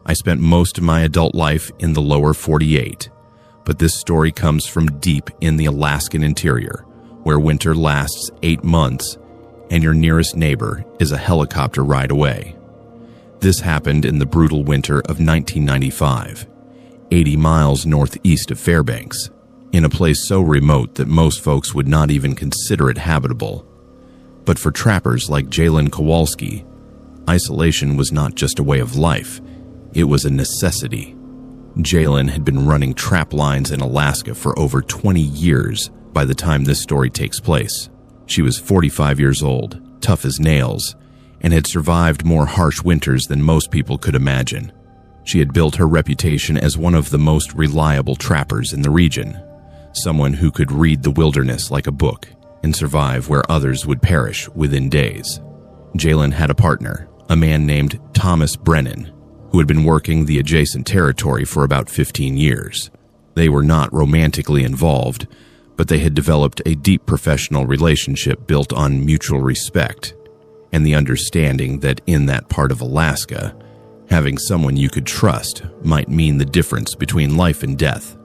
I spent most of my adult life in the lower 48, but this story comes from deep in the Alaskan interior, where winter lasts 8 months and your nearest neighbor is a helicopter ride away. This happened in the brutal winter of 1995, 80 miles northeast of Fairbanks, in a place so remote that most folks would not even consider it habitable. But for trappers like Jalen Kowalski, isolation was not just a way of life, it was a necessity. Jalen had been running trap lines in Alaska for over 20 years by the time this story takes place. She was 45 years old, tough as nails, and had survived more harsh winters than most people could imagine. She had built her reputation as one of the most reliable trappers in the region, someone who could read the wilderness like a book and survive where others would perish within days. Jalen had a partner, a man named Thomas Brennan, who had been working the adjacent territory for about 15 years. They were not romantically involved, but they had developed a deep professional relationship built on mutual respect and the understanding that in that part of Alaska, having someone you could trust might mean the difference between life and death.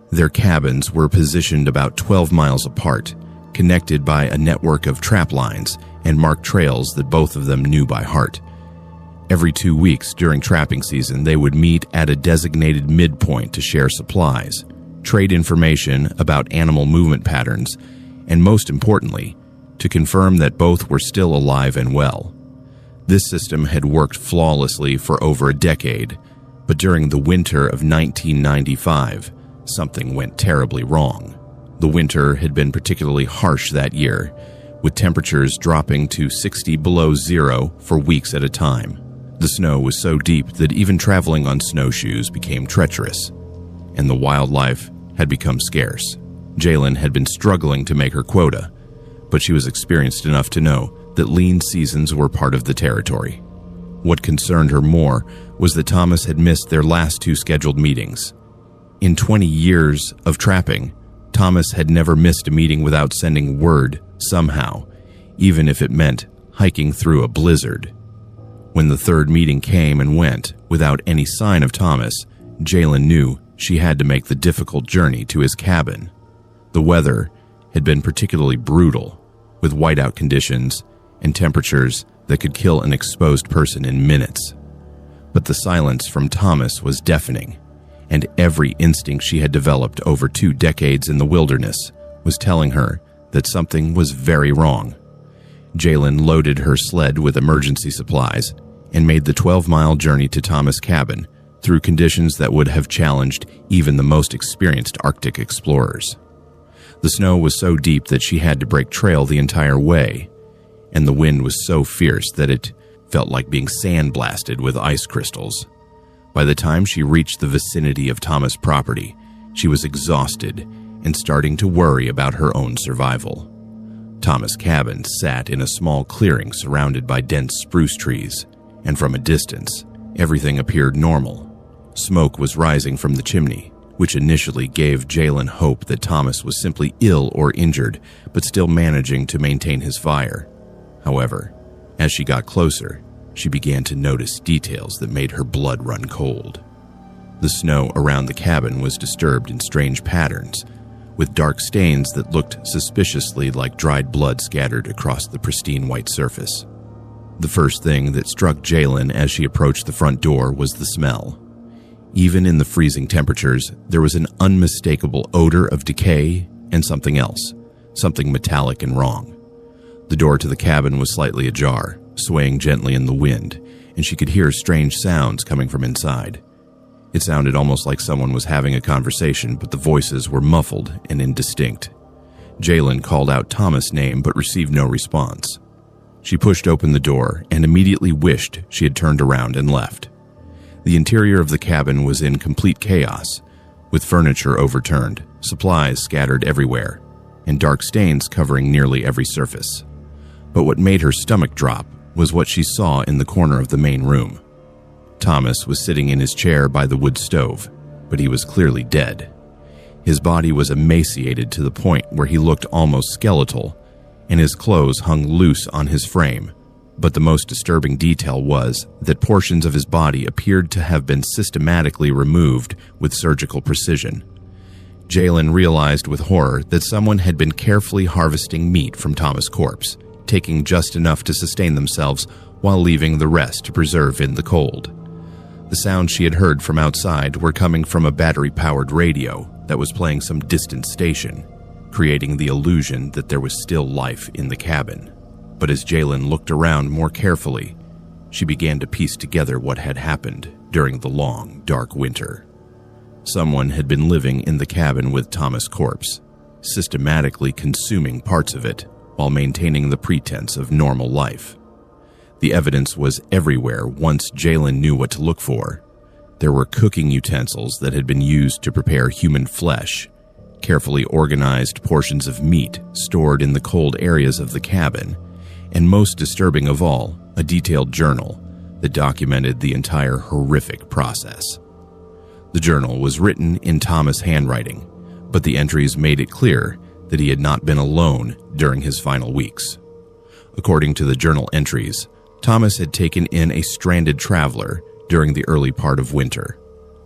Their cabins were positioned about 12 miles apart, connected by a network of trap lines and marked trails that both of them knew by heart. Every 2 weeks during trapping season, they would meet at a designated midpoint to share supplies, trade information about animal movement patterns, and most importantly, to confirm that both were still alive and well. This system had worked flawlessly for over a decade, but during the winter of 1995, something went terribly wrong. The winter had been particularly harsh that year, with temperatures dropping to 60 below zero for weeks at a time. The snow was so deep that even traveling on snowshoes became treacherous, and the wildlife had become scarce. Jalen had been struggling to make her quota, but she was experienced enough to know that lean seasons were part of the territory. What concerned her more was that Thomas had missed their last 2 scheduled meetings. In 20 years of trapping, Thomas had never missed a meeting without sending word somehow, even if it meant hiking through a blizzard. When the 3rd meeting came and went without any sign of Thomas, Jalen knew she had to make the difficult journey to his cabin. The weather had been particularly brutal, with whiteout conditions and temperatures that could kill an exposed person in minutes. But the silence from Thomas was deafening, and every instinct she had developed over 2 decades in the wilderness was telling her that something was very wrong. Jalen loaded her sled with emergency supplies and made the 12-mile journey to Thomas' cabin through conditions that would have challenged even the most experienced Arctic explorers. The snow was so deep that she had to break trail the entire way, and the wind was so fierce that it felt like being sandblasted with ice crystals. By the time she reached the vicinity of Thomas' property, she was exhausted and starting to worry about her own survival. Thomas' cabin sat in a small clearing surrounded by dense spruce trees, and from a distance, everything appeared normal. Smoke was rising from the chimney, which initially gave Jalen hope that Thomas was simply ill or injured, but still managing to maintain his fire. However, as she got closer, she began to notice details that made her blood run cold. The snow around the cabin was disturbed in strange patterns, with dark stains that looked suspiciously like dried blood scattered across the pristine white surface. The first thing that struck Jalen as she approached the front door was the smell. Even in the freezing temperatures, there was an unmistakable odor of decay and something else, something metallic and wrong. The door to the cabin was slightly ajar, swaying gently in the wind, and she could hear strange sounds coming from inside. It sounded almost like someone was having a conversation, but the voices were muffled and indistinct. Jalen called out Thomas' name but received no response. She pushed open the door and immediately wished she had turned around and left. The interior of the cabin was in complete chaos, with furniture overturned, supplies scattered everywhere, and dark stains covering nearly every surface. But what made her stomach drop was what she saw in the corner of the main room. Thomas was sitting in his chair by the wood stove, but he was clearly dead. His body was emaciated to the point where he looked almost skeletal, and his clothes hung loose on his frame, But the most disturbing detail was that portions of his body appeared to have been systematically removed with surgical precision. Jalen realized with horror that someone had been carefully harvesting meat from Thomas' corpse, taking just enough to sustain themselves while leaving the rest to preserve in the cold. The sounds she had heard from outside were coming from a battery-powered radio that was playing some distant station, creating the illusion that there was still life in the cabin. But as Jalen looked around more carefully, she began to piece together what had happened during the long, dark winter. Someone had been living in the cabin with Thomas' corpse, systematically consuming parts of it while maintaining the pretense of normal life. The evidence was everywhere once Jalen knew what to look for. There were cooking utensils that had been used to prepare human flesh, carefully organized portions of meat stored in the cold areas of the cabin, and most disturbing of all, a detailed journal that documented the entire horrific process. The journal was written in Thomas' handwriting, but the entries made it clear that he had not been alone during his final weeks. According to the journal entries, Thomas had taken in a stranded traveler during the early part of winter,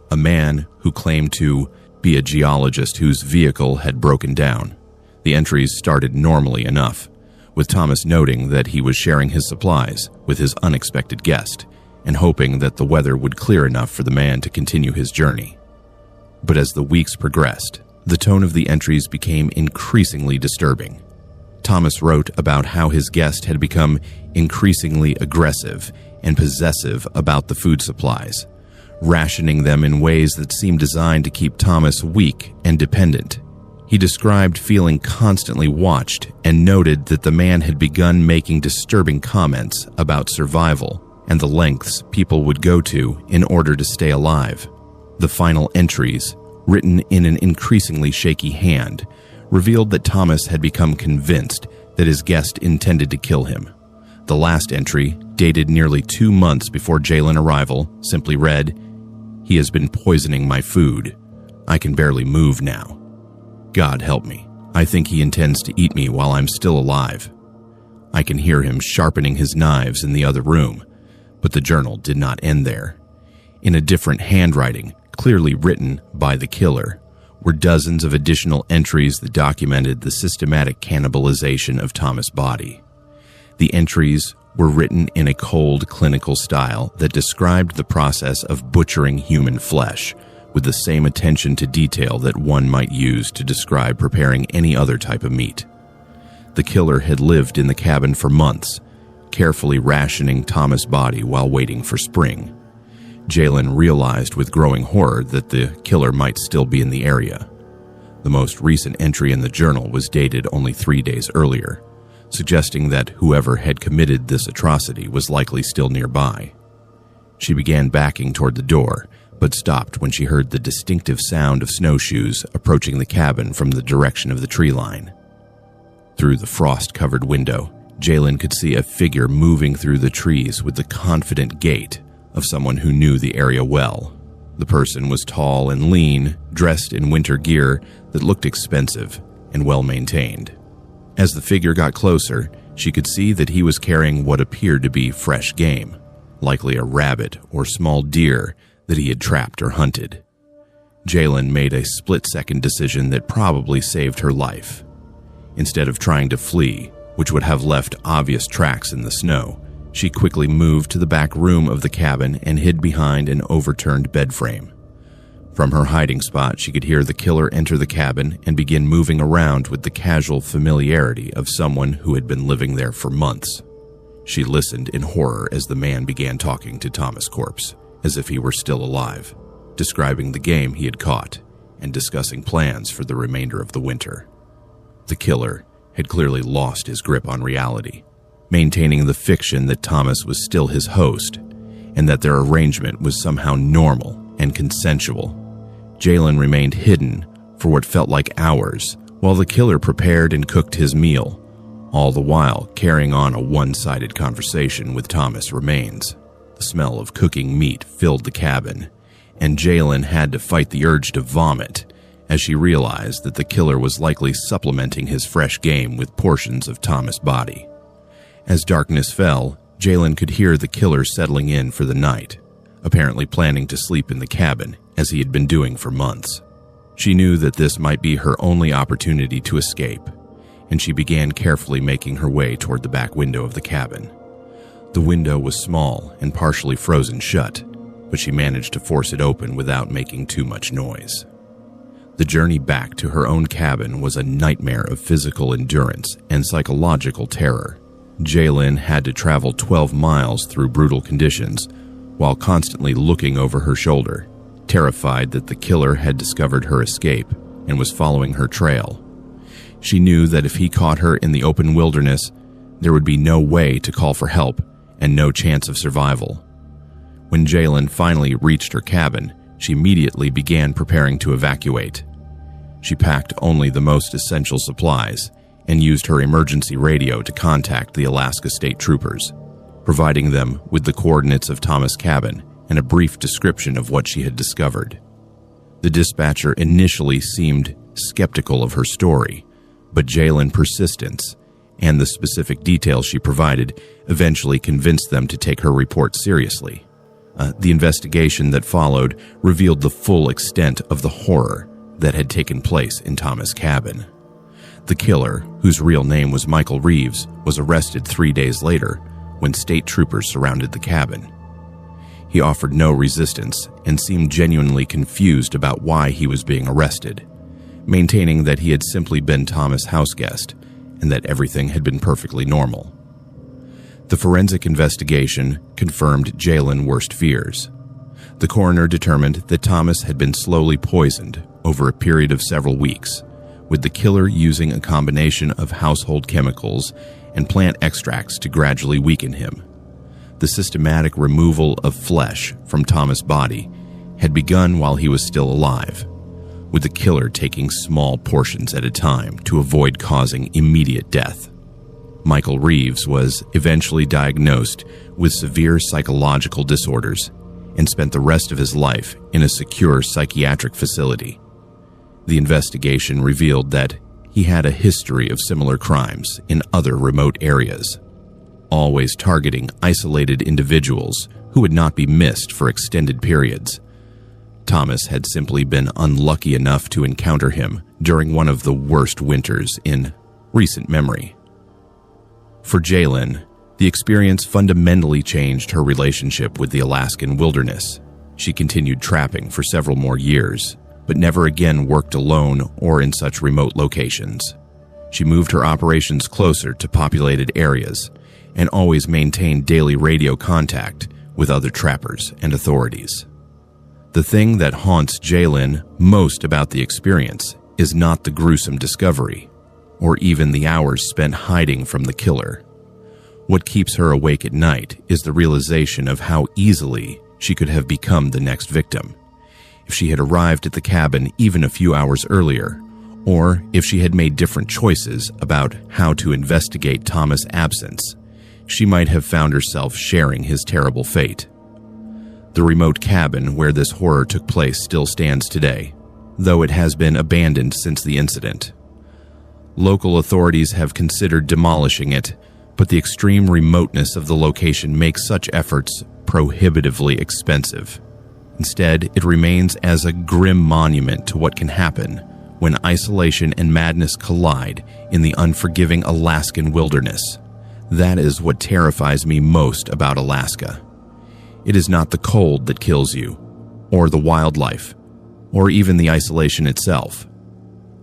a man who claimed to be a geologist whose vehicle had broken down. The entries started normally enough, with Thomas noting that he was sharing his supplies with his unexpected guest and hoping that the weather would clear enough for the man to continue his journey. But as the weeks progressed, the tone of the entries became increasingly disturbing. Thomas wrote about how his guest had become increasingly aggressive and possessive about the food supplies, rationing them in ways that seemed designed to keep Thomas weak and dependent. He described feeling constantly watched and noted that the man had begun making disturbing comments about survival and the lengths people would go to in order to stay alive. The final entries, written in an increasingly shaky hand, revealed that Thomas had become convinced that his guest intended to kill him. The last entry, dated nearly 2 months before Jalen's arrival, simply read, "He has been poisoning my food. I can barely move now. God help me. I think he intends to eat me while I'm still alive. I can hear him sharpening his knives in the other room." But the journal did not end there. In a different handwriting, clearly written by the killer, were dozens of additional entries that documented the systematic cannibalization of Thomas' body. The entries were written in a cold, clinical style that described the process of butchering human flesh, with the same attention to detail that one might use to describe preparing any other type of meat. The killer had lived in the cabin for months, carefully rationing Thomas' body while waiting for spring. Jalen realized with growing horror that the killer might still be in the area. The most recent entry in the journal was dated only 3 days earlier, suggesting that whoever had committed this atrocity was likely still nearby. She began backing toward the door, but stopped when she heard the distinctive sound of snowshoes approaching the cabin from the direction of the tree line. Through the frost-covered window, Jalen could see a figure moving through the trees with the confident gait of someone who knew the area well. The person was tall and lean, dressed in winter gear that looked expensive and well-maintained. As the figure got closer, she could see that he was carrying what appeared to be fresh game, likely a rabbit or small deer that he had trapped or hunted. Jalen made a split-second decision that probably saved her life. Instead of trying to flee, which would have left obvious tracks in the snow, she quickly moved to the back room of the cabin and hid behind an overturned bed frame. From her hiding spot, she could hear the killer enter the cabin and begin moving around with the casual familiarity of someone who had been living there for months. She listened in horror as the man began talking to Thomas' corpse, as if he were still alive, describing the game he had caught and discussing plans for the remainder of the winter. The killer had clearly lost his grip on reality, maintaining the fiction that Thomas was still his host and that their arrangement was somehow normal and consensual. Jalen remained hidden for what felt like hours while the killer prepared and cooked his meal, all the while carrying on a one-sided conversation with Thomas' remains. The smell of cooking meat filled the cabin, and Jalen had to fight the urge to vomit as she realized that the killer was likely supplementing his fresh game with portions of Thomas' body. As darkness fell, Jalen could hear the killer settling in for the night, apparently planning to sleep in the cabin as he had been doing for months. She knew that this might be her only opportunity to escape, and she began carefully making her way toward the back window of the cabin. The window was small and partially frozen shut, but she managed to force it open without making too much noise. The journey back to her own cabin was a nightmare of physical endurance and psychological terror. Jalen had to travel 12 miles through brutal conditions while constantly looking over her shoulder, terrified that the killer had discovered her escape and was following her trail. She knew that if he caught her in the open wilderness, there would be no way to call for help and no chance of survival. When Jalen finally reached her cabin, she immediately began preparing to evacuate. She packed only the most essential supplies and used her emergency radio to contact the Alaska State Troopers, providing them with the coordinates of Thomas' cabin and a brief description of what she had discovered. The dispatcher initially seemed skeptical of her story, but Jalen's persistence and the specific details she provided eventually convinced them to take her report seriously. The investigation that followed revealed the full extent of the horror that had taken place in Thomas' cabin. The killer, whose real name was Michael Reeves, was arrested 3 days later when state troopers surrounded the cabin. He offered no resistance and seemed genuinely confused about why he was being arrested, maintaining that he had simply been Thomas' houseguest and that everything had been perfectly normal. The forensic investigation confirmed Jalen's worst fears. The coroner determined that Thomas had been slowly poisoned over a period of several weeks, with the killer using a combination of household chemicals and plant extracts to gradually weaken him. The systematic removal of flesh from Thomas' body had begun while he was still alive, with the killer taking small portions at a time to avoid causing immediate death. Michael Reeves was eventually diagnosed with severe psychological disorders and spent the rest of his life in a secure psychiatric facility. The investigation revealed that he had a history of similar crimes in other remote areas, always targeting isolated individuals who would not be missed for extended periods. Thomas had simply been unlucky enough to encounter him during one of the worst winters in recent memory. For Jalen, the experience fundamentally changed her relationship with the Alaskan wilderness. She continued trapping for several more years, but never again worked alone or in such remote locations. She moved her operations closer to populated areas and always maintained daily radio contact with other trappers and authorities. The thing that haunts Jalen most about the experience is not the gruesome discovery, or even the hours spent hiding from the killer. What keeps her awake at night is the realization of how easily she could have become the next victim. If she had arrived at the cabin even a few hours earlier, or if she had made different choices about how to investigate Thomas' absence, she might have found herself sharing his terrible fate. The remote cabin where this horror took place still stands today, though it has been abandoned since the incident. Local authorities have considered demolishing it, but the extreme remoteness of the location makes such efforts prohibitively expensive. Instead, it remains as a grim monument to what can happen when isolation and madness collide in the unforgiving Alaskan wilderness. That is what terrifies me most about Alaska. It is not the cold that kills you, or the wildlife, or even the isolation itself.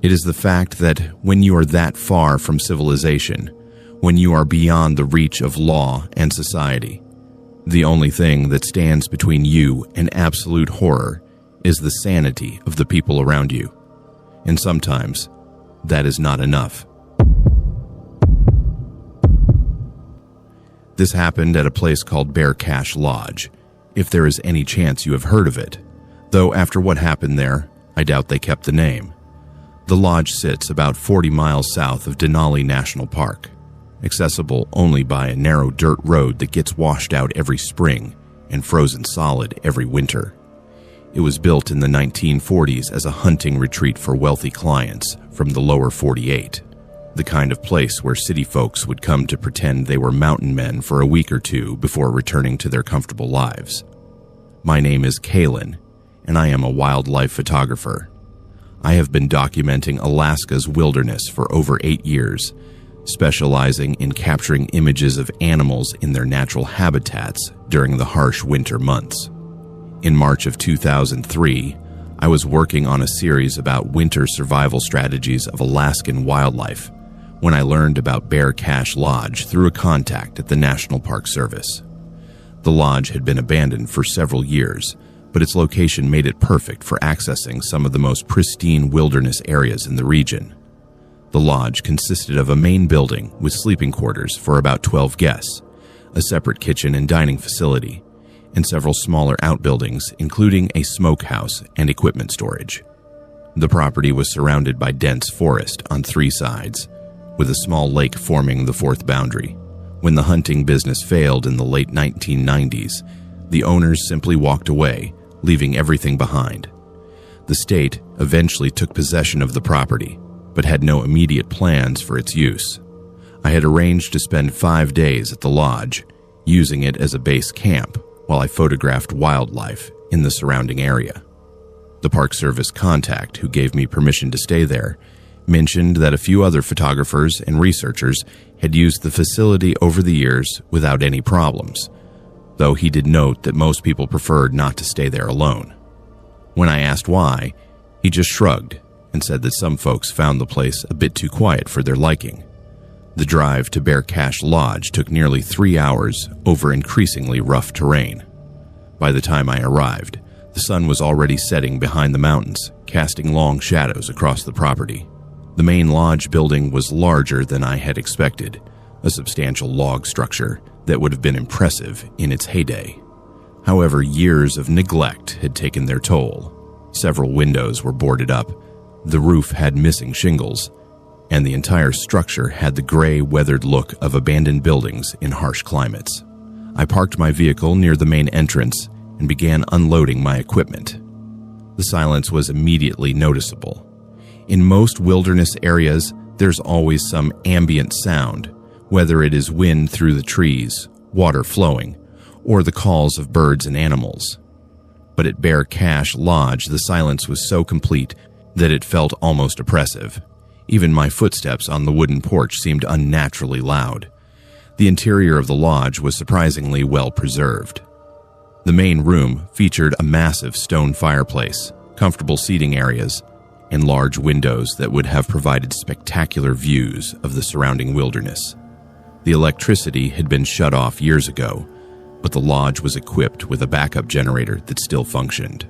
It is the fact that when you are that far from civilization, when you are beyond the reach of law and society, the only thing that stands between you and absolute horror is the sanity of the people around you. And sometimes, that is not enough. This happened at a place called Bear Cache Lodge, if there is any chance you have heard of it, though after what happened there, I doubt they kept the name. The lodge sits about 40 miles south of Denali National Park, accessible only by a narrow dirt road that gets washed out every spring and frozen solid every winter. It was built in the 1940s as a hunting retreat for wealthy clients from the lower 48. the kind of place where city folks would come to pretend they were mountain men for a week or two before returning to their comfortable lives. My name is Kalen, and I am a wildlife photographer. I have been documenting Alaska's wilderness for over 8 years, specializing in capturing images of animals in their natural habitats during the harsh winter months. In March of 2003, I was working on a series about winter survival strategies of Alaskan wildlife when I learned about Bear Cache Lodge through a contact at the National Park Service. The lodge had been abandoned for several years, but its location made it perfect for accessing some of the most pristine wilderness areas in the region. The lodge consisted of a main building with sleeping quarters for about 12 guests, a separate kitchen and dining facility, and several smaller outbuildings, including a smokehouse and equipment storage. The property was surrounded by dense forest on 3 sides, with a small lake forming the 4th boundary. When the hunting business failed in the late 1990s, the owners simply walked away, leaving everything behind. The state eventually took possession of the property, but had no immediate plans for its use. I had arranged to spend 5 days at the lodge, using it as a base camp while I photographed wildlife in the surrounding area. The Park Service contact who gave me permission to stay there mentioned that a few other photographers and researchers had used the facility over the years without any problems, though he did note that most people preferred not to stay there alone. When I asked why, he just shrugged and said that some folks found the place a bit too quiet for their liking. The drive to Bear Cache Lodge took nearly 3 hours over increasingly rough terrain. By the time I arrived, the sun was already setting behind the mountains, casting long shadows across the property. The main lodge building was larger than I had expected, a substantial log structure that would have been impressive in its heyday. However, years of neglect had taken their toll. Several windows were boarded up, the roof had missing shingles, and the entire structure had the gray, weathered look of abandoned buildings in harsh climates. I parked my vehicle near the main entrance and began unloading my equipment. The silence was immediately noticeable. In most wilderness areas, there's always some ambient sound, whether it is wind through the trees, water flowing, or the calls of birds and animals. But at Bear Cache Lodge, the silence was so complete that it felt almost oppressive. Even my footsteps on the wooden porch seemed unnaturally loud. The interior of the lodge was surprisingly well preserved. The main room featured a massive stone fireplace, comfortable seating areas, and large windows that would have provided spectacular views of the surrounding wilderness. The electricity had been shut off years ago, but the lodge was equipped with a backup generator that still functioned.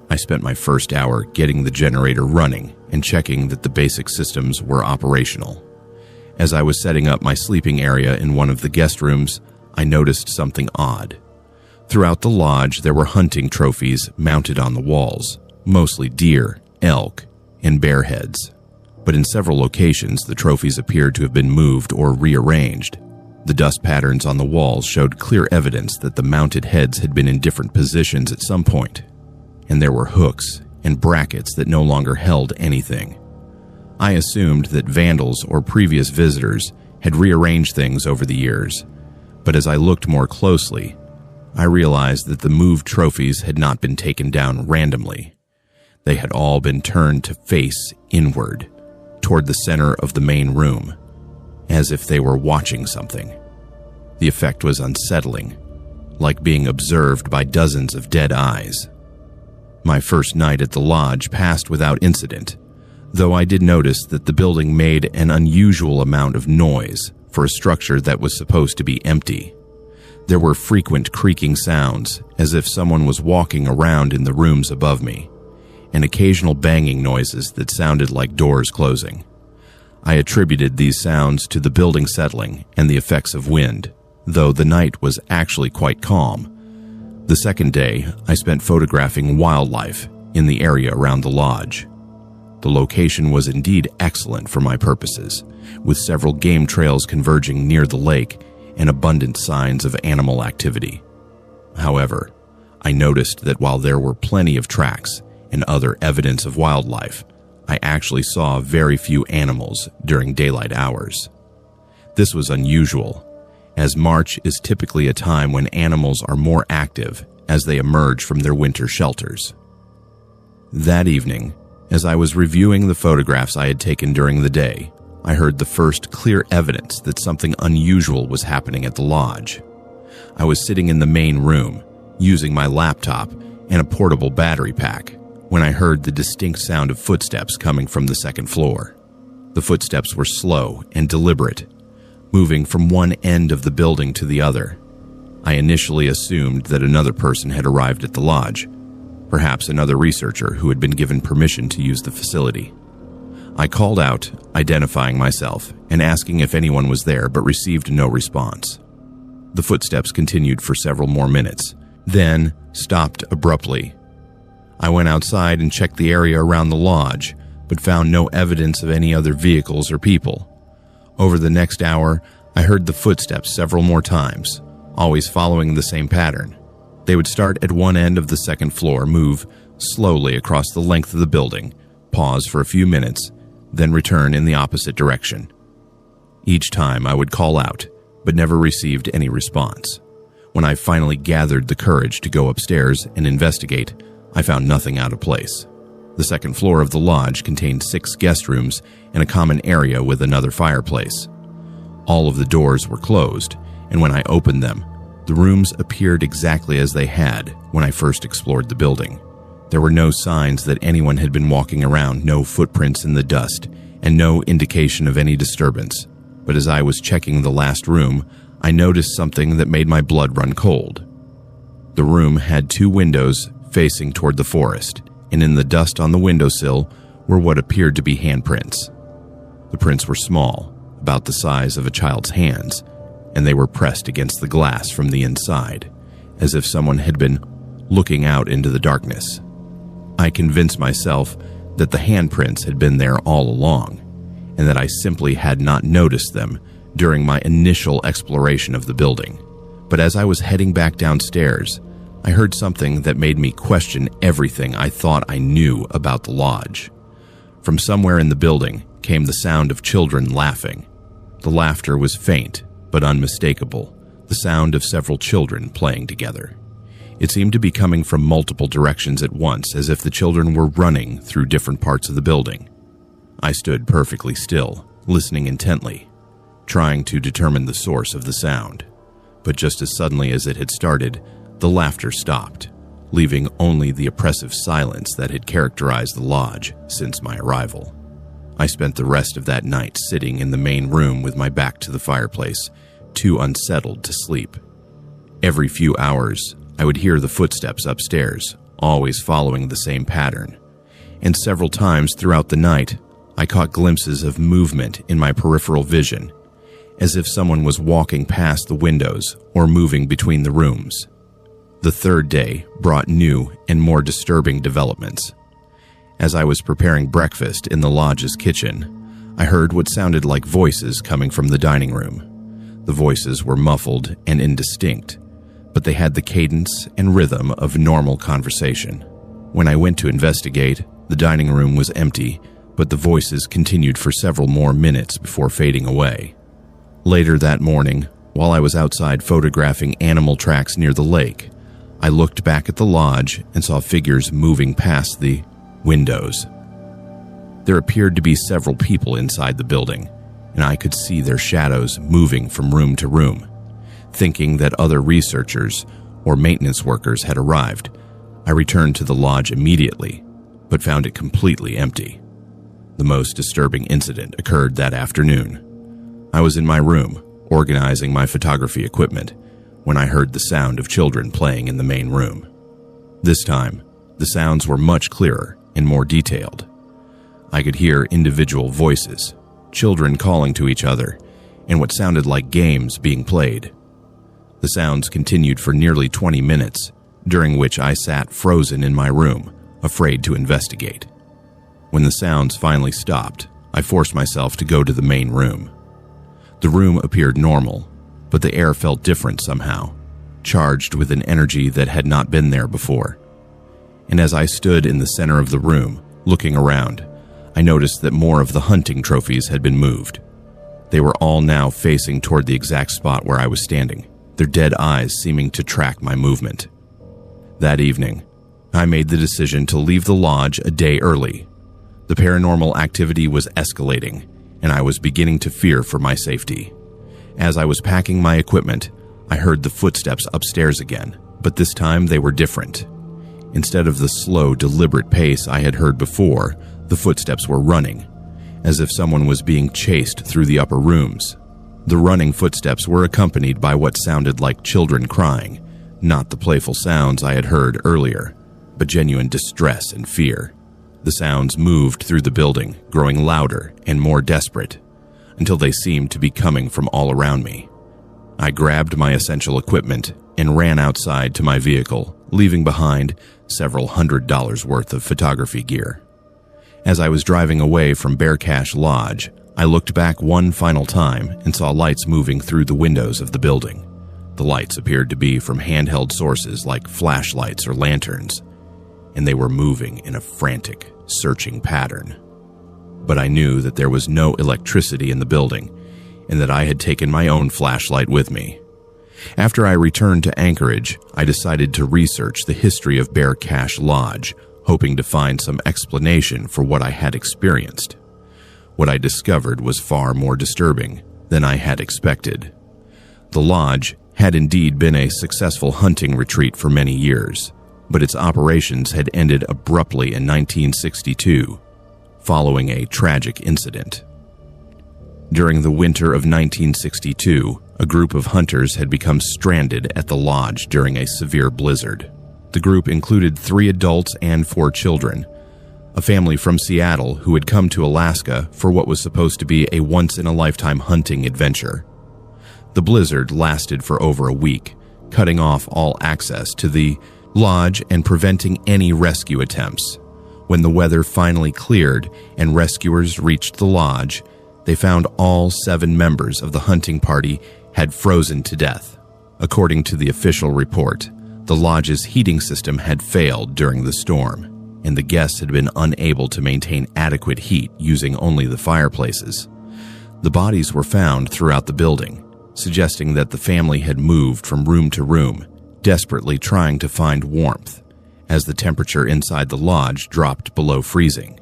I spent my first hour getting the generator running and checking that the basic systems were operational. As I was setting up my sleeping area in one of the guest rooms, I noticed something odd. Throughout the lodge, there were hunting trophies mounted on the walls, mostly deer, elk, and bear heads. But in several locations, the trophies appeared to have been moved or rearranged. The dust patterns on the walls showed clear evidence that the mounted heads had been in different positions at some point, and there were hooks and brackets that no longer held anything. I assumed that vandals or previous visitors had rearranged things over the years, but as I looked more closely, I realized that the moved trophies had not been taken down randomly. They had all been turned to face inward, toward the center of the main room, as if they were watching something. The effect was unsettling, like being observed by dozens of dead eyes. My first night at the lodge passed without incident, though I did notice that the building made an unusual amount of noise for a structure that was supposed to be empty. There were frequent creaking sounds, as if someone was walking around in the rooms above me, and occasional banging noises that sounded like doors closing. I attributed these sounds to the building settling and the effects of wind, though the night was actually quite calm. The second day, I spent photographing wildlife in the area around the lodge. The location was indeed excellent for my purposes, with several game trails converging near the lake and abundant signs of animal activity. However, I noticed that while there were plenty of tracks and other evidence of wildlife, I actually saw very few animals during daylight hours. This was unusual, as March is typically a time when animals are more active as they emerge from their winter shelters. That evening, as I was reviewing the photographs I had taken during the day, I heard the first clear evidence that something unusual was happening at the lodge. I was sitting in the main room, using my laptop and a portable battery pack, when I heard the distinct sound of footsteps coming from the second floor. The footsteps were slow and deliberate, moving from one end of the building to the other. I initially assumed that another person had arrived at the lodge, perhaps another researcher who had been given permission to use the facility. I called out, identifying myself and asking if anyone was there, but received no response. The footsteps continued for several more minutes, then stopped abruptly. I went outside and checked the area around the lodge, but found no evidence of any other vehicles or people. Over the next hour, I heard the footsteps several more times, always following the same pattern. They would start at one end of the second floor, move slowly across the length of the building, pause for a few minutes, then return in the opposite direction. Each time I would call out, but never received any response. When I finally gathered the courage to go upstairs and investigate, I found nothing out of place. The second floor of the lodge contained 6 guest rooms and a common area with another fireplace. All of the doors were closed, and when I opened them, the rooms appeared exactly as they had when I first explored the building. There were no signs that anyone had been walking around, no footprints in the dust, and no indication of any disturbance. But as I was checking the last room, I noticed something that made my blood run cold. The room had 2 windows facing toward the forest, and in the dust on the windowsill were what appeared to be handprints. The prints were small, about the size of a child's hands, and they were pressed against the glass from the inside, as if someone had been looking out into the darkness. I convinced myself that the handprints had been there all along, and that I simply had not noticed them during my initial exploration of the building. But as I was heading back downstairs, I heard something that made me question everything I thought I knew about the lodge. From somewhere in the building came the sound of children laughing. The laughter was faint, but unmistakable, the sound of several children playing together. It seemed to be coming from multiple directions at once, as if the children were running through different parts of the building. I stood perfectly still, listening intently, trying to determine the source of the sound. But just as suddenly as it had started, the laughter stopped, leaving only the oppressive silence that had characterized the lodge since my arrival. I spent the rest of that night sitting in the main room with my back to the fireplace, too unsettled to sleep. Every few hours, I would hear the footsteps upstairs, always following the same pattern. And several times throughout the night, I caught glimpses of movement in my peripheral vision, as if someone was walking past the windows or moving between the rooms. The third day brought new and more disturbing developments. As I was preparing breakfast in the lodge's kitchen, I heard what sounded like voices coming from the dining room. The voices were muffled and indistinct, but they had the cadence and rhythm of normal conversation. When I went to investigate, the dining room was empty, but the voices continued for several more minutes before fading away. Later that morning, while I was outside photographing animal tracks near the lake, I looked back at the lodge and saw figures moving past the windows. There appeared to be several people inside the building, and I could see their shadows moving from room to room. Thinking that other researchers or maintenance workers had arrived, I returned to the lodge immediately, but found it completely empty. The most disturbing incident occurred that afternoon. I was in my room, organizing my photography equipment, when I heard the sound of children playing in the main room. This time, the sounds were much clearer and more detailed. I could hear individual voices, children calling to each other, and what sounded like games being played. The sounds continued for nearly 20 minutes, during which I sat frozen in my room, afraid to investigate. When the sounds finally stopped, I forced myself to go to the main room. The room appeared normal, but the air felt different somehow, charged with an energy that had not been there before. And as I stood in the center of the room, looking around, I noticed that more of the hunting trophies had been moved. They were all now facing toward the exact spot where I was standing, their dead eyes seeming to track my movement. That evening, I made the decision to leave the lodge a day early. The paranormal activity was escalating, and I was beginning to fear for my safety. As I was packing my equipment, I heard the footsteps upstairs again, but this time they were different. Instead of the slow, deliberate pace I had heard before, the footsteps were running, as if someone was being chased through the upper rooms. The running footsteps were accompanied by what sounded like children crying, not the playful sounds I had heard earlier, but genuine distress and fear. The sounds moved through the building, growing louder and more desperate, until they seemed to be coming from all around me. I grabbed my essential equipment and ran outside to my vehicle, leaving behind several $100s worth of photography gear. As I was driving away from Bear Cache Lodge, I looked back one final time and saw lights moving through the windows of the building. The lights appeared to be from handheld sources like flashlights or lanterns, and they were moving in a frantic, searching pattern. But I knew that there was no electricity in the building, and that I had taken my own flashlight with me. After I returned to Anchorage, I decided to research the history of Bear Cache Lodge, hoping to find some explanation for what I had experienced. What I discovered was far more disturbing than I had expected. The lodge had indeed been a successful hunting retreat for many years, but its operations had ended abruptly in 1962, following a tragic incident. During the winter of 1962, a group of hunters had become stranded at the lodge during a severe blizzard. The group included 3 adults and 4 children, a family from Seattle who had come to Alaska for what was supposed to be a once-in-a-lifetime hunting adventure. The blizzard lasted for over a week, cutting off all access to the lodge and preventing any rescue attempts. When the weather finally cleared and rescuers reached the lodge, they found all 7 members of the hunting party had frozen to death. According to the official report, the lodge's heating system had failed during the storm, and the guests had been unable to maintain adequate heat using only the fireplaces. The bodies were found throughout the building, suggesting that the family had moved from room to room, desperately trying to find warmth, as the temperature inside the lodge dropped below freezing.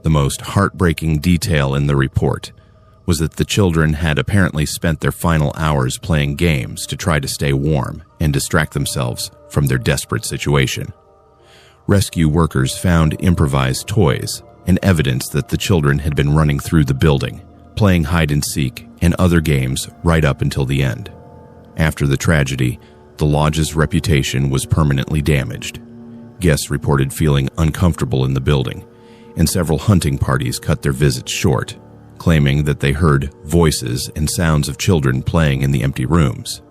The most heartbreaking detail in the report was that the children had apparently spent their final hours playing games to try to stay warm and distract themselves from their desperate situation. Rescue workers found improvised toys and evidence that the children had been running through the building, playing hide-and-seek and other games right up until the end. After the tragedy, the lodge's reputation was permanently damaged. Guests reported feeling uncomfortable in the building, and several hunting parties cut their visits short, claiming that they heard voices and sounds of children playing in the empty rooms.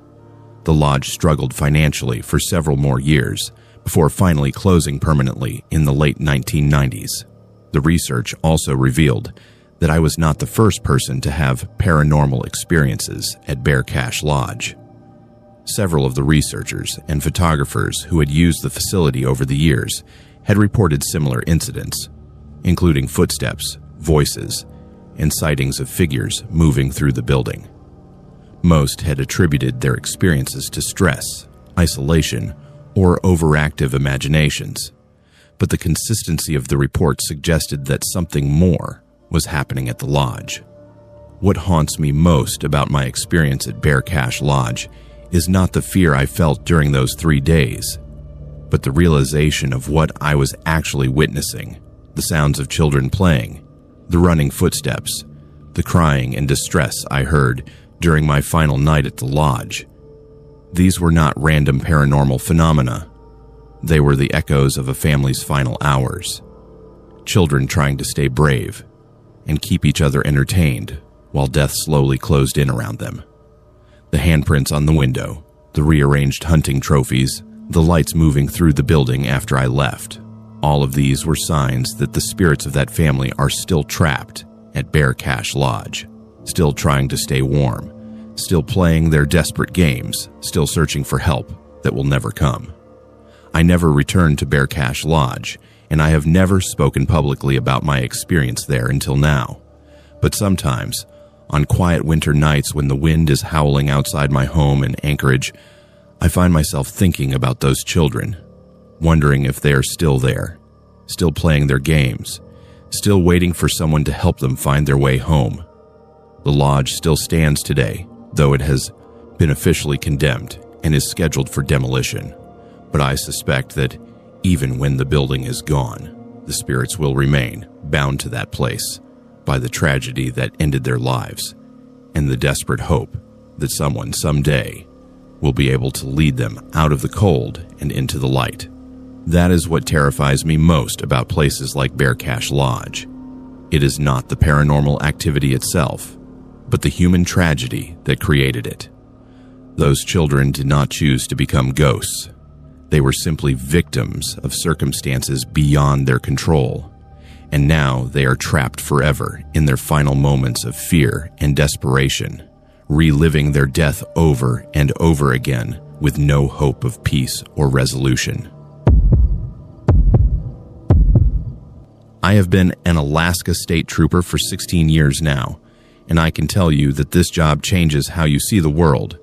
The lodge struggled financially for several more years before finally closing permanently in the late 1990s. The research also revealed that I was not the first person to have paranormal experiences at Bear Cache Lodge. Several of the researchers and photographers who had used the facility over the years had reported similar incidents, including footsteps, voices, and sightings of figures moving through the building. Most had attributed their experiences to stress, isolation, or overactive imaginations, but the consistency of the reports suggested that something more was happening at the lodge. What haunts me most about my experience at Bear Cache Lodge is not the fear I felt during those 3 days, but the realization of what I was actually witnessing: the sounds of children playing, the running footsteps, the crying and distress I heard during my final night at the lodge. These were not random paranormal phenomena. They were the echoes of a family's final hours. Children trying to stay brave and keep each other entertained while death slowly closed in around them. The handprints on the window, the rearranged hunting trophies, the lights moving through the building after I left. All of these were signs that the spirits of that family are still trapped at Bear Cache Lodge, still trying to stay warm, still playing their desperate games, still searching for help that will never come. I never returned to Bear Cache Lodge, and I have never spoken publicly about my experience there until now. But sometimes, on quiet winter nights when the wind is howling outside my home in Anchorage, I find myself thinking about those children, wondering if they are still there, still playing their games, still waiting for someone to help them find their way home. The lodge still stands today, though it has been officially condemned and is scheduled for demolition. But I suspect that even when the building is gone, the spirits will remain bound to that place by the tragedy that ended their lives and the desperate hope that someone someday will be able to lead them out of the cold and into the light. That is what terrifies me most about places like Bear Cache Lodge. It is not the paranormal activity itself, but the human tragedy that created it. Those children did not choose to become ghosts. They were simply victims of circumstances beyond their control, and now they are trapped forever in their final moments of fear and desperation, reliving their death over and over again with no hope of peace or resolution. I have been an Alaska State Trooper for 16 years now, and I can tell you that this job changes how you see the world.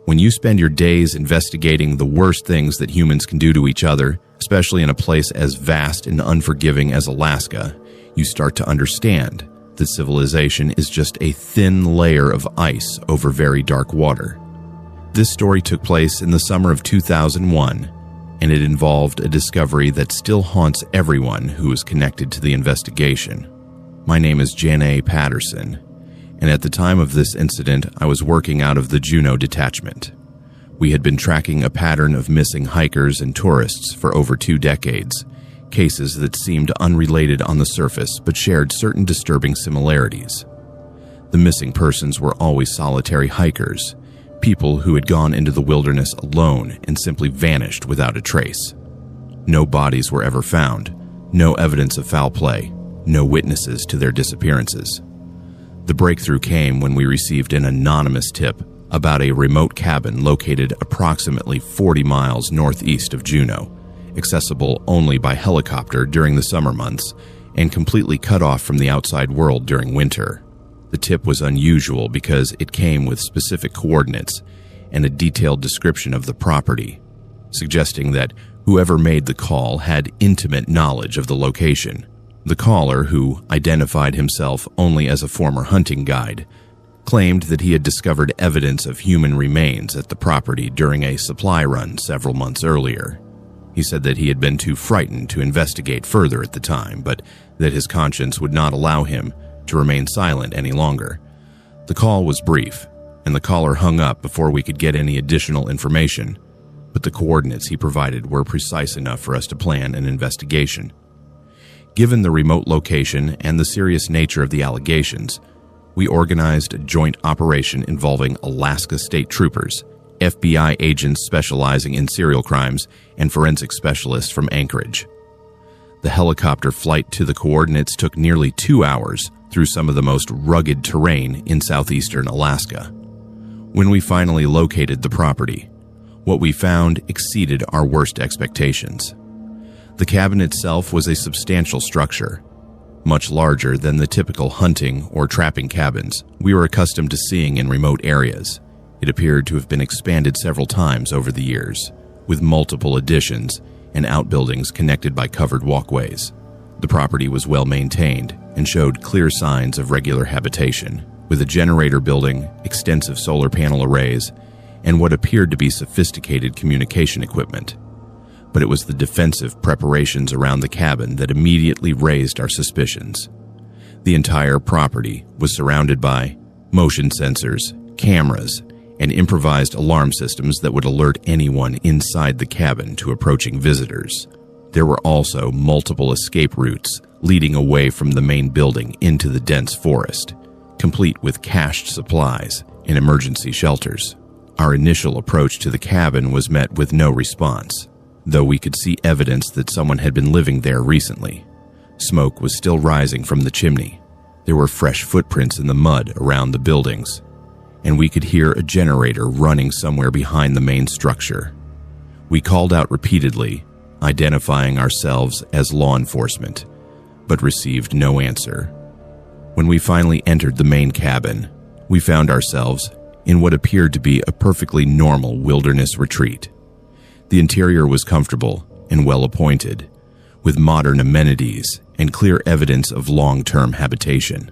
When you spend your days investigating the worst things that humans can do to each other, especially in a place as vast and unforgiving as Alaska, you start to understand that civilization is just a thin layer of ice over very dark water. This story took place in the summer of 2001, and it involved a discovery that still haunts everyone who is connected to the investigation. My name is Janae Patterson, and at the time of this incident, I was working out of the Juneau detachment. We had been tracking a pattern of missing hikers and tourists for over 2 decades, cases that seemed unrelated on the surface but shared certain disturbing similarities. The missing persons were always solitary hikers, people who had gone into the wilderness alone and simply vanished without a trace. No bodies were ever found, no evidence of foul play, no witnesses to their disappearances. The breakthrough came when we received an anonymous tip about a remote cabin located approximately 40 miles northeast of Juneau, accessible only by helicopter during the summer months and completely cut off from the outside world during winter. The tip was unusual because it came with specific coordinates and a detailed description of the property, suggesting that whoever made the call had intimate knowledge of the location. The caller, who identified himself only as a former hunting guide, claimed that he had discovered evidence of human remains at the property during a supply run several months earlier. He said that he had been too frightened to investigate further at the time, but that his conscience would not allow him to remain silent any longer. The call was brief, and the caller hung up before we could get any additional information, but the coordinates he provided were precise enough for us to plan an investigation. Given the remote location and the serious nature of the allegations, we organized a joint operation involving Alaska State Troopers, FBI agents specializing in serial crimes, and forensic specialists from Anchorage. The helicopter flight to the coordinates took nearly 2 hours through some of the most rugged terrain in southeastern Alaska. When we finally located the property, what we found exceeded our worst expectations. The cabin itself was a substantial structure, much larger than the typical hunting or trapping cabins we were accustomed to seeing in remote areas. It appeared to have been expanded several times over the years, with multiple additions and outbuildings connected by covered walkways. The property was well maintained and showed clear signs of regular habitation, with a generator building, extensive solar panel arrays, and what appeared to be sophisticated communication equipment. But it was the defensive preparations around the cabin that immediately raised our suspicions. The entire property was surrounded by motion sensors, cameras, and improvised alarm systems that would alert anyone inside the cabin to approaching visitors. There were also multiple escape routes leading away from the main building into the dense forest, complete with cached supplies and emergency shelters. Our initial approach to the cabin was met with no response, though we could see evidence that someone had been living there recently. Smoke was still rising from the chimney. There were fresh footprints in the mud around the buildings, and we could hear a generator running somewhere behind the main structure. We called out repeatedly, identifying ourselves as law enforcement, but received no answer. When we finally entered the main cabin, we found ourselves in what appeared to be a perfectly normal wilderness retreat. The interior was comfortable and well appointed, with modern amenities and clear evidence of long-term habitation.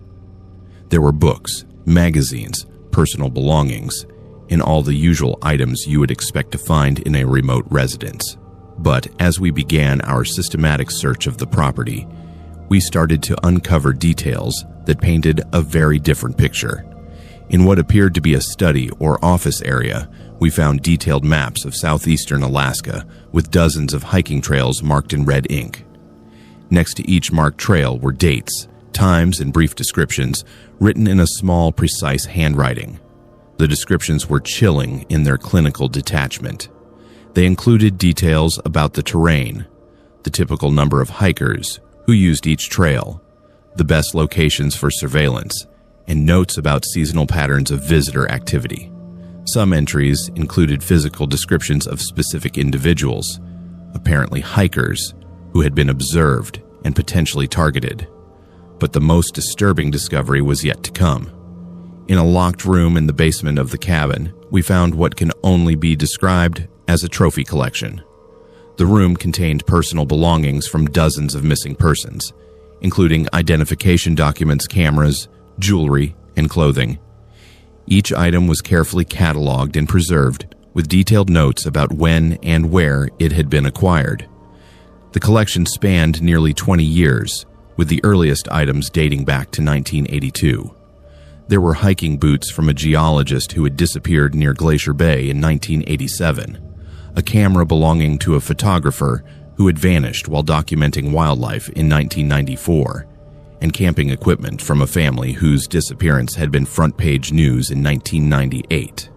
There were books, magazines, personal belongings, and all the usual items you would expect to find in a remote residence. But as we began our systematic search of the property, we started to uncover details that painted a very different picture. In what appeared to be a study or office area, we found detailed maps of southeastern Alaska with dozens of hiking trails marked in red ink. Next to each marked trail were dates, times, and brief descriptions written in a small, precise handwriting. The descriptions were chilling in their clinical detachment. They included details about the terrain, the typical number of hikers who used each trail, the best locations for surveillance, and notes about seasonal patterns of visitor activity. Some entries included physical descriptions of specific individuals, apparently hikers, who had been observed and potentially targeted. But the most disturbing discovery was yet to come. In a locked room in the basement of the cabin, we found what can only be described as a trophy collection. The room contained personal belongings from dozens of missing persons, including identification documents, cameras, jewelry, and clothing. Each item was carefully cataloged and preserved, with detailed notes about when and where it had been acquired. The collection spanned nearly 20 years, with the earliest items dating back to 1982. There were hiking boots from a geologist who had disappeared near Glacier Bay in 1987, a camera belonging to a photographer who had vanished while documenting wildlife in 1994, and camping equipment from a family whose disappearance had been front-page news in 1998.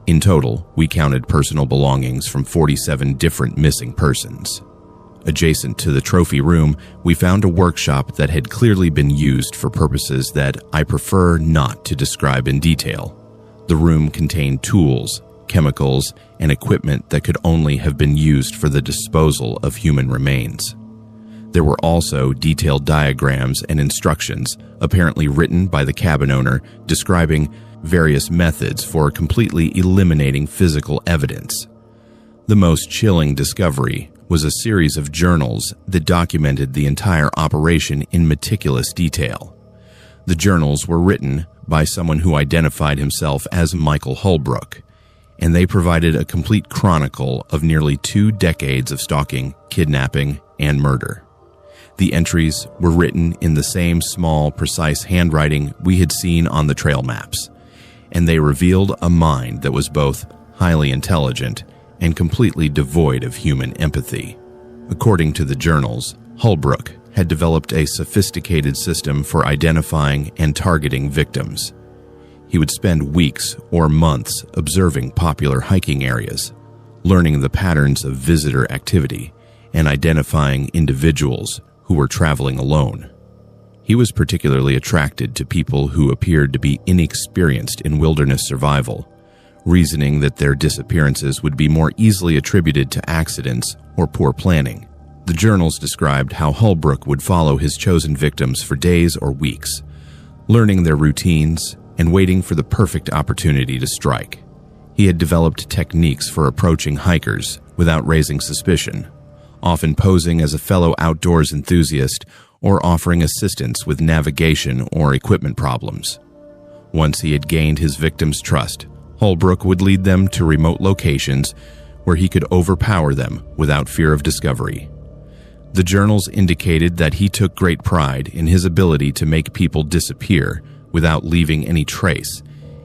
In total, we counted personal belongings from 47 different missing persons. Adjacent to the trophy room, we found a workshop that had clearly been used for purposes that I prefer not to describe in detail. The room contained tools, chemicals, and equipment that could only have been used for the disposal of human remains. There were also detailed diagrams and instructions, apparently written by the cabin owner, describing various methods for completely eliminating physical evidence. The most chilling discovery was a series of journals that documented the entire operation in meticulous detail. The journals were written by someone who identified himself as Michael Holbrook, and they provided a complete chronicle of nearly 2 decades of stalking, kidnapping, and murder. The entries were written in the same small, precise handwriting we had seen on the trail maps, and they revealed a mind that was both highly intelligent and completely devoid of human empathy. According to the journals, Holbrook had developed a sophisticated system for identifying and targeting victims. He would spend weeks or months observing popular hiking areas, learning the patterns of visitor activity, and identifying individuals who were traveling alone. He was particularly attracted to people who appeared to be inexperienced in wilderness survival, reasoning that their disappearances would be more easily attributed to accidents or poor planning. The journals described how Holbrook would follow his chosen victims for days or weeks, learning their routines and waiting for the perfect opportunity to strike. He had developed techniques for approaching hikers without raising suspicion, often posing as a fellow outdoors enthusiast or offering assistance with navigation or equipment problems. Once he had gained his victims' trust, Holbrook would lead them to remote locations where he could overpower them without fear of discovery. The journals indicated that he took great pride in his ability to make people disappear without leaving any trace,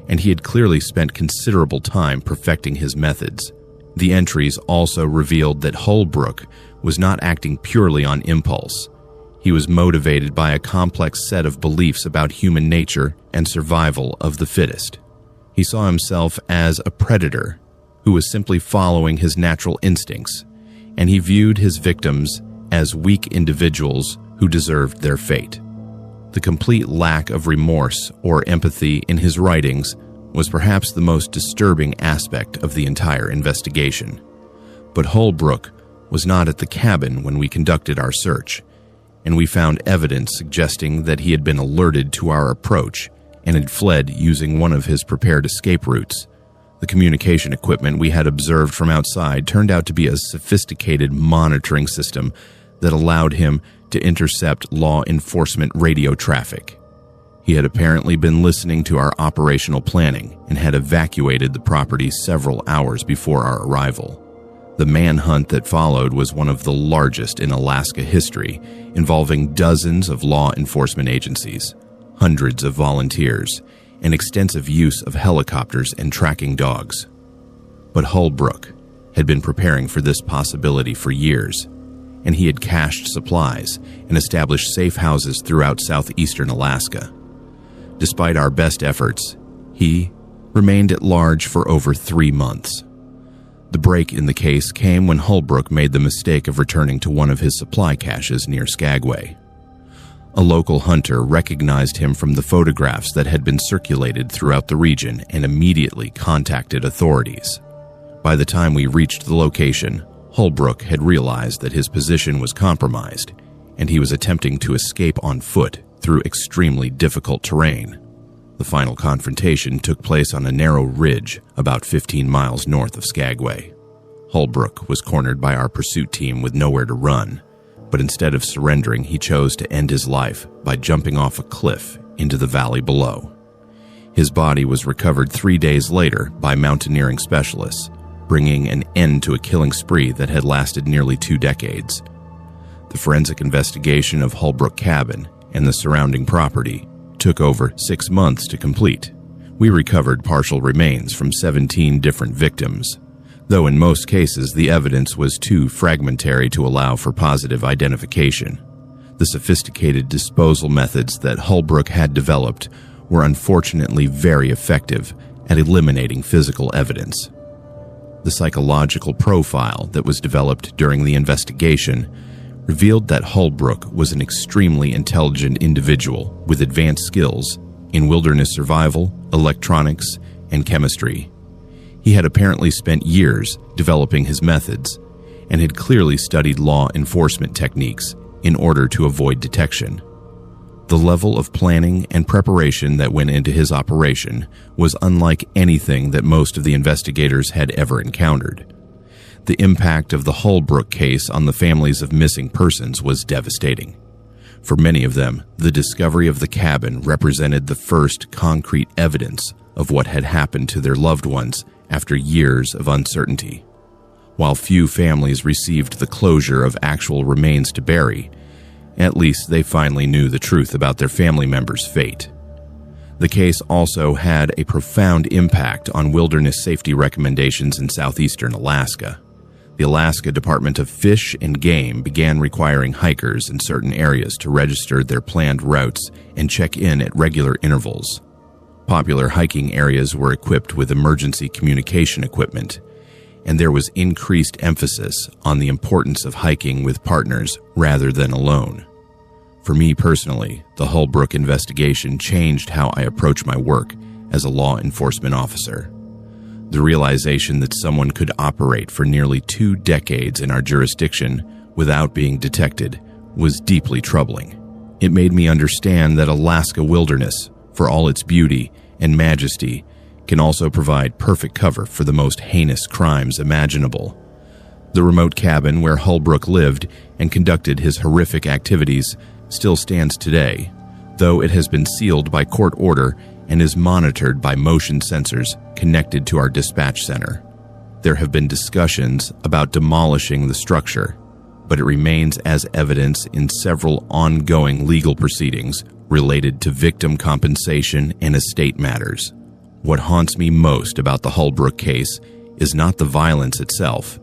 and he had clearly spent considerable time perfecting his methods. The entries also revealed that Holbrook was not acting purely on impulse. He was motivated by a complex set of beliefs about human nature and survival of the fittest. He saw himself as a predator who was simply following his natural instincts, and he viewed his victims as weak individuals who deserved their fate. The complete lack of remorse or empathy in his writings was perhaps the most disturbing aspect of the entire investigation. But Holbrook was not at the cabin when we conducted our search, and we found evidence suggesting that he had been alerted to our approach and had fled using one of his prepared escape routes. The communication equipment we had observed from outside turned out to be a sophisticated monitoring system that allowed him to intercept law enforcement radio traffic. He had apparently been listening to our operational planning and had evacuated the property several hours before our arrival. The manhunt that followed was one of the largest in Alaska history, involving dozens of law enforcement agencies, hundreds of volunteers, and extensive use of helicopters and tracking dogs. But Holbrook had been preparing for this possibility for years, and he had cached supplies and established safe houses throughout southeastern Alaska. Despite our best efforts, he remained at large for over 3 months. The break in the case came when Holbrook made the mistake of returning to one of his supply caches near Skagway. A local hunter recognized him from the photographs that had been circulated throughout the region and immediately contacted authorities. By the time we reached the location, Holbrook had realized that his position was compromised, and he was attempting to escape on foot through extremely difficult terrain. The final confrontation took place on a narrow ridge about 15 miles north of Skagway. Holbrook was cornered by our pursuit team with nowhere to run, but instead of surrendering, he chose to end his life by jumping off a cliff into the valley below. His body was recovered 3 days later by mountaineering specialists, bringing an end to a killing spree that had lasted nearly 2 decades. The forensic investigation of Holbrook Cabin and the surrounding property took over 6 months to complete. We recovered partial remains from 17 different victims, though in most cases the evidence was too fragmentary to allow for positive identification. The sophisticated disposal methods that Holbrook had developed were unfortunately very effective at eliminating physical evidence. The psychological profile that was developed during the investigation revealed that Holbrook was an extremely intelligent individual with advanced skills in wilderness survival, electronics, and chemistry. He had apparently spent years developing his methods and had clearly studied law enforcement techniques in order to avoid detection. The level of planning and preparation that went into his operation was unlike anything that most of the investigators had ever encountered. The impact of the Holbrook case on the families of missing persons was devastating. For many of them, the discovery of the cabin represented the first concrete evidence of what had happened to their loved ones after years of uncertainty. While few families received the closure of actual remains to bury, at least they finally knew the truth about their family members' fate. The case also had a profound impact on wilderness safety recommendations in southeastern Alaska. The Alaska Department of Fish and Game began requiring hikers in certain areas to register their planned routes and check in at regular intervals. Popular hiking areas were equipped with emergency communication equipment, and there was increased emphasis on the importance of hiking with partners rather than alone. For me personally, the Holbrook investigation changed how I approach my work as a law enforcement officer. The realization that someone could operate for nearly 2 decades in our jurisdiction without being detected was deeply troubling. It made me understand that Alaska wilderness, for all its beauty and majesty, can also provide perfect cover for the most heinous crimes imaginable. The remote cabin where Holbrook lived and conducted his horrific activities still stands today, though it has been sealed by court order and is monitored by motion sensors connected to our dispatch center. There have been discussions about demolishing the structure, but it remains as evidence in several ongoing legal proceedings related to victim compensation and estate matters. What haunts me most about the Holbrook case is not the violence itself,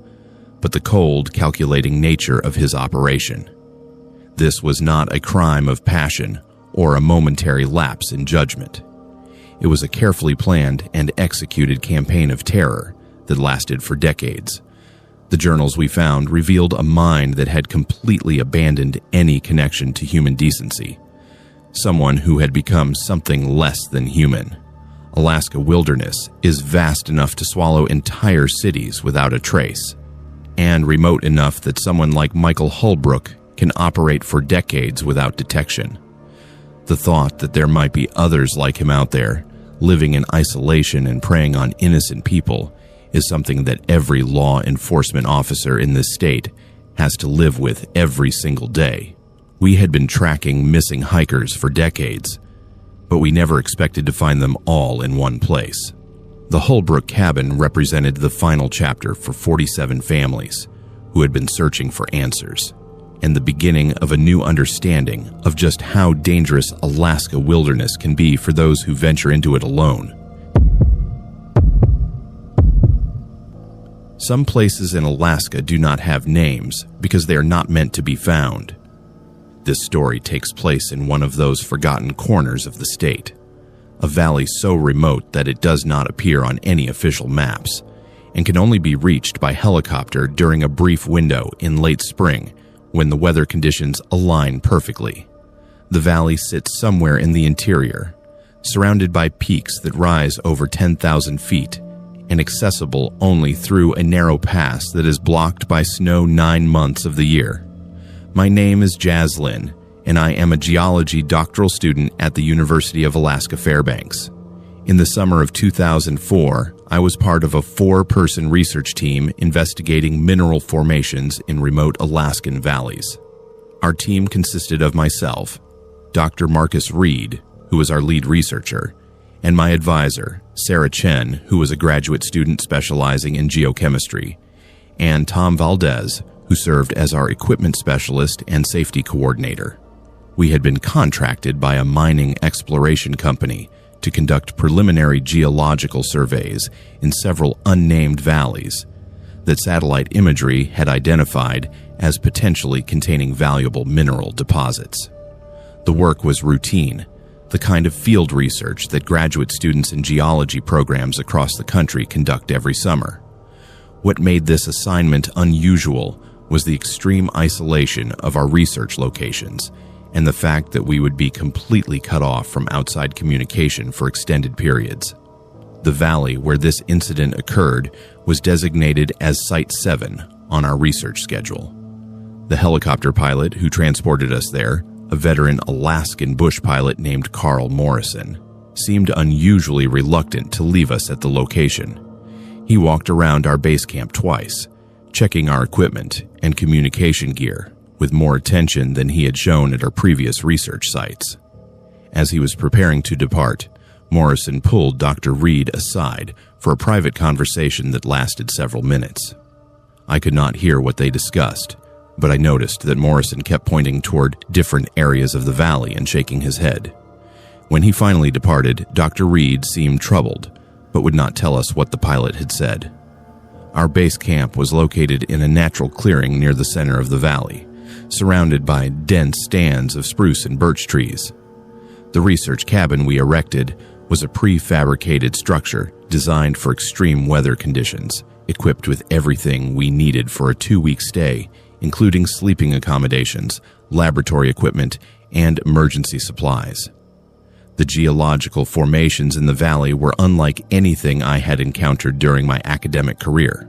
but the cold, calculating nature of his operation. This was not a crime of passion or a momentary lapse in judgment. It was a carefully planned and executed campaign of terror that lasted for decades. The journals we found revealed a mind that had completely abandoned any connection to human decency. Someone who had become something less than human. Alaska wilderness is vast enough to swallow entire cities without a trace. and remote enough that someone like Michael Holbrook can operate for decades without detection. The thought that there might be others like him out there, living in isolation and preying on innocent people, is something that every law enforcement officer in this state has to live with every single day. We had been tracking missing hikers for decades, but we never expected to find them all in one place. The Holbrook cabin represented the final chapter for 47 families who had been searching for answers, and the beginning of a new understanding of just how dangerous Alaska wilderness can be for those who venture into it alone. Some places in Alaska do not have names because they are not meant to be found. This story takes place in one of those forgotten corners of the state, a valley so remote that it does not appear on any official maps, and can only be reached by helicopter during a brief window in late spring when the weather conditions align perfectly. The valley sits somewhere in the interior, surrounded by peaks that rise over 10,000 feet, and accessible only through a narrow pass that is blocked by snow 9 months of the year. My name is Jaz Lynn, and I am a geology doctoral student at the University of Alaska Fairbanks. In the summer of 2004, I was part of a 4-person research team investigating mineral formations in remote Alaskan valleys. Our team consisted of myself, Dr. Marcus Reed, who was our lead researcher, and my advisor, Sarah Chen, who was a graduate student specializing in geochemistry, and Tom Valdez, who served as our equipment specialist and safety coordinator. We had been contracted by a mining exploration company to conduct preliminary geological surveys in several unnamed valleys that satellite imagery had identified as potentially containing valuable mineral deposits. The work was routine, the kind of field research that graduate students in geology programs across the country conduct every summer. What made this assignment unusual was the extreme isolation of our research locations and the fact that we would be completely cut off from outside communication for extended periods. The valley where this incident occurred was designated as Site 7 on our research schedule. The helicopter pilot who transported us there, a veteran Alaskan bush pilot named Carl Morrison, seemed unusually reluctant to leave us at the location. He walked around our base camp twice, checking our equipment and communication gear with more attention than he had shown at our previous research sites. As he was preparing to depart, Morrison pulled Dr. Reed aside for a private conversation that lasted several minutes. I could not hear what they discussed, but I noticed that Morrison kept pointing toward different areas of the valley and shaking his head. When he finally departed, Dr. Reed seemed troubled, but would not tell us what the pilot had said. Our base camp was located in a natural clearing near the center of the valley, surrounded by dense stands of spruce and birch trees. The research cabin we erected was a prefabricated structure designed for extreme weather conditions, equipped with everything we needed for a 2-week stay, including sleeping accommodations, laboratory equipment, and emergency supplies. The geological formations in the valley were unlike anything I had encountered during my academic career.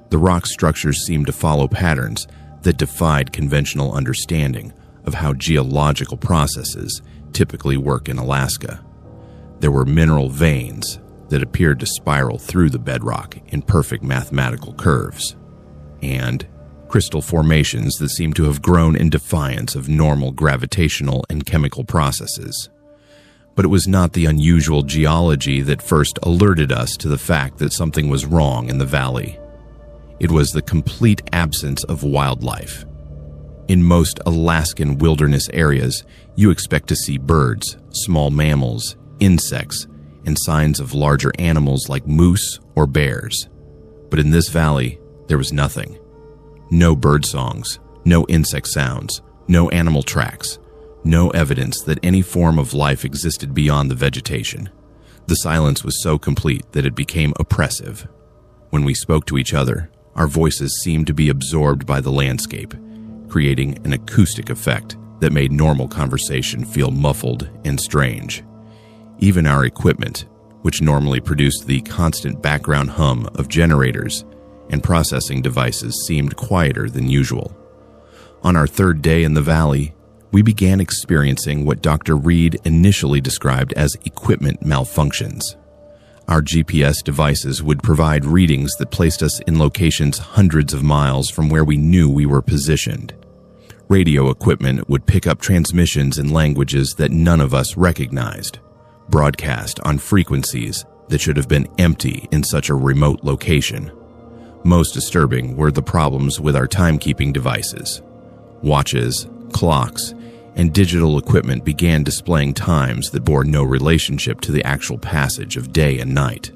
The rock structures seemed to follow patterns that defied conventional understanding of how geological processes typically work in Alaska. There were mineral veins that appeared to spiral through the bedrock in perfect mathematical curves, and crystal formations that seemed to have grown in defiance of normal gravitational and chemical processes. But it was not the unusual geology that first alerted us to the fact that something was wrong in the valley. It was the complete absence of wildlife. In most Alaskan wilderness areas, you expect to see birds, small mammals, insects, and signs of larger animals like moose or bears. But in this valley, there was nothing. No bird songs, no insect sounds, no animal tracks, no evidence that any form of life existed beyond the vegetation. The silence was so complete that it became oppressive. When we spoke to each other, our voices seemed to be absorbed by the landscape, creating an acoustic effect that made normal conversation feel muffled and strange. Even our equipment, which normally produced the constant background hum of generators, and processing devices seemed quieter than usual. On our third day in the valley, we began experiencing what Dr. Reed initially described as equipment malfunctions. Our GPS devices would provide readings that placed us in locations hundreds of miles from where we knew we were positioned. Radio equipment would pick up transmissions in languages that none of us recognized, broadcast on frequencies that should have been empty in such a remote location. Most disturbing were the problems with our timekeeping devices. Watches, clocks, and digital equipment began displaying times that bore no relationship to the actual passage of day and night.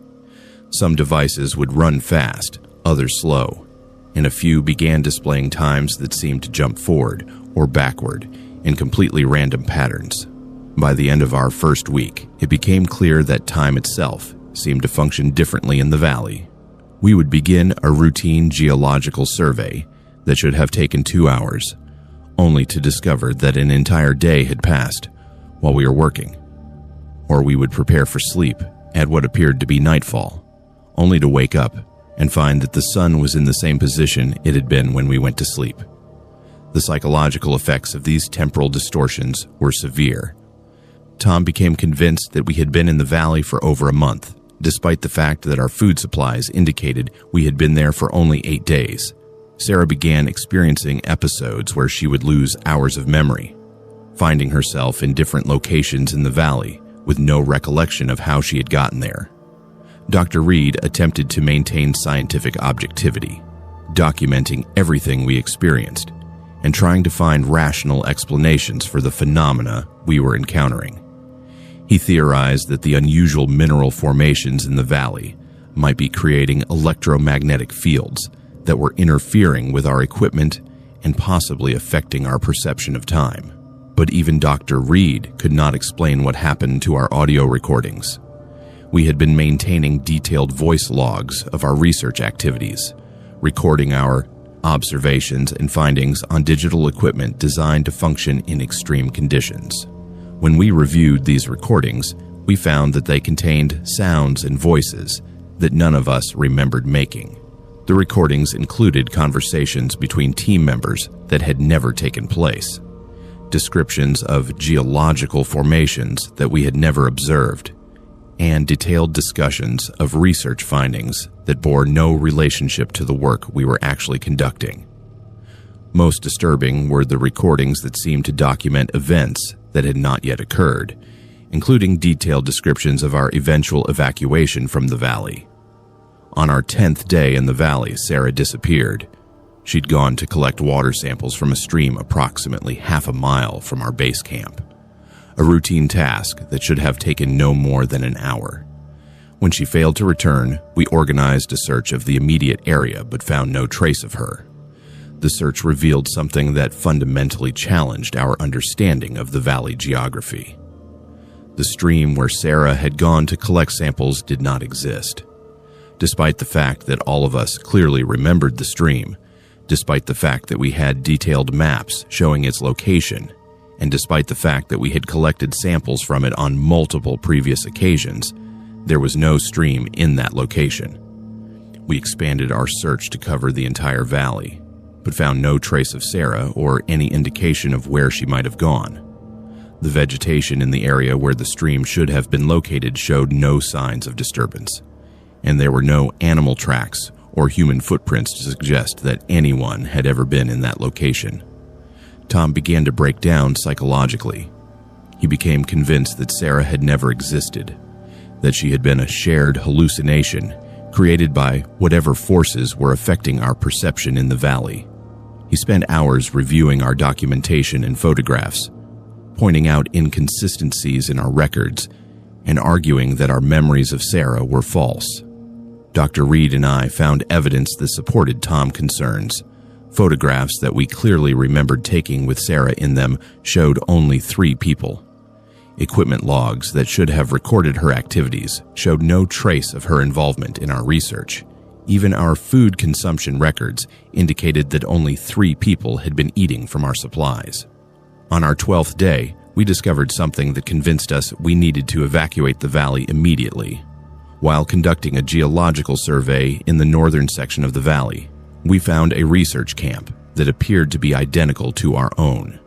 Some devices would run fast, others slow, and a few began displaying times that seemed to jump forward or backward in completely random patterns. By the end of our first week, it became clear that time itself seemed to function differently in the valley. We would begin a routine geological survey that should have taken 2 hours, only to discover that an entire day had passed while we were working. Or we would prepare for sleep at what appeared to be nightfall, only to wake up and find that the sun was in the same position it had been when we went to sleep. The psychological effects of these temporal distortions were severe. Tom became convinced that we had been in the valley for over a month, despite the fact that our food supplies indicated we had been there for only 8 days. Sarah began experiencing episodes where she would lose hours of memory, finding herself in different locations in the valley with no recollection of how she had gotten there. Dr. Reed attempted to maintain scientific objectivity, documenting everything we experienced and trying to find rational explanations for the phenomena we were encountering. He theorized that the unusual mineral formations in the valley might be creating electromagnetic fields that were interfering with our equipment and possibly affecting our perception of time. But even Dr. Reed could not explain what happened to our audio recordings. We had been maintaining detailed voice logs of our research activities, recording our observations and findings on digital equipment designed to function in extreme conditions. When we reviewed these recordings, we found that they contained sounds and voices that none of us remembered making. The recordings included conversations between team members that had never taken place, descriptions of geological formations that we had never observed, and detailed discussions of research findings that bore no relationship to the work we were actually conducting. Most disturbing were the recordings that seemed to document events that had not yet occurred, including detailed descriptions of our eventual evacuation from the valley. On our 10th day in the valley, Sarah disappeared. She'd gone to collect water samples from a stream approximately half a mile from our base camp, a routine task that should have taken no more than an hour. When she failed to return, we organized a search of the immediate area but found no trace of her. The search revealed something that fundamentally challenged our understanding of the valley geography. The stream where Sarah had gone to collect samples did not exist. Despite the fact that all of us clearly remembered the stream, despite the fact that we had detailed maps showing its location, and despite the fact that we had collected samples from it on multiple previous occasions, there was no stream in that location. We expanded our search to cover the entire valley, but found no trace of Sarah or any indication of where she might have gone. The vegetation in the area where the stream should have been located showed no signs of disturbance, and there were no animal tracks or human footprints to suggest that anyone had ever been in that location. Tom began to break down psychologically. He became convinced that Sarah had never existed, that she had been a shared hallucination created by whatever forces were affecting our perception in the valley. He spent hours reviewing our documentation and photographs, pointing out inconsistencies in our records, and arguing that our memories of Sarah were false. Dr. Reed and I found evidence that supported Tom's concerns. Photographs that we clearly remembered taking with Sarah in them showed only 3 people. Equipment logs that should have recorded her activities showed no trace of her involvement in our research. Even our food consumption records indicated that only 3 people had been eating from our supplies. On our 12th day, we discovered something that convinced us we needed to evacuate the valley immediately. While conducting a geological survey in the northern section of the valley, we found a research camp that appeared to be identical to our own.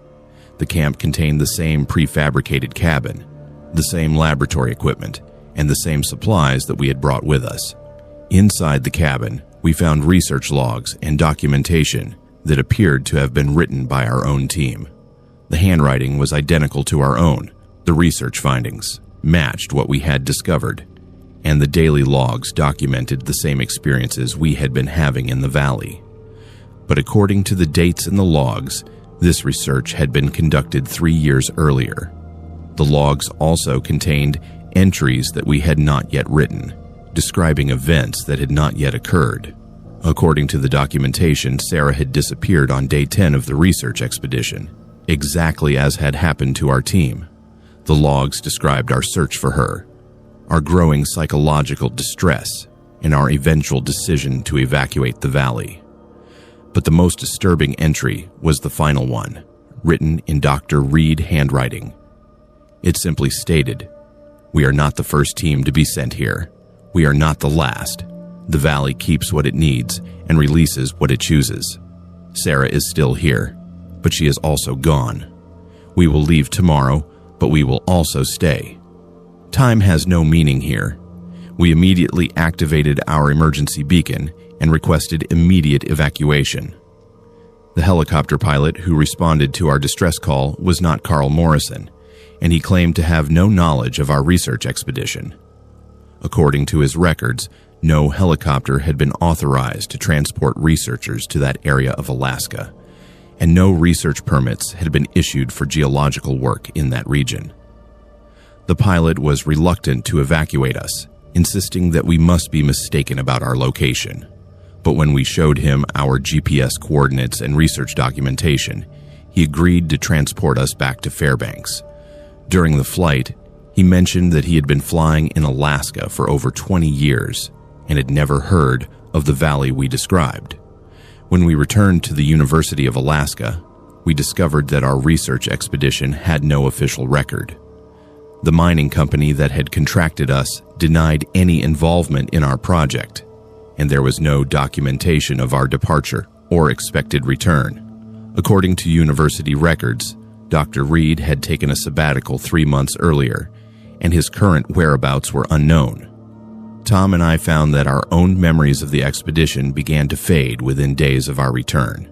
The camp contained the same prefabricated cabin, the same laboratory equipment, and the same supplies that we had brought with us. Inside the cabin, we found research logs and documentation that appeared to have been written by our own team. The handwriting was identical to our own. The research findings matched what we had discovered, and the daily logs documented the same experiences we had been having in the valley. But according to the dates in the logs, this research had been conducted 3 years earlier. The logs also contained entries that we had not yet written, describing events that had not yet occurred. According to the documentation, Sarah had disappeared on day 10 of the research expedition, exactly as had happened to our team. The logs described our search for her, our growing psychological distress, and our eventual decision to evacuate the valley. But the most disturbing entry was the final one, written in Dr. Reed handwriting. It simply stated, "We are not the first team to be sent here. We are not the last. The valley keeps what it needs and releases what it chooses. Sarah is still here, but she is also gone. We will leave tomorrow, but we will also stay." Time has no meaning here. We immediately activated our emergency beacon and requested immediate evacuation. The helicopter pilot who responded to our distress call was not Carl Morrison, and he claimed to have no knowledge of our research expedition. According to his records, no helicopter had been authorized to transport researchers to that area of Alaska, and no research permits had been issued for geological work in that region. The pilot was reluctant to evacuate us, insisting that we must be mistaken about our location. But when we showed him our GPS coordinates and research documentation, he agreed to transport us back to Fairbanks. During the flight, he mentioned that he had been flying in Alaska for over 20 years and had never heard of the valley we described. When we returned to the University of Alaska, we discovered that our research expedition had no official record. The mining company that had contracted us denied any involvement in our project, and there was no documentation of our departure or expected return. According to university records, Dr. Reed had taken a sabbatical 3 months earlier, and his current whereabouts were unknown. Tom and I found that our own memories of the expedition began to fade within days of our return.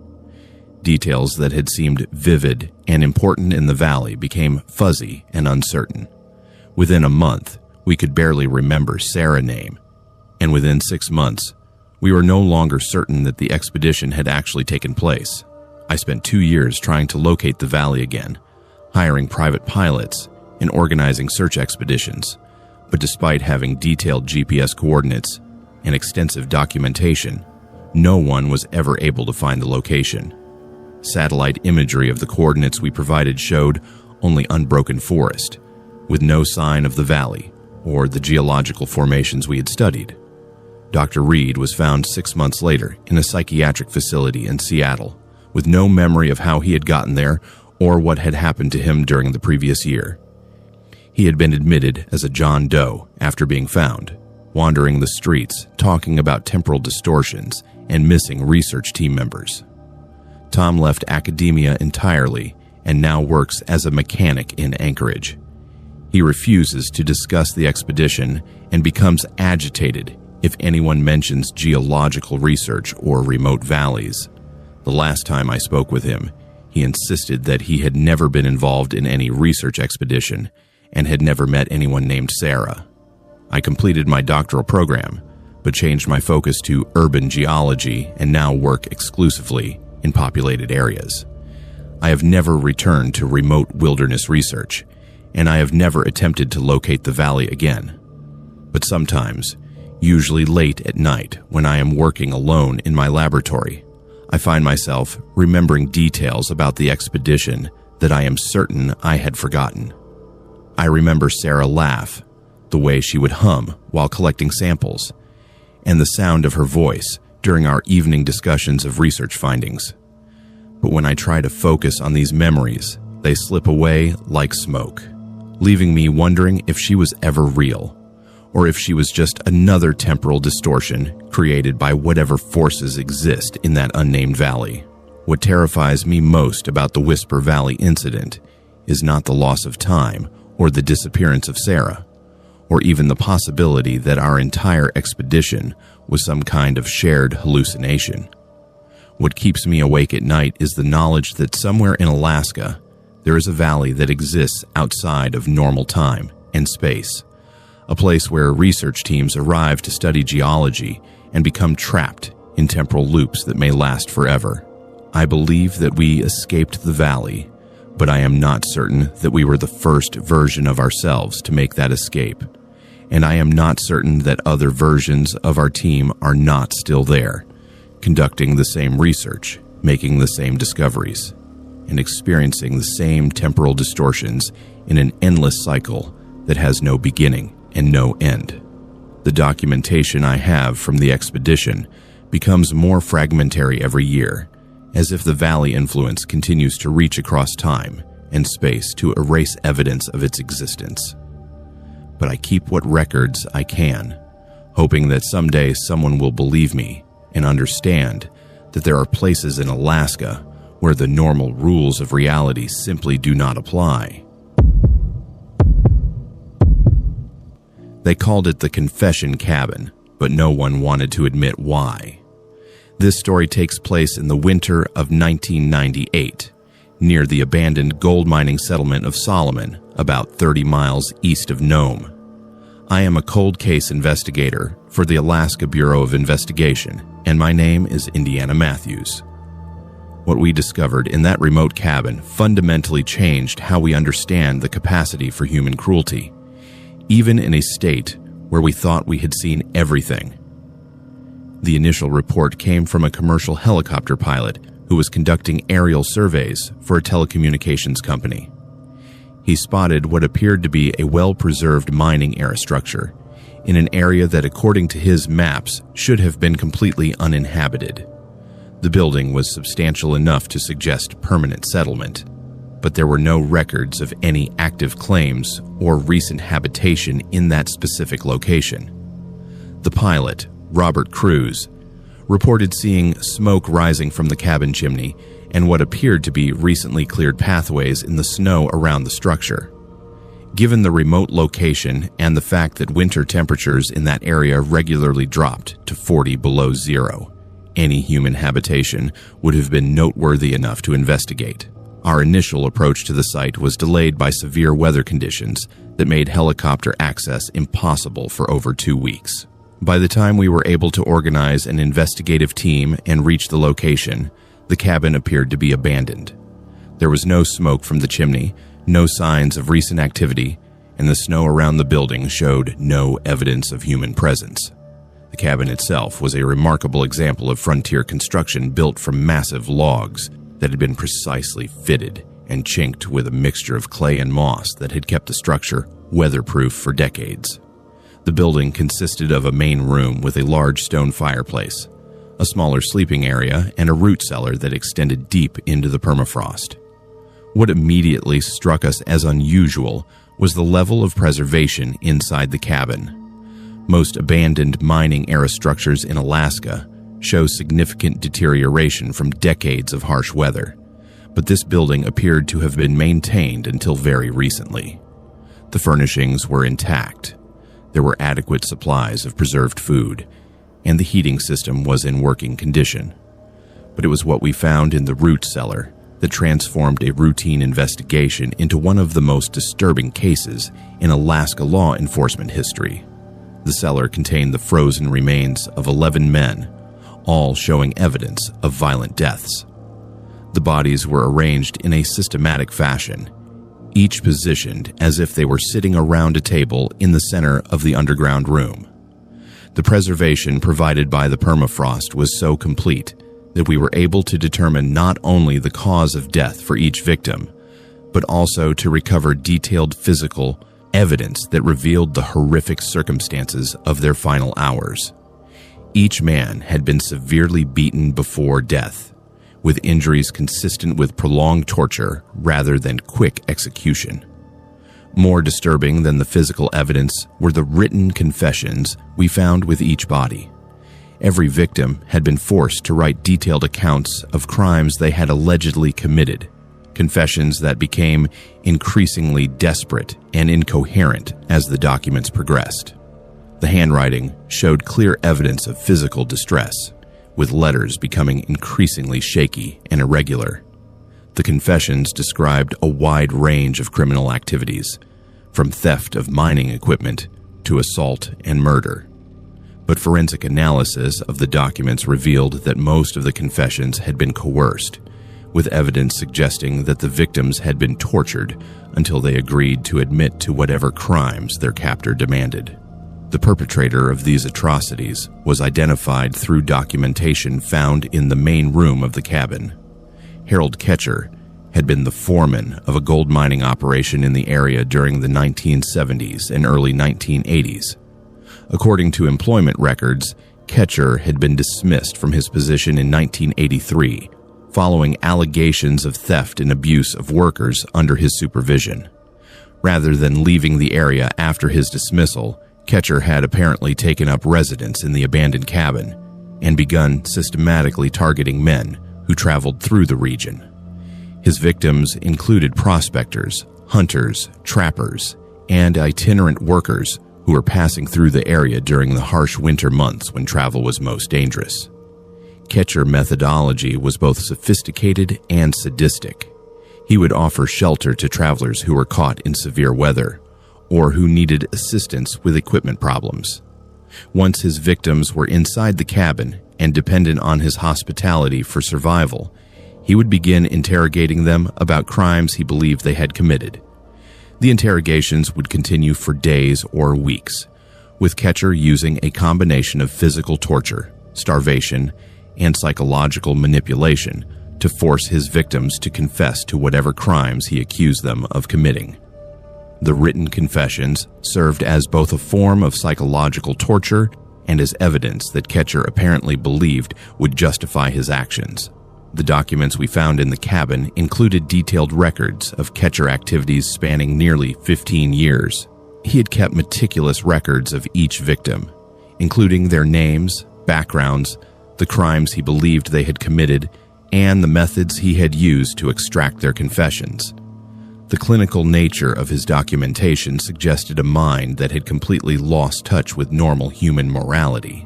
Details that had seemed vivid and important in the valley became fuzzy and uncertain. Within a month, we could barely remember Sarah's name, and within 6 months, we were no longer certain that the expedition had actually taken place. I spent 2 years trying to locate the valley again, hiring private pilots and organizing search expeditions, but despite having detailed GPS coordinates and extensive documentation, no one was ever able to find the location. Satellite imagery of the coordinates we provided showed only unbroken forest, with no sign of the valley or the geological formations we had studied. Dr. Reed was found 6 months later in a psychiatric facility in Seattle, with no memory of how he had gotten there or what had happened to him during the previous year. He had been admitted as a John Doe after being found, wandering the streets, talking about temporal distortions and missing research team members. Tom left academia entirely and now works as a mechanic in Anchorage. He refuses to discuss the expedition and becomes agitated if anyone mentions geological research or remote valleys. The last time I spoke with him, he insisted that he had never been involved in any research expedition and had never met anyone named Sarah. I completed my doctoral program, but changed my focus to urban geology and now work exclusively in populated areas. I have never returned to remote wilderness research, and I have never attempted to locate the valley again. But sometimes, usually late at night when I am working alone in my laboratory, I find myself remembering details about the expedition that I am certain I had forgotten. I remember Sarah laugh, the way she would hum while collecting samples, and the sound of her voice during our evening discussions of research findings. But when I try to focus on these memories, they slip away like smoke, leaving me wondering if she was ever real, or if she was just another temporal distortion created by whatever forces exist in that unnamed valley. What terrifies me most about the Whisper Valley incident is not the loss of time or the disappearance of Sarah, or even the possibility that our entire expedition was some kind of shared hallucination. What keeps me awake at night is the knowledge that somewhere in Alaska, there is a valley that exists outside of normal time and space, a place where research teams arrive to study geology and become trapped in temporal loops that may last forever. I believe that we escaped the valley, but I am not certain that we were the first version of ourselves to make that escape, and I am not certain that other versions of our team are not still there, conducting the same research, making the same discoveries, and experiencing the same temporal distortions in an endless cycle that has no beginning and no end. The documentation I have from the expedition becomes more fragmentary every year, as if the valley influence continues to reach across time and space to erase evidence of its existence. But I keep what records I can, hoping that someday someone will believe me and understand that there are places in Alaska where the normal rules of reality simply do not apply. They called it the Confession Cabin, but no one wanted to admit why. This story takes place in the winter of 1998, near the abandoned gold mining settlement of Solomon, about 30 miles east of Nome. I am a cold case investigator for the Alaska Bureau of Investigation, and my name is Indiana Matthews. What we discovered in that remote cabin fundamentally changed how we understand the capacity for human cruelty, even in a state where we thought we had seen everything. The initial report came from a commercial helicopter pilot who was conducting aerial surveys for a telecommunications company. He spotted what appeared to be a well-preserved mining aerostructure in an area that, according to his maps, should have been completely uninhabited. The building was substantial enough to suggest permanent settlement, but there were no records of any active claims or recent habitation in that specific location. The pilot, Robert Cruz, reported seeing smoke rising from the cabin chimney and what appeared to be recently cleared pathways in the snow around the structure. Given the remote location and the fact that winter temperatures in that area regularly dropped to 40 below zero, any human habitation would have been noteworthy enough to investigate. Our initial approach to the site was delayed by severe weather conditions that made helicopter access impossible for over 2 weeks. By the time we were able to organize an investigative team and reach the location, the cabin appeared to be abandoned. There was no smoke from the chimney, no signs of recent activity, and the snow around the building showed no evidence of human presence. The cabin itself was a remarkable example of frontier construction built from massive logs that had been precisely fitted and chinked with a mixture of clay and moss that had kept the structure weatherproof for decades. The building consisted of a main room with a large stone fireplace, a smaller sleeping area, and a root cellar that extended deep into the permafrost. What immediately struck us as unusual was the level of preservation inside the cabin. Most abandoned mining aerostructures in Alaska show significant deterioration from decades of harsh weather, but this building appeared to have been maintained until very recently. The furnishings were intact. There were adequate supplies of preserved food, and the heating system was in working condition. But it was what we found in the root cellar that transformed a routine investigation into one of the most disturbing cases in Alaska law enforcement history. The cellar contained the frozen remains of 11 men, all showing evidence of violent deaths. The bodies were arranged in a systematic fashion, each positioned as if they were sitting around a table in the center of the underground room. The preservation provided by the permafrost was so complete that we were able to determine not only the cause of death for each victim, but also to recover detailed physical evidence that revealed the horrific circumstances of their final hours. Each man had been severely beaten before death, with injuries consistent with prolonged torture rather than quick execution. More disturbing than the physical evidence were the written confessions we found with each body. Every victim had been forced to write detailed accounts of crimes they had allegedly committed, confessions that became increasingly desperate and incoherent as the documents progressed. The handwriting showed clear evidence of physical distress, with letters becoming increasingly shaky and irregular. The confessions described a wide range of criminal activities, from theft of mining equipment to assault and murder. But forensic analysis of the documents revealed that most of the confessions had been coerced, with evidence suggesting that the victims had been tortured until they agreed to admit to whatever crimes their captor demanded. The perpetrator of these atrocities was identified through documentation found in the main room of the cabin. Harold Ketcher had been the foreman of a gold mining operation in the area during the 1970s and early 1980s. According to employment records, Ketcher had been dismissed from his position in 1983, following allegations of theft and abuse of workers under his supervision. Rather than leaving the area after his dismissal, Ketcher had apparently taken up residence in the abandoned cabin and begun systematically targeting men who traveled through the region. His victims included prospectors, hunters, trappers, and itinerant workers who were passing through the area during the harsh winter months when travel was most dangerous. Ketcher methodology was both sophisticated and sadistic. He would offer shelter to travelers who were caught in severe weather or who needed assistance with equipment problems. Once his victims were inside the cabin and dependent on his hospitality for survival, he would begin interrogating them about crimes he believed they had committed. The interrogations would continue for days or weeks, with Ketcher using a combination of physical torture, starvation, and psychological manipulation to force his victims to confess to whatever crimes he accused them of committing. The written confessions served as both a form of psychological torture and as evidence that Ketcher apparently believed would justify his actions. The documents we found in the cabin included detailed records of Ketcher activities spanning nearly 15 years. He had kept meticulous records of each victim, including their names, backgrounds, the crimes he believed they had committed, and the methods he had used to extract their confessions. The clinical nature of his documentation suggested a mind that had completely lost touch with normal human morality.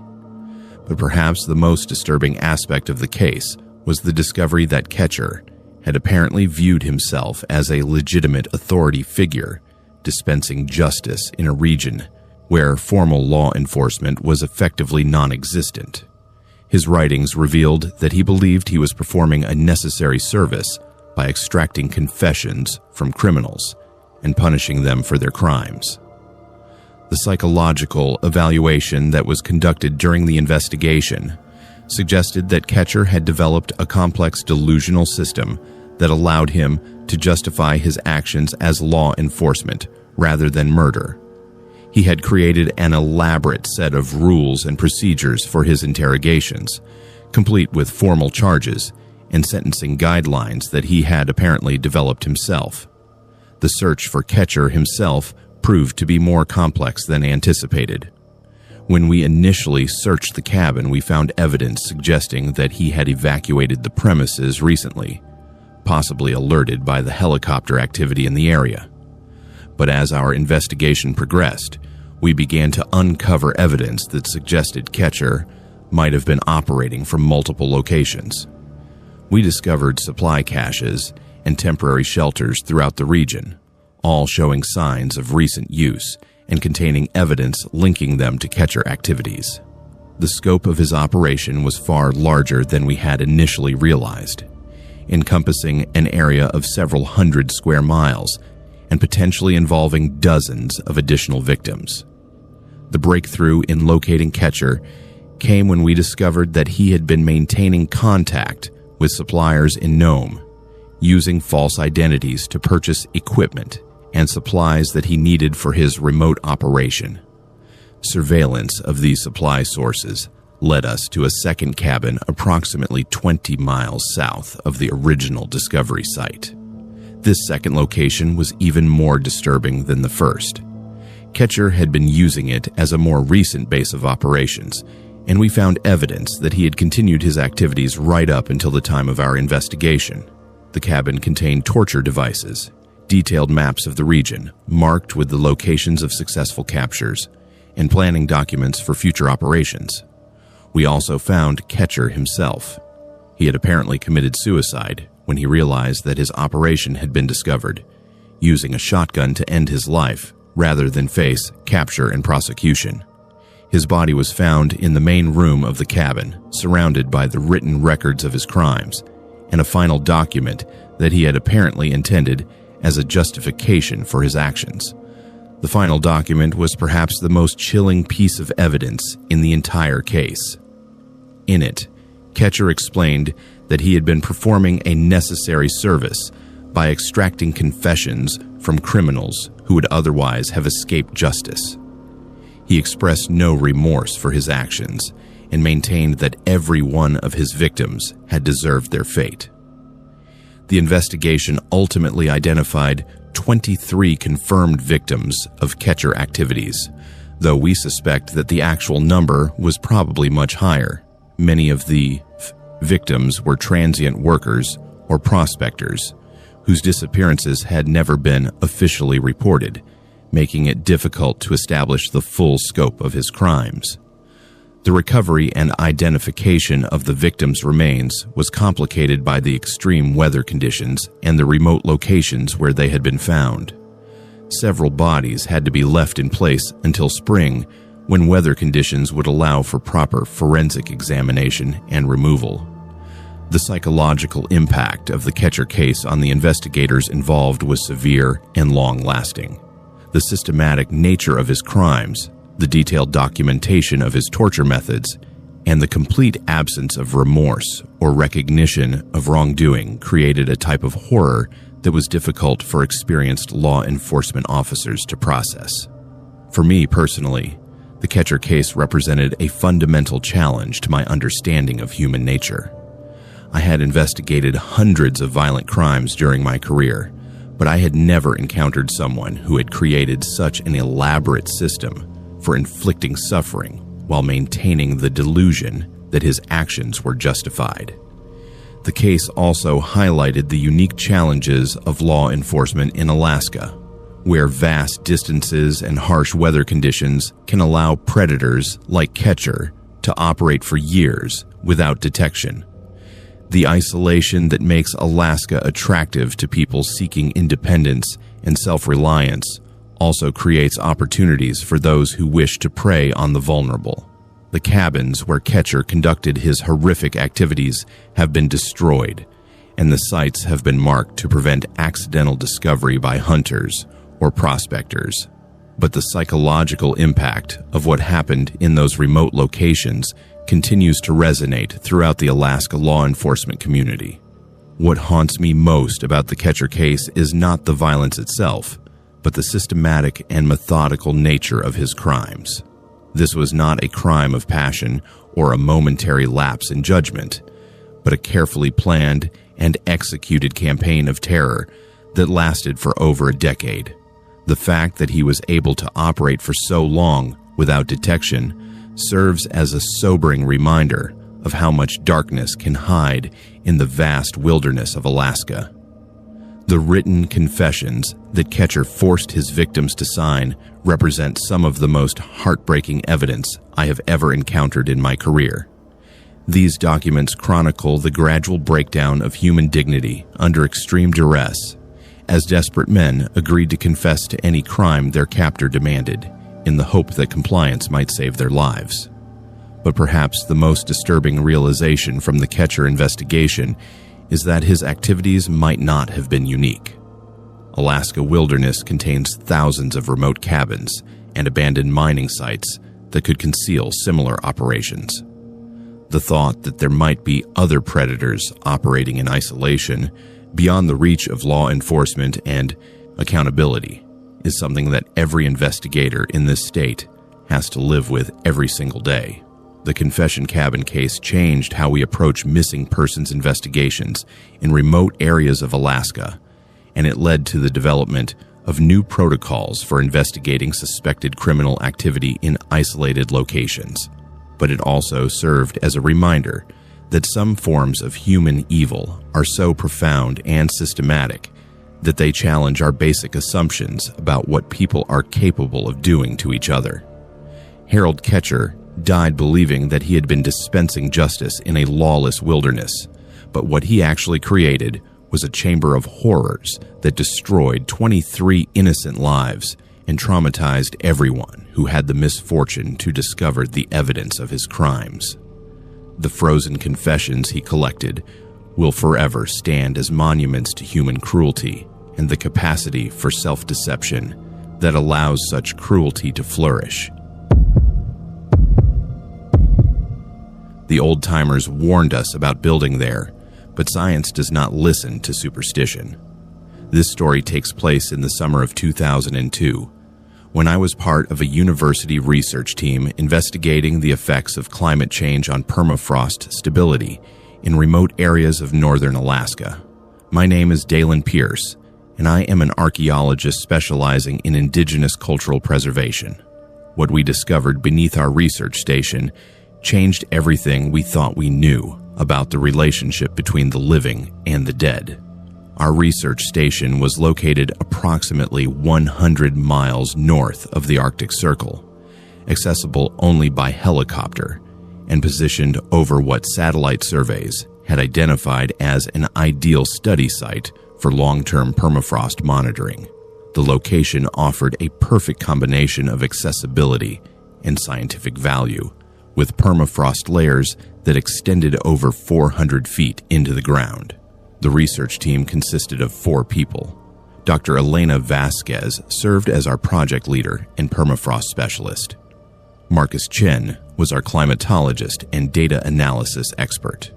But perhaps the most disturbing aspect of the case was the discovery that Ketcher had apparently viewed himself as a legitimate authority figure, dispensing justice in a region where formal law enforcement was effectively non-existent. His writings revealed that he believed he was performing a necessary service by extracting confessions from criminals and punishing them for their crimes. The psychological evaluation that was conducted during the investigation suggested that Ketcher had developed a complex delusional system that allowed him to justify his actions as law enforcement rather than murder. He had created an elaborate set of rules and procedures for his interrogations, complete with formal charges and sentencing guidelines that he had apparently developed himself. The search for Ketcher himself proved to be more complex than anticipated. When we initially searched the cabin, we found evidence suggesting that he had evacuated the premises recently, possibly alerted by the helicopter activity in the area. But as our investigation progressed, we began to uncover evidence that suggested Ketcher might have been operating from multiple locations. We discovered supply caches and temporary shelters throughout the region, all showing signs of recent use and containing evidence linking them to Ketcher activities. The scope of his operation was far larger than we had initially realized, encompassing an area of several hundred square miles and potentially involving dozens of additional victims. The breakthrough in locating Ketcher came when we discovered that he had been maintaining contact with suppliers in Nome, using false identities to purchase equipment and supplies that he needed for his remote operation. Surveillance of these supply sources led us to a second cabin approximately 20 miles south of the original discovery site. This second location was even more disturbing than the first. Ketcher had been using it as a more recent base of operations, and we found evidence that he had continued his activities right up until the time of our investigation. The cabin contained torture devices, detailed maps of the region, marked with the locations of successful captures, and planning documents for future operations. We also found Ketcher himself. He had apparently committed suicide when he realized that his operation had been discovered, using a shotgun to end his life rather than face capture and prosecution. His body was found in the main room of the cabin, surrounded by the written records of his crimes, and a final document that he had apparently intended as a justification for his actions. The final document was perhaps the most chilling piece of evidence in the entire case. In it, Ketcher explained that he had been performing a necessary service by extracting confessions from criminals who would otherwise have escaped justice. He expressed no remorse for his actions and maintained that every one of his victims had deserved their fate. The investigation ultimately identified 23 confirmed victims of Ketcher activities, though we suspect that the actual number was probably much higher. Many of the victims were transient workers or prospectors whose disappearances had never been officially reported, making it difficult to establish the full scope of his crimes. The recovery and identification of the victims' remains was complicated by the extreme weather conditions and the remote locations where they had been found. Several bodies had to be left in place until spring, when weather conditions would allow for proper forensic examination and removal. The psychological impact of the Ketcher case on the investigators involved was severe and long-lasting. The systematic nature of his crimes, the detailed documentation of his torture methods, and the complete absence of remorse or recognition of wrongdoing created a type of horror that was difficult for experienced law enforcement officers to process. For me personally, the Ketcher case represented a fundamental challenge to my understanding of human nature. I had investigated hundreds of violent crimes during my career, but I had never encountered someone who had created such an elaborate system for inflicting suffering while maintaining the delusion that his actions were justified. The case also highlighted the unique challenges of law enforcement in Alaska, where vast distances and harsh weather conditions can allow predators like Ketcher to operate for years without detection. The isolation that makes Alaska attractive to people seeking independence and self-reliance also creates opportunities for those who wish to prey on the vulnerable. The cabins where Ketcher conducted his horrific activities have been destroyed, and the sites have been marked to prevent accidental discovery by hunters or prospectors. But the psychological impact of what happened in those remote locations continues to resonate throughout the Alaska law enforcement community. What haunts me most about the Ketcher case is not the violence itself, but the systematic and methodical nature of his crimes. This was not a crime of passion or a momentary lapse in judgment, but a carefully planned and executed campaign of terror that lasted for over a decade. The fact that he was able to operate for so long without detection serves as a sobering reminder of how much darkness can hide in the vast wilderness of Alaska. The written confessions that Ketcher forced his victims to sign represent some of the most heartbreaking evidence I have ever encountered in my career. These documents chronicle the gradual breakdown of human dignity under extreme duress, as desperate men agreed to confess to any crime their captor demanded, in the hope that compliance might save their lives. But perhaps the most disturbing realization from the Ketcher investigation is that his activities might not have been unique. Alaska wilderness contains thousands of remote cabins and abandoned mining sites that could conceal similar operations. The thought that there might be other predators operating in isolation beyond the reach of law enforcement and accountability is something that every investigator in this state has to live with every single day. The confession cabin case changed how we approach missing persons investigations in remote areas of Alaska and it led to the development of new protocols for investigating suspected criminal activity in isolated locations. But it also served as a reminder that some forms of human evil are so profound and systematic that they challenge our basic assumptions about what people are capable of doing to each other. Harold Ketcher died believing that he had been dispensing justice in a lawless wilderness, but what he actually created was a chamber of horrors that destroyed 23 innocent lives and traumatized everyone who had the misfortune to discover the evidence of his crimes. The frozen confessions he collected will forever stand as monuments to human cruelty and the capacity for self-deception that allows such cruelty to flourish. The old-timers warned us about building there, but science does not listen to superstition. This story takes place in the summer of 2002, when I was part of a university research team investigating the effects of climate change on permafrost stability in remote areas of northern Alaska. My name is Dalen Pierce, and I am an archaeologist specializing in indigenous cultural preservation. What we discovered beneath our research station changed everything we thought we knew about the relationship between the living and the dead. Our research station was located approximately 100 miles north of the Arctic Circle, accessible only by helicopter, and positioned over what satellite surveys had identified as an ideal study site for long-term permafrost monitoring. The location offered a perfect combination of accessibility and scientific value, with permafrost layers that extended over 400 feet into the ground. The research team consisted of 4 people. Dr. Elena Vasquez served as our project leader and permafrost specialist. Marcus Chen was our climatologist and data analysis expert.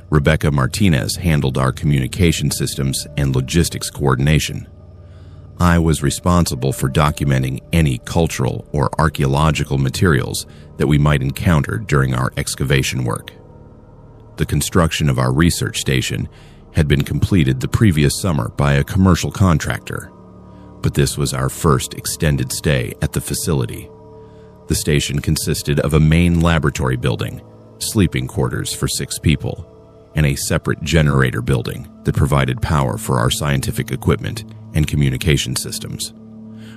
Rebecca Martinez handled our communication systems and logistics coordination. I was responsible for documenting any cultural or archaeological materials that we might encounter during our excavation work. The construction of our research station had been completed the previous summer by a commercial contractor, but this was our first extended stay at the facility. The station consisted of a main laboratory building, sleeping quarters for 6 people, and a separate generator building that provided power for our scientific equipment and communication systems.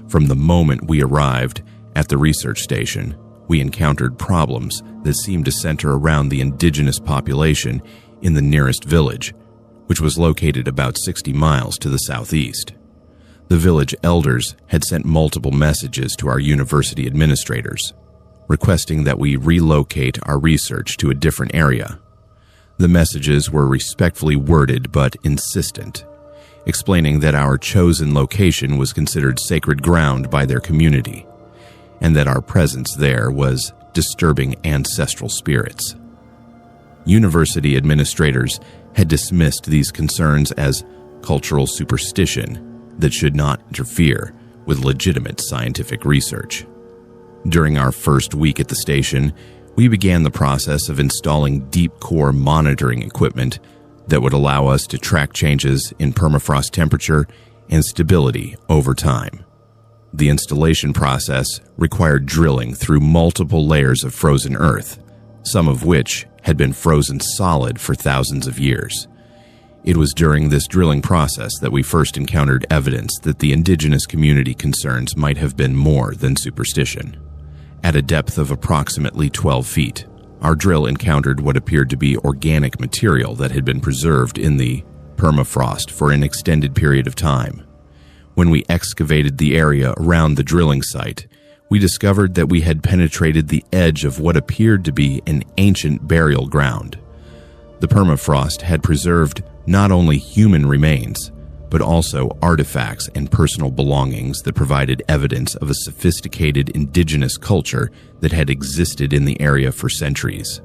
From the moment we arrived at the research station, we encountered problems that seemed to center around the indigenous population in the nearest village, which was located about 60 miles to the southeast. The village elders had sent multiple messages to our university administrators, requesting that we relocate our research to a different area. The messages were respectfully worded but insistent, explaining that our chosen location was considered sacred ground by their community, and that our presence there was disturbing ancestral spirits. University administrators had dismissed these concerns as cultural superstition that should not interfere with legitimate scientific research. During our first week at the station, we began the process of installing deep core monitoring equipment that would allow us to track changes in permafrost temperature and stability over time. The installation process required drilling through multiple layers of frozen earth, some of which had been frozen solid for thousands of years. It was during this drilling process that we first encountered evidence that the indigenous community concerns might have been more than superstition. At a depth of approximately 12 feet, our drill encountered what appeared to be organic material that had been preserved in the permafrost for an extended period of time. When we excavated the area around the drilling site, we discovered that we had penetrated the edge of what appeared to be an ancient burial ground. The permafrost had preserved not only human remains, but also artifacts and personal belongings that provided evidence of a sophisticated indigenous culture that had existed in the area for centuries.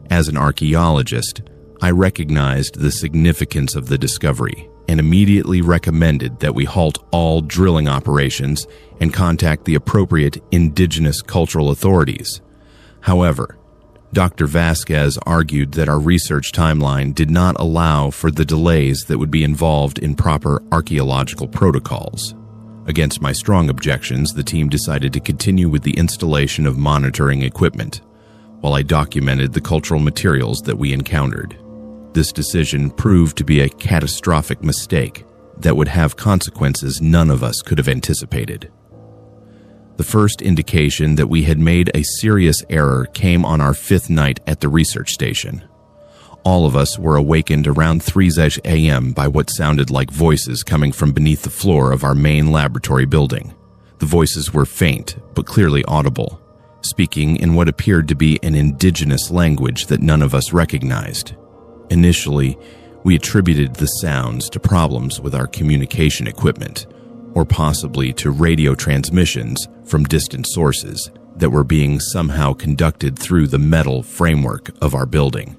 As an archaeologist, I recognized the significance of the discovery and immediately recommended that we halt all drilling operations and contact the appropriate indigenous cultural authorities. However, Dr. Vasquez argued that our research timeline did not allow for the delays that would be involved in proper archaeological protocols. Against my strong objections, the team decided to continue with the installation of monitoring equipment, while I documented the cultural materials that we encountered. This decision proved to be a catastrophic mistake that would have consequences none of us could have anticipated. The first indication that we had made a serious error came on our 5th night at the research station. All of us were awakened around 3 a.m. by what sounded like voices coming from beneath the floor of our main laboratory building. The voices were faint, but clearly audible, speaking in what appeared to be an indigenous language that none of us recognized. Initially, we attributed the sounds to problems with our communication equipment, or possibly to radio transmissions from distant sources that were being somehow conducted through the metal framework of our building.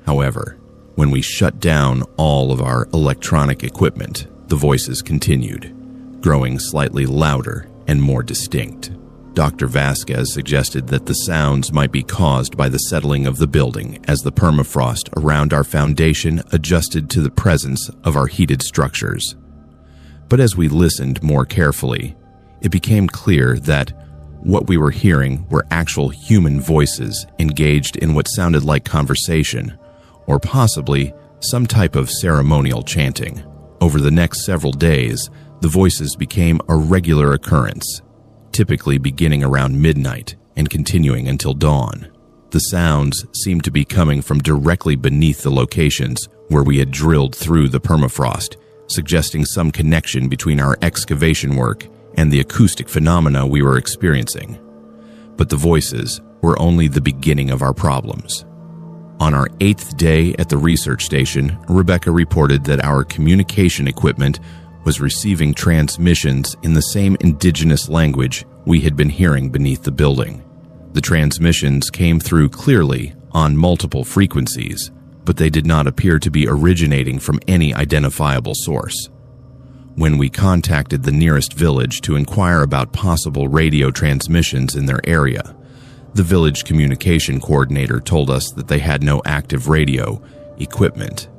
However, when we shut down all of our electronic equipment, the voices continued, growing slightly louder and more distinct. Dr. Vasquez suggested that the sounds might be caused by the settling of the building as the permafrost around our foundation adjusted to the presence of our heated structures. But as we listened more carefully, it became clear that what we were hearing were actual human voices engaged in what sounded like conversation, or possibly some type of ceremonial chanting. Over the next several days, the voices became a regular occurrence, typically beginning around midnight and continuing until dawn. The sounds seemed to be coming from directly beneath the locations where we had drilled through the permafrost, suggesting some connection between our excavation work and the acoustic phenomena we were experiencing. But the voices were only the beginning of our problems. On our 8th day at the research station, Rebecca reported that our communication equipment was receiving transmissions in the same indigenous language we had been hearing beneath the building. The transmissions came through clearly on multiple frequencies, but they did not appear to be originating from any identifiable source. When we contacted the nearest village to inquire about possible radio transmissions in their area, the village communication coordinator told us that they had no active radio equipment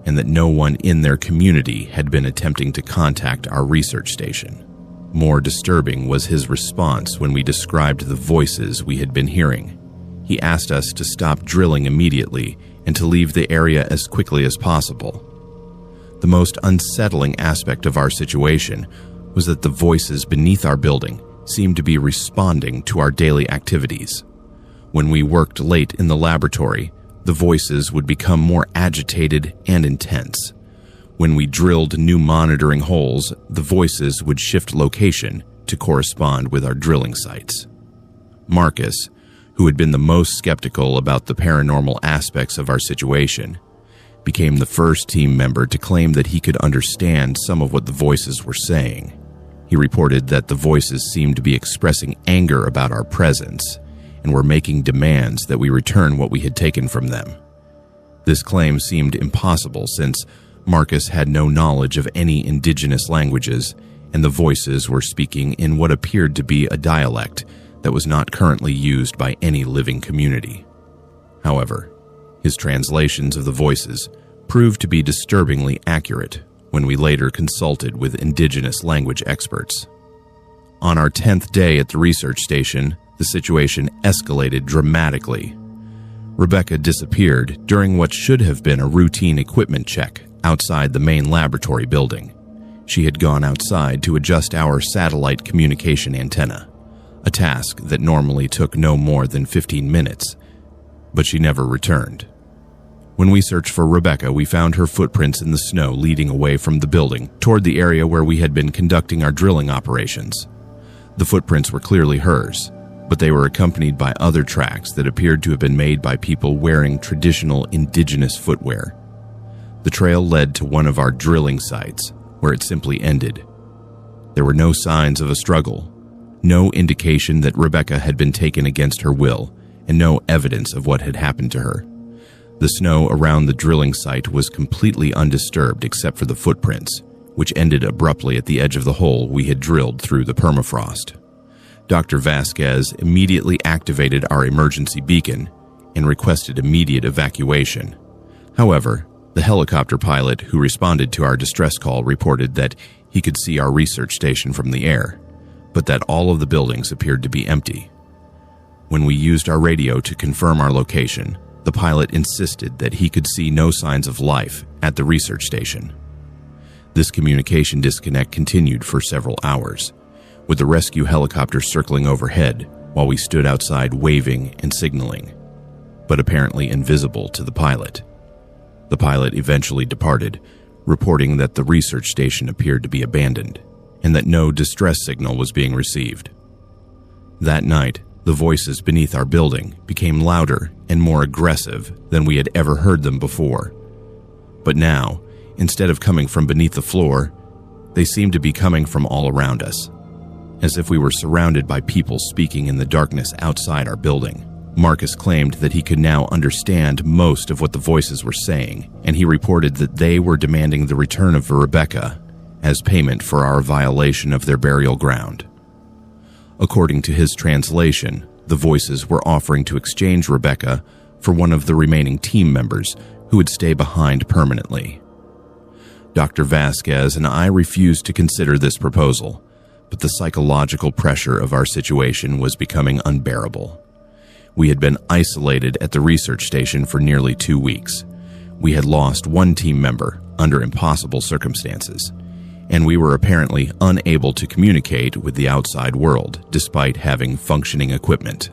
and that no one in their community had been attempting to contact our research station. More disturbing was his response when we described the voices we had been hearing. He asked us to stop drilling immediately and to leave the area as quickly as possible. The most unsettling aspect of our situation was that the voices beneath our building seemed to be responding to our daily activities. When we worked late in the laboratory, the voices would become more agitated and intense. When we drilled new monitoring holes, the voices would shift location to correspond with our drilling sites. Marcus, who had been the most skeptical about the paranormal aspects of our situation, became the first team member to claim that he could understand some of what the voices were saying. He reported that the voices seemed to be expressing anger about our presence and were making demands that we return what we had taken from them. This claim seemed impossible since Marcus had no knowledge of any indigenous languages, and the voices were speaking in what appeared to be a dialect that was not currently used by any living community. However, his translations of the voices proved to be disturbingly accurate when we later consulted with indigenous language experts. On our 10th day at the research station, the situation escalated dramatically. Rebecca disappeared during what should have been a routine equipment check outside the main laboratory building. She had gone outside to adjust our satellite communication antenna, a task that normally took no more than 15 minutes, but she never returned. When we searched for Rebecca, we found her footprints in the snow leading away from the building toward the area where we had been conducting our drilling operations. The footprints were clearly hers, but they were accompanied by other tracks that appeared to have been made by people wearing traditional indigenous footwear. The trail led to one of our drilling sites, where it simply ended. There were no signs of a struggle, no indication that Rebecca had been taken against her will, and no evidence of what had happened to her. The snow around the drilling site was completely undisturbed except for the footprints, which ended abruptly at the edge of the hole we had drilled through the permafrost. Dr. Vasquez immediately activated our emergency beacon, and requested immediate evacuation. However, the helicopter pilot who responded to our distress call reported that he could see our research station from the air, but that all of the buildings appeared to be empty. When we used our radio to confirm our location, the pilot insisted that he could see no signs of life at the research station. This communication disconnect continued for several hours, with the rescue helicopter circling overhead while we stood outside waving and signaling, but apparently invisible to the pilot. The pilot eventually departed, reporting that the research station appeared to be abandoned and that no distress signal was being received. That night, the voices beneath our building became louder and more aggressive than we had ever heard them before. But now, instead of coming from beneath the floor, they seemed to be coming from all around us, as if we were surrounded by people speaking in the darkness outside our building. Marcus claimed that he could now understand most of what the voices were saying, and he reported that they were demanding the return of Rebecca as payment for our violation of their burial ground. According to his translation, the voices were offering to exchange Rebecca for one of the remaining team members who would stay behind permanently. Dr. Vasquez and I refused to consider this proposal, but the psychological pressure of our situation was becoming unbearable. We had been isolated at the research station for nearly 2 weeks. We had lost one team member under impossible circumstances, and we were apparently unable to communicate with the outside world despite having functioning equipment.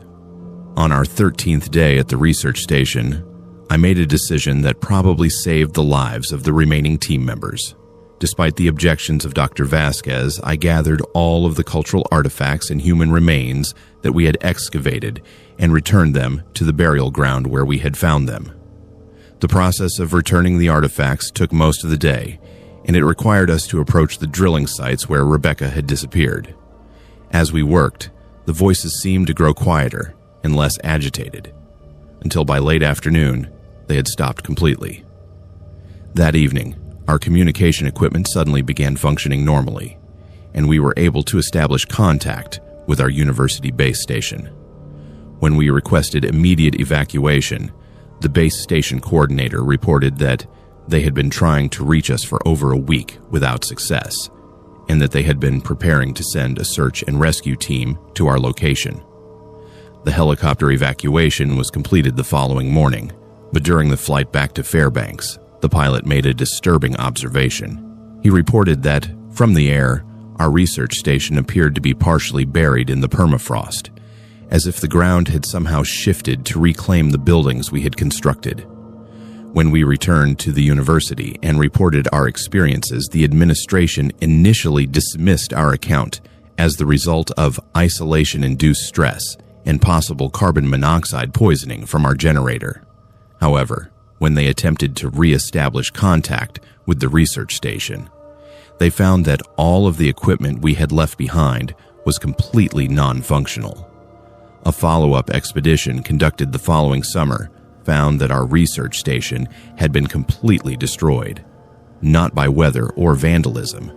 On our 13th day at the research station, I made a decision that probably saved the lives of the remaining team members. Despite the objections of Dr. Vasquez, I gathered all of the cultural artifacts and human remains that we had excavated and returned them to the burial ground where we had found them. The process of returning the artifacts took most of the day, and it required us to approach the drilling sites where Rebecca had disappeared. As we worked, the voices seemed to grow quieter and less agitated, until by late afternoon, they had stopped completely. That evening, our communication equipment suddenly began functioning normally, and we were able to establish contact with our university base station. When we requested immediate evacuation, the base station coordinator reported that they had been trying to reach us for over a week without success, and that they had been preparing to send a search and rescue team to our location. The helicopter evacuation was completed the following morning, but during the flight back to Fairbanks, the pilot made a disturbing observation. He reported that, from the air, our research station appeared to be partially buried in the permafrost, as if the ground had somehow shifted to reclaim the buildings we had constructed. When we returned to the university and reported our experiences, the administration initially dismissed our account as the result of isolation-induced stress and possible carbon monoxide poisoning from our generator. However, when they attempted to re-establish contact with the research station, they found that all of the equipment we had left behind was completely non-functional. A follow-up expedition conducted the following summer found that our research station had been completely destroyed, not by weather or vandalism,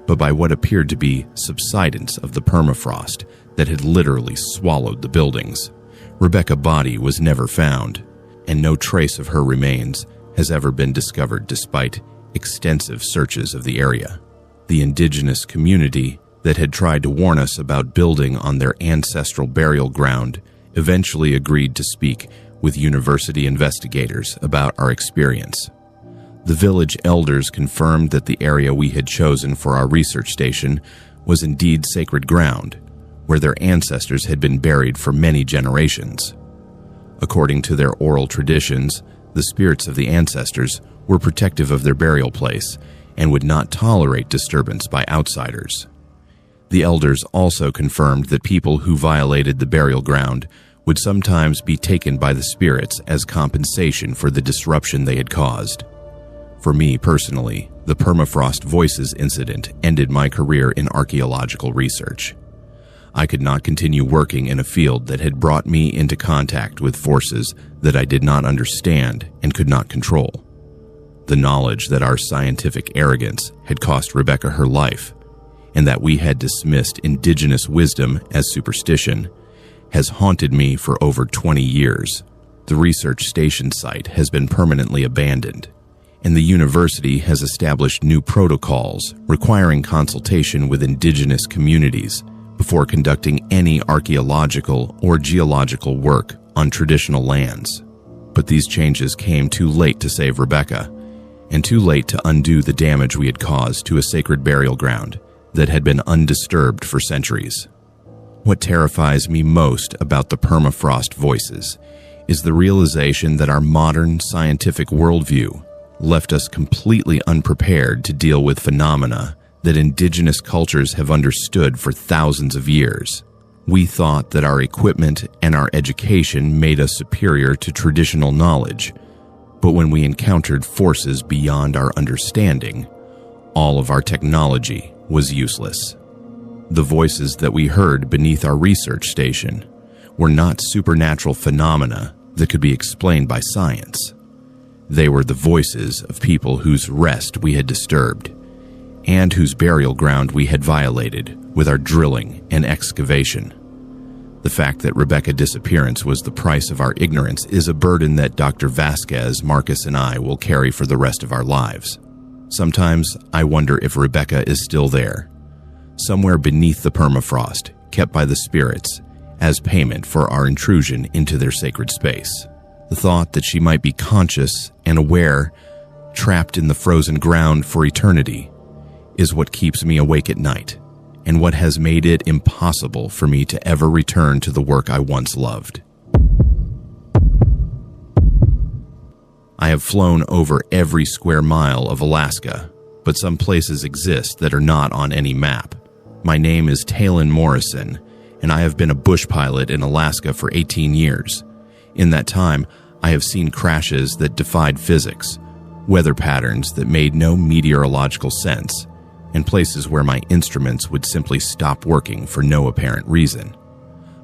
but by what appeared to be subsidence of the permafrost that had literally swallowed the buildings. Rebecca's body was never found, and no trace of her remains has ever been discovered despite extensive searches of the area. The indigenous community that had tried to warn us about building on their ancestral burial ground eventually agreed to speak with university investigators about our experience. The village elders confirmed that the area we had chosen for our research station was indeed sacred ground, where their ancestors had been buried for many generations. According to their oral traditions, the spirits of the ancestors were protective of their burial place and would not tolerate disturbance by outsiders. The elders also confirmed that people who violated the burial ground would sometimes be taken by the spirits as compensation for the disruption they had caused. For me personally, the Permafrost Voices incident ended my career in archaeological research. I could not continue working in a field that had brought me into contact with forces that I did not understand and could not control. The knowledge that our scientific arrogance had cost Rebecca her life, and that we had dismissed indigenous wisdom as superstition, has haunted me for over 20 years. The research station site has been permanently abandoned, and the university has established new protocols requiring consultation with indigenous communities before conducting any archaeological or geological work on traditional lands. But these changes came too late to save Rebecca, and too late to undo the damage we had caused to a sacred burial ground that had been undisturbed for centuries. What terrifies me most about the permafrost voices is the realization that our modern scientific worldview left us completely unprepared to deal with phenomena that indigenous cultures have understood for thousands of years. We thought that our equipment and our education made us superior to traditional knowledge, but when we encountered forces beyond our understanding, all of our technology was useless. The voices that we heard beneath our research station were not supernatural phenomena that could be explained by science. They were the voices of people whose rest we had disturbed, and whose burial ground we had violated with our drilling and excavation. The fact that Rebecca's disappearance was the price of our ignorance is a burden that Dr. Vasquez, Marcus, and I will carry for the rest of our lives. Sometimes I wonder if Rebecca is still there, somewhere beneath the permafrost, kept by the spirits as payment for our intrusion into their sacred space. The thought that she might be conscious and aware, trapped in the frozen ground for eternity, is what keeps me awake at night, and what has made it impossible for me to ever return to the work I once loved. I have flown over every square mile of Alaska, but some places exist that are not on any map. My name is Talon Morrison, and I have been a bush pilot in Alaska for 18 years. In that time, I have seen crashes that defied physics, weather patterns that made no meteorological sense, and places where my instruments would simply stop working for no apparent reason.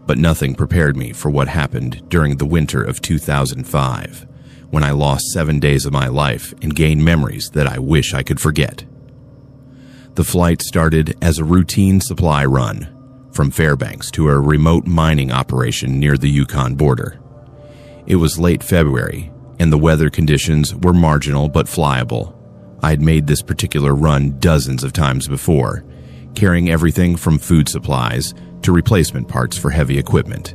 But nothing prepared me for what happened during the winter of 2005, when I lost 7 days of my life and gained memories that I wish I could forget. The flight started as a routine supply run from Fairbanks to a remote mining operation near the Yukon border. It was late February, and the weather conditions were marginal but flyable. I had made this particular run dozens of times before, carrying everything from food supplies to replacement parts for heavy equipment.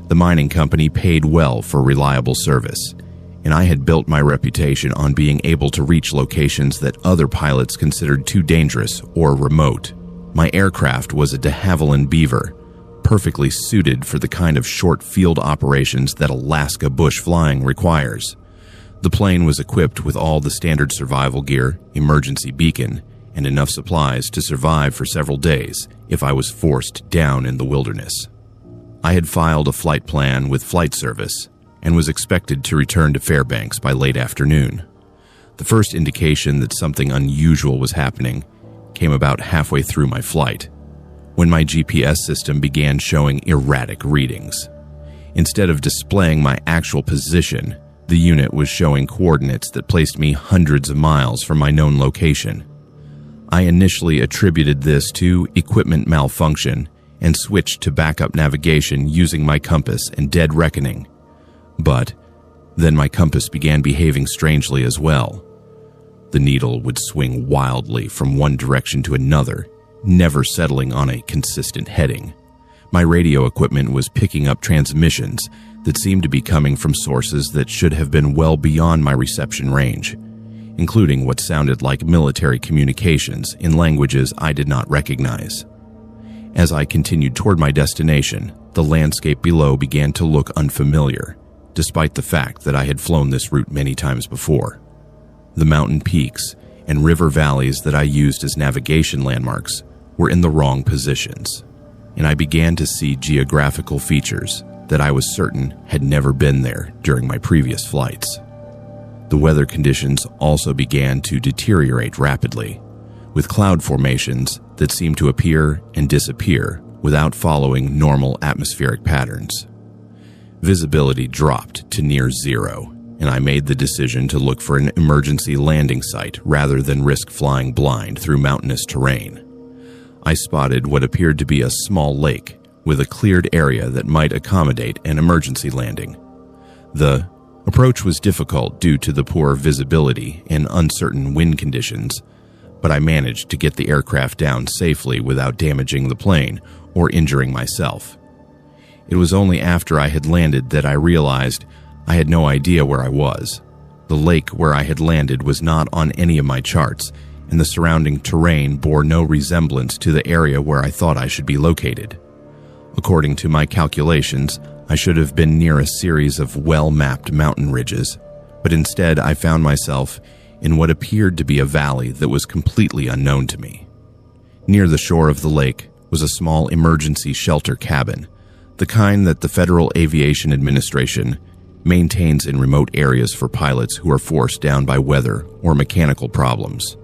The mining company paid well for reliable service, and I had built my reputation on being able to reach locations that other pilots considered too dangerous or remote. My aircraft was a de Havilland Beaver, perfectly suited for the kind of short field operations that Alaska bush flying requires. The plane was equipped with all the standard survival gear, emergency beacon, and enough supplies to survive for several days if I was forced down in the wilderness. I had filed a flight plan with flight service and was expected to return to Fairbanks by late afternoon. The first indication that something unusual was happening came about halfway through my flight, when my GPS system began showing erratic readings. Instead of displaying my actual position, the unit was showing coordinates that placed me hundreds of miles from my known location. I initially attributed this to equipment malfunction and switched to backup navigation using my compass and dead reckoning. But then my compass began behaving strangely as well. The needle would swing wildly from one direction to another, never settling on a consistent heading. My radio equipment was picking up transmissions that seemed to be coming from sources that should have been well beyond my reception range, including what sounded like military communications in languages I did not recognize. As I continued toward my destination, the landscape below began to look unfamiliar, despite the fact that I had flown this route many times before. The mountain peaks and river valleys that I used as navigation landmarks were in the wrong positions, and I began to see geographical features that I was certain had never been there during my previous flights. The weather conditions also began to deteriorate rapidly, with cloud formations that seemed to appear and disappear without following normal atmospheric patterns. Visibility dropped to near zero, and I made the decision to look for an emergency landing site rather than risk flying blind through mountainous terrain. I spotted what appeared to be a small lake with a cleared area that might accommodate an emergency landing. The approach was difficult due to the poor visibility and uncertain wind conditions, but I managed to get the aircraft down safely without damaging the plane or injuring myself. It was only after I had landed that I realized I had no idea where I was. The lake where I had landed was not on any of my charts, and the surrounding terrain bore no resemblance to the area where I thought I should be located. According to my calculations, I should have been near a series of well-mapped mountain ridges, but instead I found myself in what appeared to be a valley that was completely unknown to me. Near the shore of the lake was a small emergency shelter cabin, the kind that the Federal Aviation Administration maintains in remote areas for pilots who are forced down by weather or mechanical problems.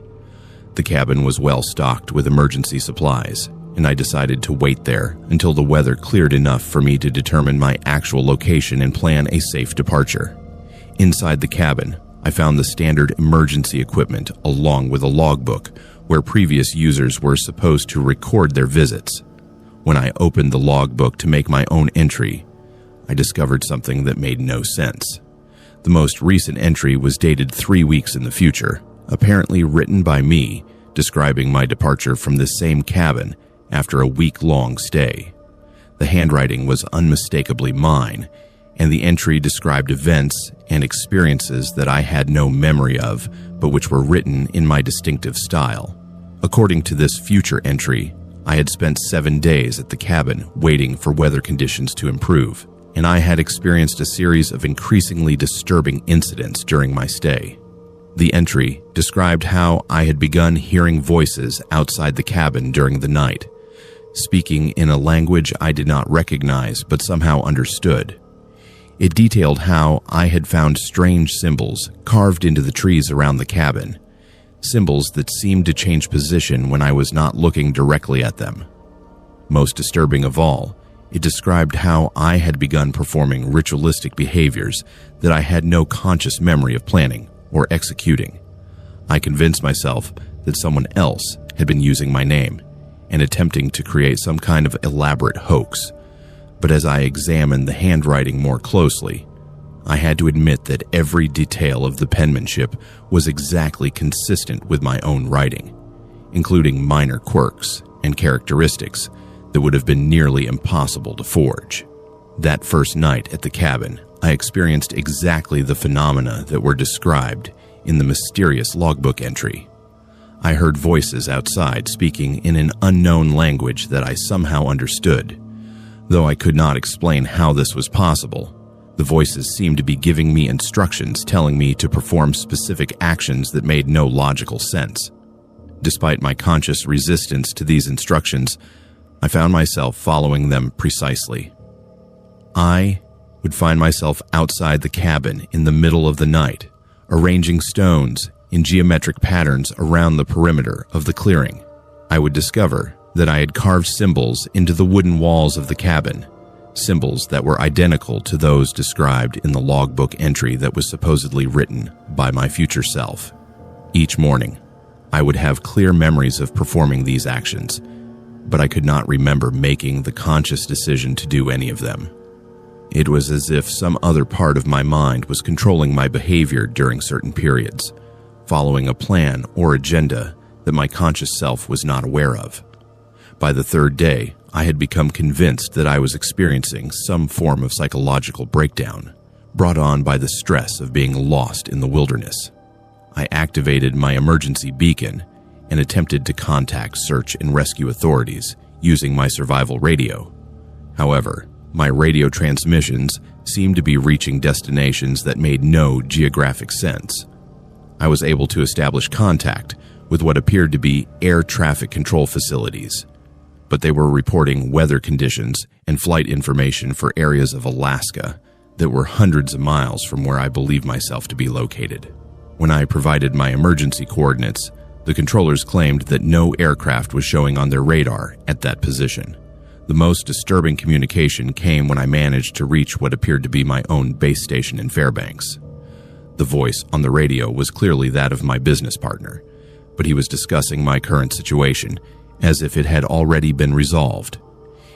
The cabin was well stocked with emergency supplies, and I decided to wait there until the weather cleared enough for me to determine my actual location and plan a safe departure. Inside the cabin, I found the standard emergency equipment along with a logbook where previous users were supposed to record their visits. When I opened the logbook to make my own entry, I discovered something that made no sense. The most recent entry was dated 3 weeks in the future, apparently written by me, describing my departure from this same cabin after a week-long stay. The handwriting was unmistakably mine, and the entry described events and experiences that I had no memory of, but which were written in my distinctive style. According to this future entry, I had spent 7 days at the cabin waiting for weather conditions to improve, and I had experienced a series of increasingly disturbing incidents during my stay. The entry described how I had begun hearing voices outside the cabin during the night, speaking in a language I did not recognize but somehow understood. It detailed how I had found strange symbols carved into the trees around the cabin, symbols that seemed to change position when I was not looking directly at them. Most disturbing of all, it described how I had begun performing ritualistic behaviors that I had no conscious memory of planning or executing. I convinced myself that someone else had been using my name and attempting to create some kind of elaborate hoax, but as I examined the handwriting more closely, I had to admit that every detail of the penmanship was exactly consistent with my own writing, including minor quirks and characteristics that would have been nearly impossible to forge. That first night at the cabin, I experienced exactly the phenomena that were described in the mysterious logbook entry. I heard voices outside speaking in an unknown language that I somehow understood. Though I could not explain how this was possible, the voices seemed to be giving me instructions telling me to perform specific actions that made no logical sense. Despite my conscious resistance to these instructions, I found myself following them precisely. I would find myself outside the cabin in the middle of the night, arranging stones in geometric patterns around the perimeter of the clearing. I would discover that I had carved symbols into the wooden walls of the cabin, symbols that were identical to those described in the logbook entry that was supposedly written by my future self. Each morning, I would have clear memories of performing these actions, but I could not remember making the conscious decision to do any of them. It was as if some other part of my mind was controlling my behavior during certain periods, following a plan or agenda that my conscious self was not aware of. By the third day, I had become convinced that I was experiencing some form of psychological breakdown, brought on by the stress of being lost in the wilderness. I activated my emergency beacon and attempted to contact search and rescue authorities using my survival radio. However, my radio transmissions seemed to be reaching destinations that made no geographic sense. I was able to establish contact with what appeared to be air traffic control facilities, but they were reporting weather conditions and flight information for areas of Alaska that were hundreds of miles from where I believed myself to be located. When I provided my emergency coordinates, the controllers claimed that no aircraft was showing on their radar at that position. The most disturbing communication came when I managed to reach what appeared to be my own base station in Fairbanks. The voice on the radio was clearly that of my business partner, but he was discussing my current situation as if it had already been resolved.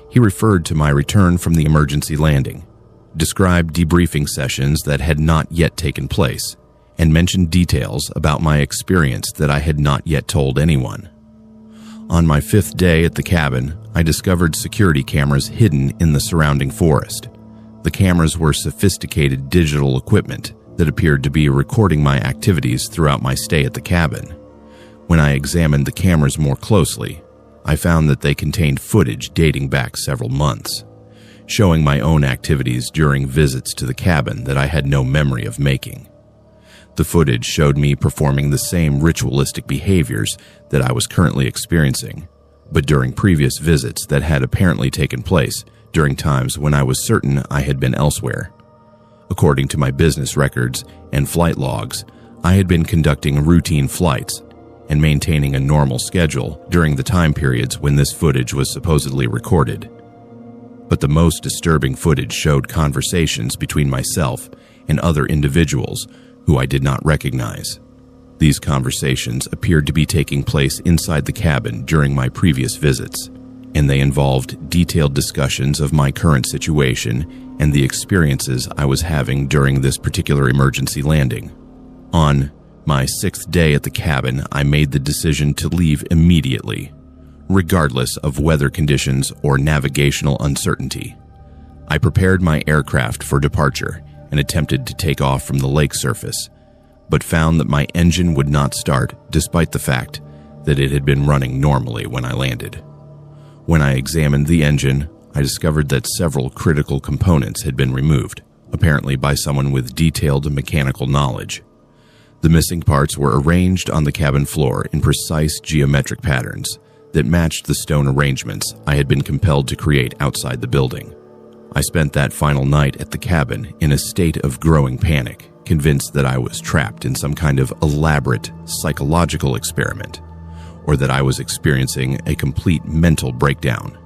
He referred to my return from the emergency landing, described debriefing sessions that had not yet taken place, and mentioned details about my experience that I had not yet told anyone. On my 5th day at the cabin, I discovered security cameras hidden in the surrounding forest. The cameras were sophisticated digital equipment that appeared to be recording my activities throughout my stay at the cabin. When I examined the cameras more closely, I found that they contained footage dating back several months, showing my own activities during visits to the cabin that I had no memory of making. The footage showed me performing the same ritualistic behaviors that I was currently experiencing, but during previous visits that had apparently taken place during times when I was certain I had been elsewhere. According to my business records and flight logs, I had been conducting routine flights and maintaining a normal schedule during the time periods when this footage was supposedly recorded. But the most disturbing footage showed conversations between myself and other individuals who I did not recognize. These conversations appeared to be taking place inside the cabin during my previous visits, and they involved detailed discussions of my current situation and the experiences I was having during this particular emergency landing. On my 6th day at the cabin, I made the decision to leave immediately, regardless of weather conditions or navigational uncertainty. I prepared my aircraft for departure and attempted to take off from the lake surface, but found that my engine would not start despite the fact that it had been running normally when I landed. When I examined the engine, I discovered that several critical components had been removed, apparently by someone with detailed mechanical knowledge. The missing parts were arranged on the cabin floor in precise geometric patterns that matched the stone arrangements I had been compelled to create outside the building. I spent that final night at the cabin in a state of growing panic, convinced that I was trapped in some kind of elaborate psychological experiment, or that I was experiencing a complete mental breakdown.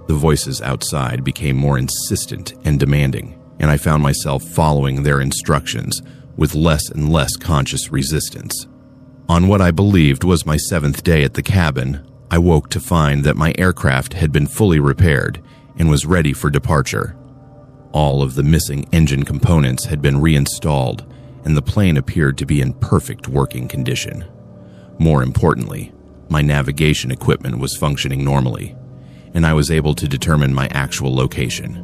The voices outside became more insistent and demanding, and I found myself following their instructions with less and less conscious resistance. On what I believed was my 7th day at the cabin, I woke to find that my aircraft had been fully repaired and was ready for departure. All of the missing engine components had been reinstalled, and the plane appeared to be in perfect working condition. More importantly, my navigation equipment was functioning normally, and I was able to determine my actual location.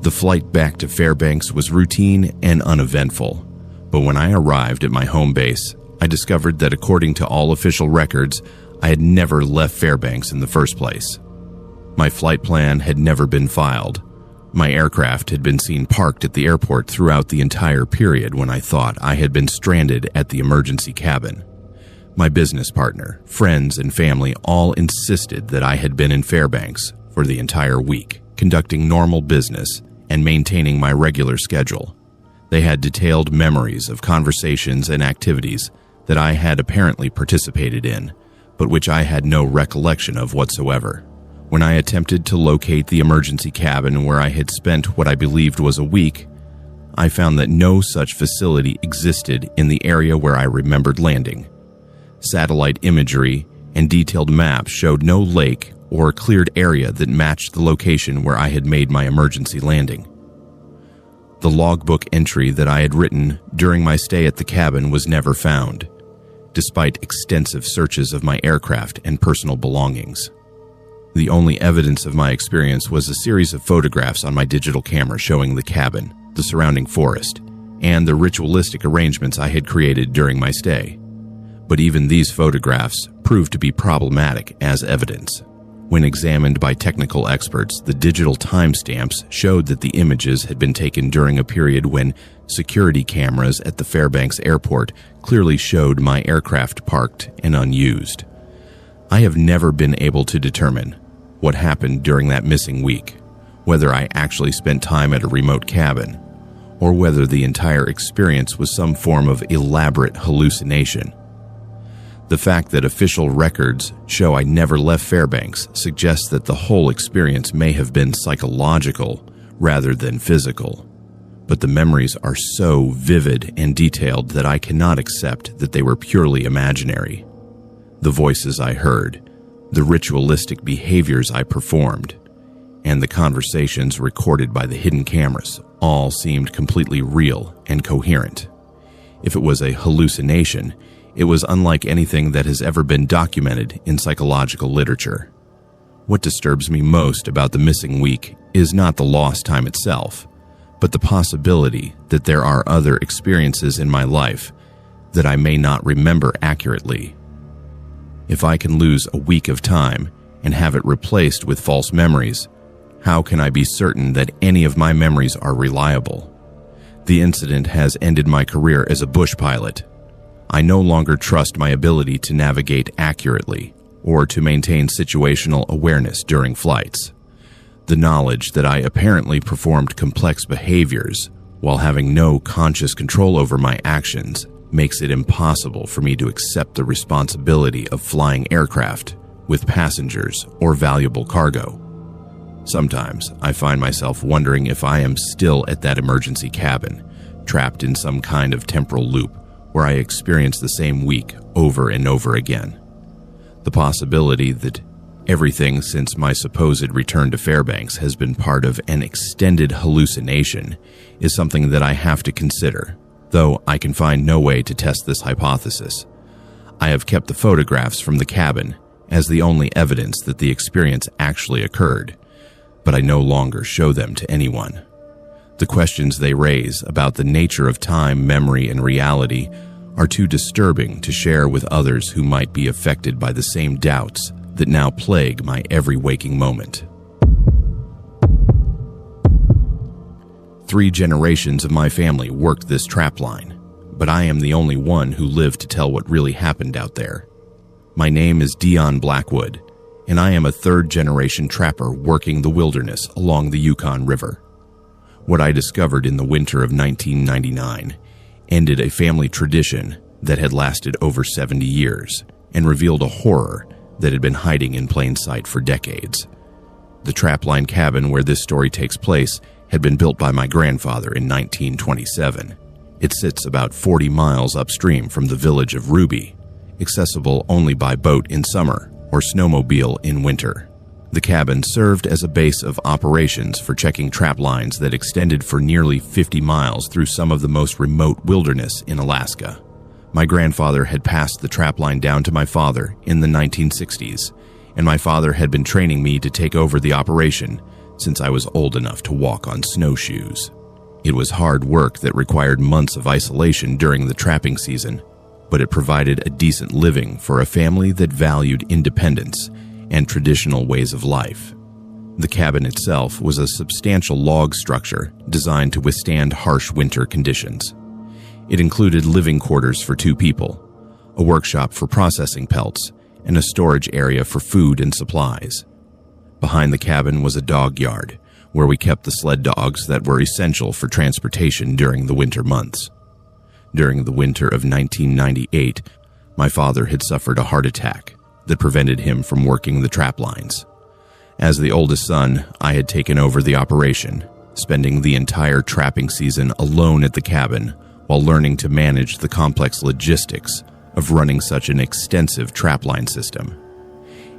The flight back to Fairbanks was routine and uneventful, but when I arrived at my home base, I discovered that according to all official records, I had never left Fairbanks in the first place. My flight plan had never been filed. My aircraft had been seen parked at the airport throughout the entire period when I thought I had been stranded at the emergency cabin. My business partner, friends, and family all insisted that I had been in Fairbanks for the entire week, conducting normal business and maintaining my regular schedule. They had detailed memories of conversations and activities that I had apparently participated in, but which I had no recollection of whatsoever. When I attempted to locate the emergency cabin where I had spent what I believed was a week, I found that no such facility existed in the area where I remembered landing. Satellite imagery and detailed maps showed no lake or cleared area that matched the location where I had made my emergency landing. The logbook entry that I had written during my stay at the cabin was never found, despite extensive searches of my aircraft and personal belongings. The only evidence of my experience was a series of photographs on my digital camera showing the cabin, the surrounding forest, and the ritualistic arrangements I had created during my stay. But even these photographs proved to be problematic as evidence. When examined by technical experts, the digital timestamps showed that the images had been taken during a period when security cameras at the Fairbanks airport clearly showed my aircraft parked and unused. I have never been able to determine what happened during that missing week, whether I actually spent time at a remote cabin, or whether the entire experience was some form of elaborate hallucination. The fact that official records show I never left Fairbanks suggests that the whole experience may have been psychological rather than physical. But the memories are so vivid and detailed that I cannot accept that they were purely imaginary. The voices I heard, the ritualistic behaviors I performed, and the conversations recorded by the hidden cameras all seemed completely real and coherent. If it was a hallucination, it was unlike anything that has ever been documented in psychological literature. What disturbs me most about the missing week is not the lost time itself, but the possibility that there are other experiences in my life that I may not remember accurately. If I can lose a week of time and have it replaced with false memories, how can I be certain that any of my memories are reliable? The incident has ended my career as a bush pilot. I no longer trust my ability to navigate accurately or to maintain situational awareness during flights. The knowledge that I apparently performed complex behaviors while having no conscious control over my actions makes it impossible for me to accept the responsibility of flying aircraft with passengers or valuable cargo. Sometimes I find myself wondering if I am still at that emergency cabin, trapped in some kind of temporal loop where I experience the same week over and over again. The possibility that everything since my supposed return to Fairbanks has been part of an extended hallucination is something that I have to consider, though I can find no way to test this hypothesis. I have kept the photographs from the cabin as the only evidence that the experience actually occurred, but I no longer show them to anyone. The questions they raise about the nature of time, memory, and reality are too disturbing to share with others who might be affected by the same doubts that now plague my every waking moment. 3 generations of my family worked this trapline, but I am the only one who lived to tell what really happened out there. My name is Dion Blackwood, and I am a 3rd-generation trapper working the wilderness along the Yukon River. What I discovered in the winter of 1999 ended a family tradition that had lasted over 70 years and revealed a horror that had been hiding in plain sight for decades. The trapline cabin where this story takes place had been built by my grandfather in 1927. It sits about 40 miles upstream from the village of Ruby, accessible only by boat in summer or snowmobile in winter. The cabin served as a base of operations for checking trap lines that extended for nearly 50 miles through some of the most remote wilderness in Alaska. My grandfather had passed the trap line down to my father in the 1960s, and my father had been training me to take over the operation since I was old enough to walk on snowshoes. It was hard work that required months of isolation during the trapping season, but it provided a decent living for a family that valued independence and traditional ways of life. The cabin itself was a substantial log structure designed to withstand harsh winter conditions. It included living quarters for 2 people, a workshop for processing pelts, and a storage area for food and supplies. Behind the cabin was a dog yard, where we kept the sled dogs that were essential for transportation during the winter months. During the winter of 1998, my father had suffered a heart attack that prevented him from working the trap lines. As the oldest son, I had taken over the operation, spending the entire trapping season alone at the cabin while learning to manage the complex logistics of running such an extensive trapline system.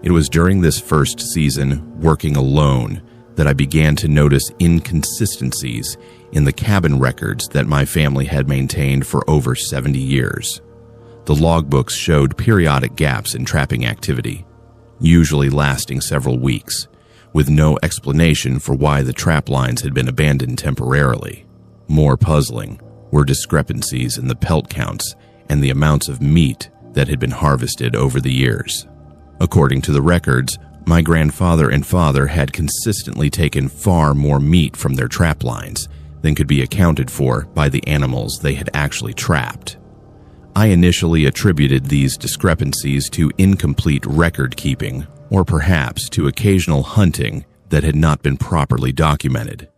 It was during this first season, working alone, that I began to notice inconsistencies in the cabin records that my family had maintained for over 70 years. The logbooks showed periodic gaps in trapping activity, usually lasting several weeks, with no explanation for why the trap lines had been abandoned temporarily. More puzzling were discrepancies in the pelt counts and the amounts of meat that had been harvested over the years. According to the records, my grandfather and father had consistently taken far more meat from their trap lines than could be accounted for by the animals they had actually trapped. I initially attributed these discrepancies to incomplete record keeping, or perhaps to occasional hunting that had not been properly documented.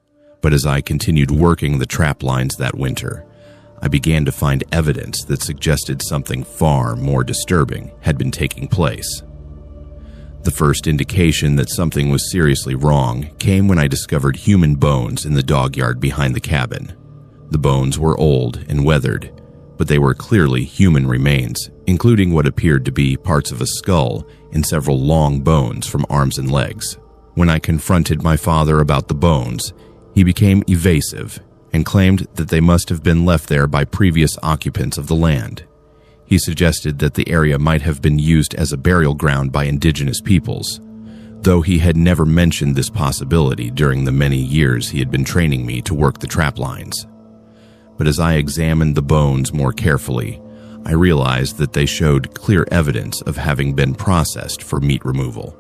But as I continued working the trap lines that winter, I began to find evidence that suggested something far more disturbing had been taking place. The first indication that something was seriously wrong came when I discovered human bones in the dog yard behind the cabin. The bones were old and weathered, but they were clearly human remains, including what appeared to be parts of a skull and several long bones from arms and legs. When I confronted my father about the bones, he became evasive and claimed that they must have been left there by previous occupants of the land. He suggested that the area might have been used as a burial ground by indigenous peoples, though he had never mentioned this possibility during the many years he had been training me to work the trap lines. But as I examined the bones more carefully, I realized that they showed clear evidence of having been processed for meat removal.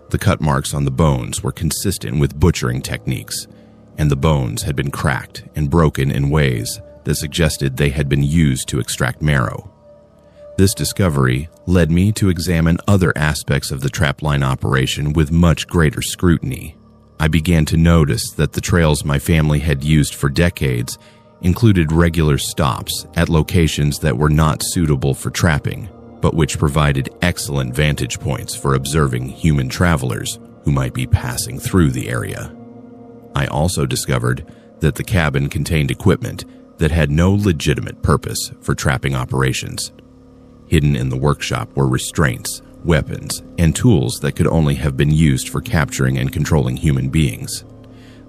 The cut marks on the bones were consistent with butchering techniques, and the bones had been cracked and broken in ways that suggested they had been used to extract marrow. This discovery led me to examine other aspects of the trapline operation with much greater scrutiny. I began to notice that the trails my family had used for decades included regular stops at locations that were not suitable for trapping, but which provided excellent vantage points for observing human travelers who might be passing through the area. I also discovered that the cabin contained equipment that had no legitimate purpose for trapping operations. Hidden in the workshop were restraints, weapons, and tools that could only have been used for capturing and controlling human beings.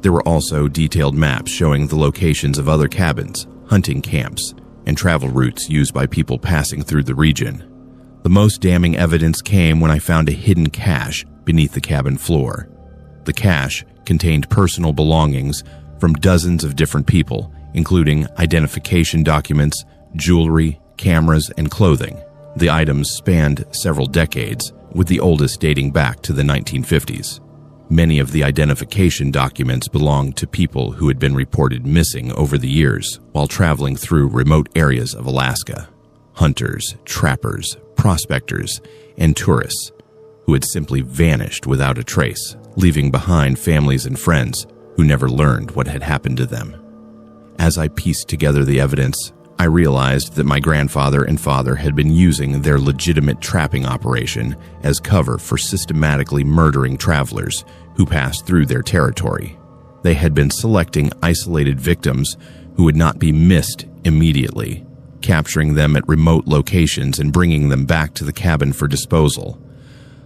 There were also detailed maps showing the locations of other cabins, hunting camps, and travel routes used by people passing through the region. The most damning evidence came when I found a hidden cache beneath the cabin floor. The cache contained personal belongings from dozens of different people, including identification documents, jewelry, cameras, and clothing. The items spanned several decades, with the oldest dating back to the 1950s. Many of the identification documents belonged to people who had been reported missing over the years while traveling through remote areas of Alaska. Hunters, trappers, prospectors, and tourists who had simply vanished without a trace, leaving behind families and friends who never learned what had happened to them. As I pieced together the evidence, I realized that my grandfather and father had been using their legitimate trapping operation as cover for systematically murdering travelers who passed through their territory. They had been selecting isolated victims who would not be missed immediately, capturing them at remote locations and bringing them back to the cabin for disposal.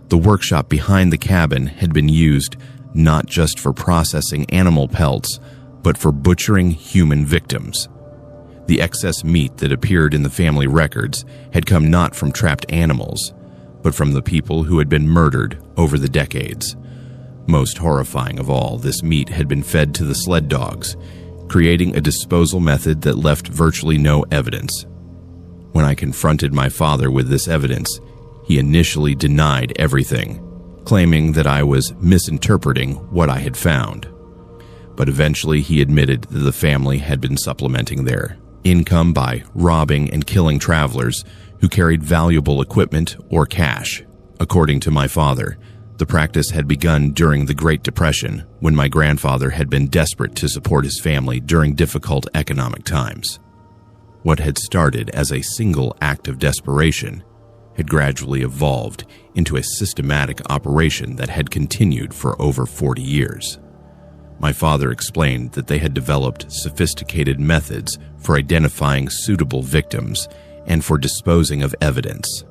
The workshop behind the cabin had been used not just for processing animal pelts, but for butchering human victims. The excess meat that appeared in the family records had come not from trapped animals, but from the people who had been murdered over the decades. Most horrifying of all, this meat had been fed to the sled dogs, creating a disposal method that left virtually no evidence. When I confronted my father with this evidence, he initially denied everything, claiming that I was misinterpreting what I had found. But eventually he admitted that the family had been supplementing their income by robbing and killing travelers who carried valuable equipment or cash. According to my father, the practice had begun during the Great Depression, when my grandfather had been desperate to support his family during difficult economic times. What had started as a single act of desperation had gradually evolved into a systematic operation that had continued for over 40 years. My father explained that they had developed sophisticated methods for identifying suitable victims and for disposing of evidence.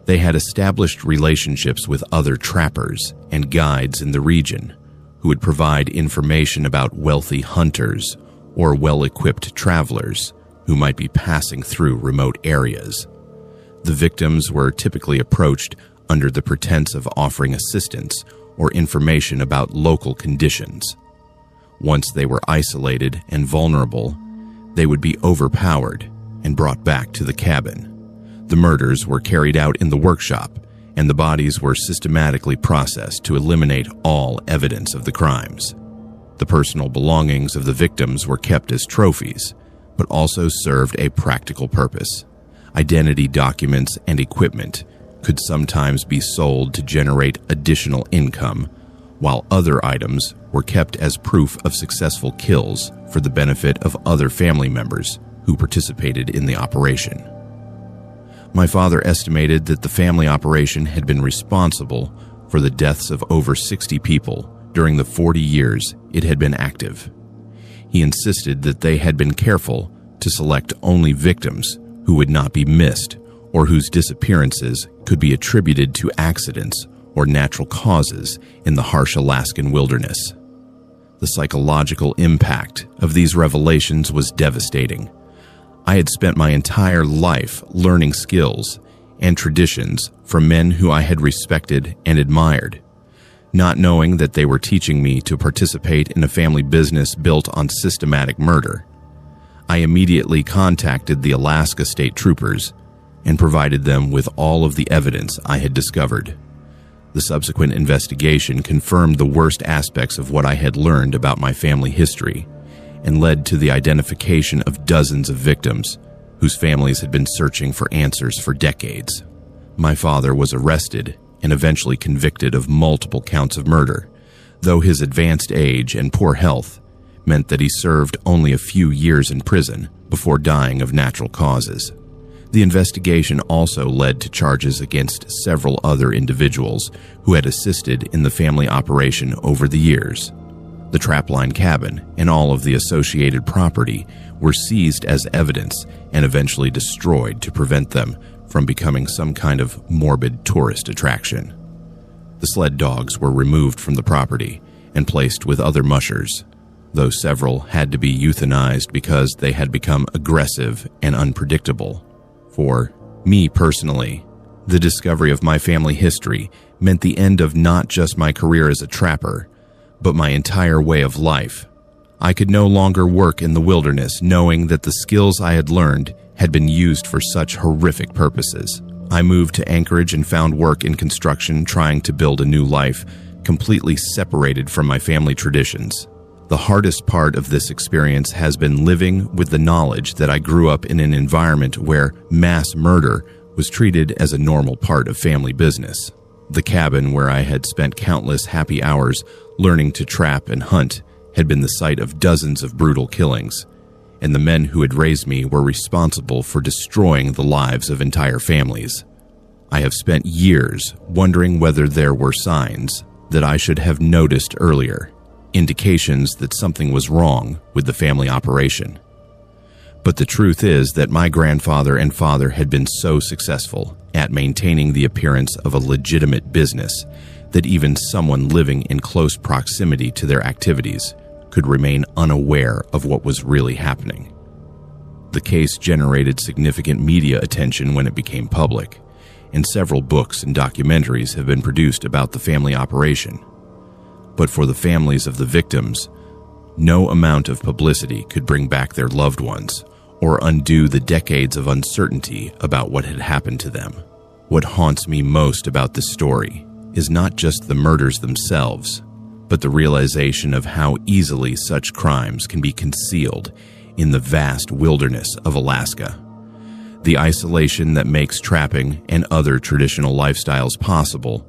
They had established relationships with other trappers and guides in the region who would provide information about wealthy hunters or well-equipped travelers who might be passing through remote areas. The victims were typically approached under the pretense of offering assistance or information about local conditions. Once they were isolated and vulnerable, they would be overpowered and brought back to the cabin. The murders were carried out in the workshop, and the bodies were systematically processed to eliminate all evidence of the crimes. The personal belongings of the victims were kept as trophies, but also served a practical purpose. Identity documents and equipment could sometimes be sold to generate additional income, while other items were kept as proof of successful kills for the benefit of other family members who participated in the operation. My father estimated that the family operation had been responsible for the deaths of over 60 people during the 40 years it had been active. He insisted that they had been careful to select only victims who would not be missed or whose disappearances could be attributed to accidents or natural causes in the harsh Alaskan wilderness. The psychological impact of these revelations was devastating. I had spent my entire life learning skills and traditions from men who I had respected and admired, not knowing that they were teaching me to participate in a family business built on systematic murder. I immediately contacted the Alaska State Troopers and provided them with all of the evidence I had discovered. The subsequent investigation confirmed the worst aspects of what I had learned about my family history and led to the identification of dozens of victims whose families had been searching for answers for decades. My father was arrested and eventually convicted of multiple counts of murder, though his advanced age and poor health meant that he served only a few years in prison before dying of natural causes. The investigation also led to charges against several other individuals who had assisted in the family operation over the years. The trapline cabin and all of the associated property were seized as evidence and eventually destroyed to prevent them from becoming some kind of morbid tourist attraction. The sled dogs were removed from the property and placed with other mushers, though several had to be euthanized because they had become aggressive and unpredictable. For me personally, the discovery of my family history meant the end of not just my career as a trapper, but my entire way of life. I could no longer work in the wilderness knowing that the skills I had learned had been used for such horrific purposes. I moved to Anchorage and found work in construction, trying to build a new life, completely separated from my family traditions. The hardest part of this experience has been living with the knowledge that I grew up in an environment where mass murder was treated as a normal part of family business. The cabin where I had spent countless happy hours learning to trap and hunt had been the site of dozens of brutal killings, and the men who had raised me were responsible for destroying the lives of entire families. I have spent years wondering whether there were signs that I should have noticed earlier, indications that something was wrong with the family operation. But the truth is that my grandfather and father had been so successful at maintaining the appearance of a legitimate business that even someone living in close proximity to their activities could remain unaware of what was really happening. The case generated significant media attention when it became public, and several books and documentaries have been produced about the family operation. But for the families of the victims, no amount of publicity could bring back their loved ones or undo the decades of uncertainty about what had happened to them. What haunts me most about this story is not just the murders themselves, but the realization of how easily such crimes can be concealed in the vast wilderness of Alaska. The isolation that makes trapping and other traditional lifestyles possible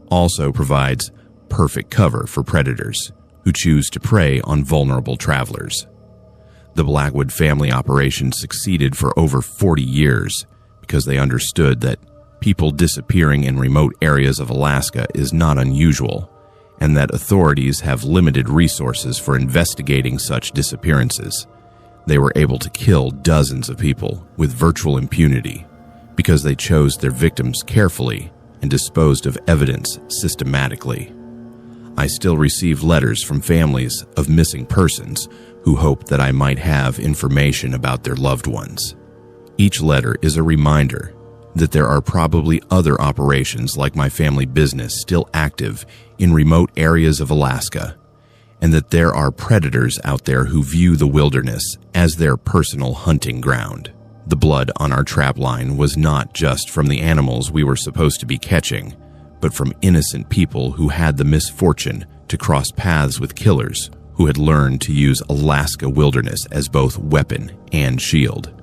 also provides perfect cover for predators who choose to prey on vulnerable travelers. The Blackwood family operation succeeded for over 40 years because they understood that people disappearing in remote areas of Alaska is not unusual, and that authorities have limited resources for investigating such disappearances. They were able to kill dozens of people with virtual impunity because they chose their victims carefully and disposed of evidence systematically. I still receive letters from families of missing persons who hope that I might have information about their loved ones. Each letter is a reminder that there are probably other operations like my family business still active in remote areas of Alaska, and that there are predators out there who view the wilderness as their personal hunting ground. The blood on our trap line was not just from the animals we were supposed to be catching, but from innocent people who had the misfortune to cross paths with killers who had learned to use Alaska wilderness as both weapon and shield.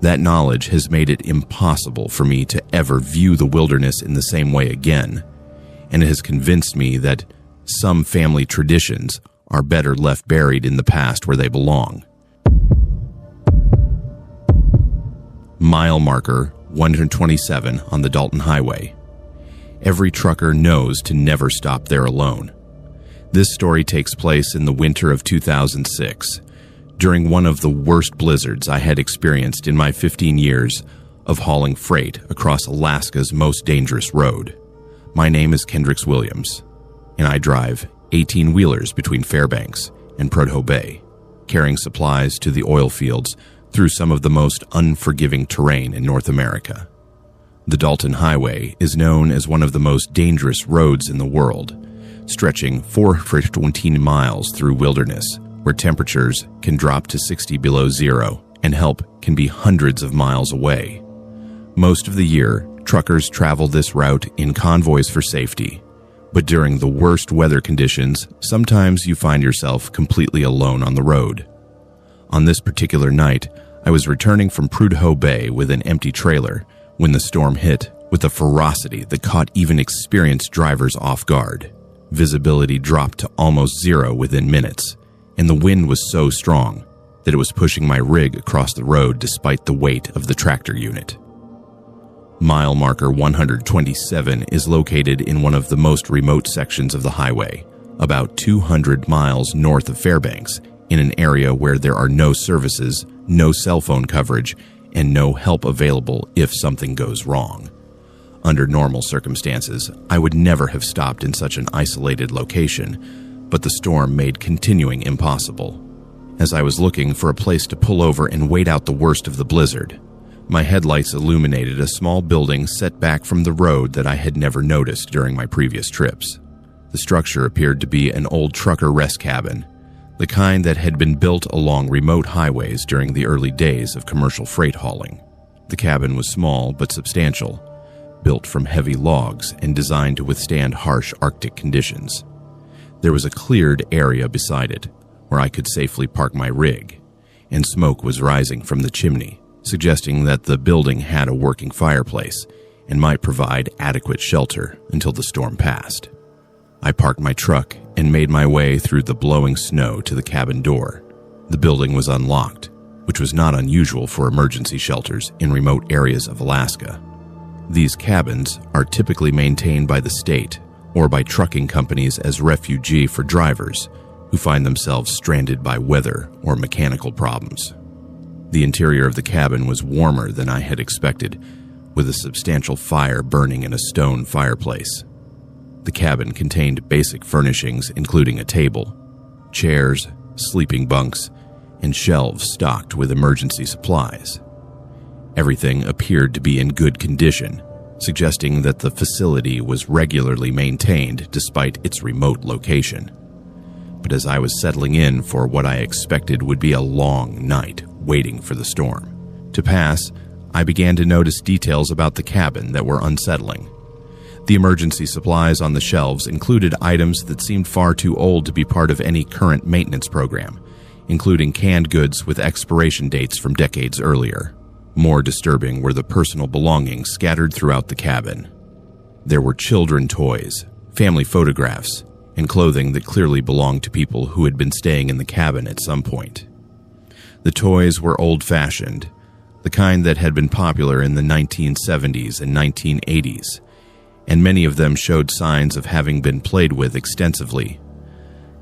That knowledge has made it impossible for me to ever view the wilderness in the same way again, and it has convinced me that some family traditions are better left buried in the past where they belong. Mile marker 127 on the Dalton Highway. Every trucker knows to never stop there alone. This story takes place in the winter of 2006, during one of the worst blizzards I had experienced in my 15 years of hauling freight across Alaska's most dangerous road. My name is Kendricks Williams, and I drive 18-wheelers between Fairbanks and Prudhoe Bay, carrying supplies to the oil fields through some of the most unforgiving terrain in North America. The Dalton Highway is known as one of the most dangerous roads in the world, stretching 414 miles through wilderness, where temperatures can drop to 60 below zero and help can be hundreds of miles away. Most of the year, truckers travel this route in convoys for safety, but during the worst weather conditions, sometimes you find yourself completely alone on the road. On this particular night, I was returning from Prudhoe Bay with an empty trailer when the storm hit with a ferocity that caught even experienced drivers off guard. Visibility dropped to almost zero within minutes, and the wind was so strong that it was pushing my rig across the road despite the weight of the tractor unit. Mile marker 127 is located in one of the most remote sections of the highway, about 200 miles north of Fairbanks, in an area where there are no services, no cell phone coverage, and no help available if something goes wrong. Under normal circumstances, I would never have stopped in such an isolated location, but the storm made continuing impossible. As I was looking for a place to pull over and wait out the worst of the blizzard, my headlights illuminated a small building set back from the road that I had never noticed during my previous trips. The structure appeared to be an old trucker rest cabin, the kind that had been built along remote highways during the early days of commercial freight hauling. The cabin was small but substantial, built from heavy logs and designed to withstand harsh Arctic conditions. There was a cleared area beside it, where I could safely park my rig, and smoke was rising from the chimney, suggesting that the building had a working fireplace and might provide adequate shelter until the storm passed. I parked my truck and made my way through the blowing snow to the cabin door. The building was unlocked, which was not unusual for emergency shelters in remote areas of Alaska. These cabins are typically maintained by the state or by trucking companies as refuge for drivers who find themselves stranded by weather or mechanical problems. The interior of the cabin was warmer than I had expected, with a substantial fire burning in a stone fireplace. The cabin contained basic furnishings including a table, chairs, sleeping bunks, and shelves stocked with emergency supplies. Everything appeared to be in good condition, suggesting that the facility was regularly maintained despite its remote location. But as I was settling in for what I expected would be a long night waiting for the storm to pass, I began to notice details about the cabin that were unsettling. The emergency supplies on the shelves included items that seemed far too old to be part of any current maintenance program, including canned goods with expiration dates from decades earlier. More disturbing were the personal belongings scattered throughout the cabin. There were children toys, family photographs, and clothing that clearly belonged to people who had been staying in the cabin at some point. The toys were old-fashioned, the kind that had been popular in the 1970s and 1980s, and many of them showed signs of having been played with extensively.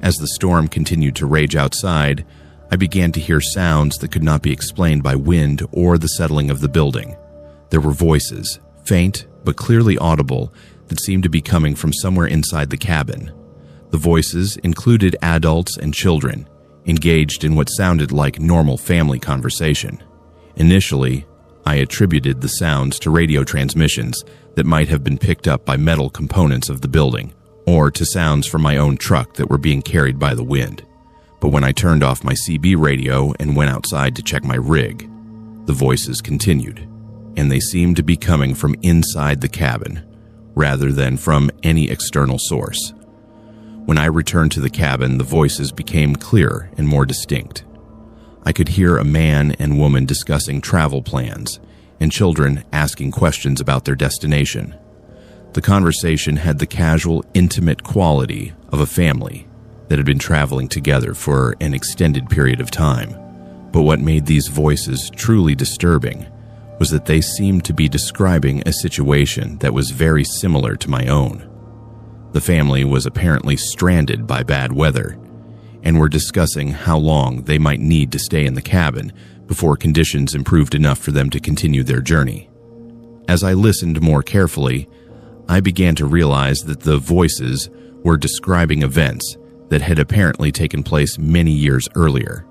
As the storm continued to rage outside, I began to hear sounds that could not be explained by wind or the settling of the building. There were voices, faint but clearly audible, that seemed to be coming from somewhere inside the cabin. The voices included adults and children, engaged in what sounded like normal family conversation. Initially, I attributed the sounds to radio transmissions that might have been picked up by metal components of the building, or to sounds from my own truck that were being carried by the wind. But when I turned off my CB radio and went outside to check my rig, the voices continued, and they seemed to be coming from inside the cabin, rather than from any external source. When I returned to the cabin, the voices became clearer and more distinct. I could hear a man and woman discussing travel plans, and children asking questions about their destination. The conversation had the casual, intimate quality of a family that had been traveling together for an extended period of time. But what made these voices truly disturbing was that they seemed to be describing a situation that was very similar to my own. The family was apparently stranded by bad weather, and were discussing how long they might need to stay in the cabin before conditions improved enough for them to continue their journey. As I listened more carefully, I began to realize that the voices were describing events that had apparently taken place many years earlier.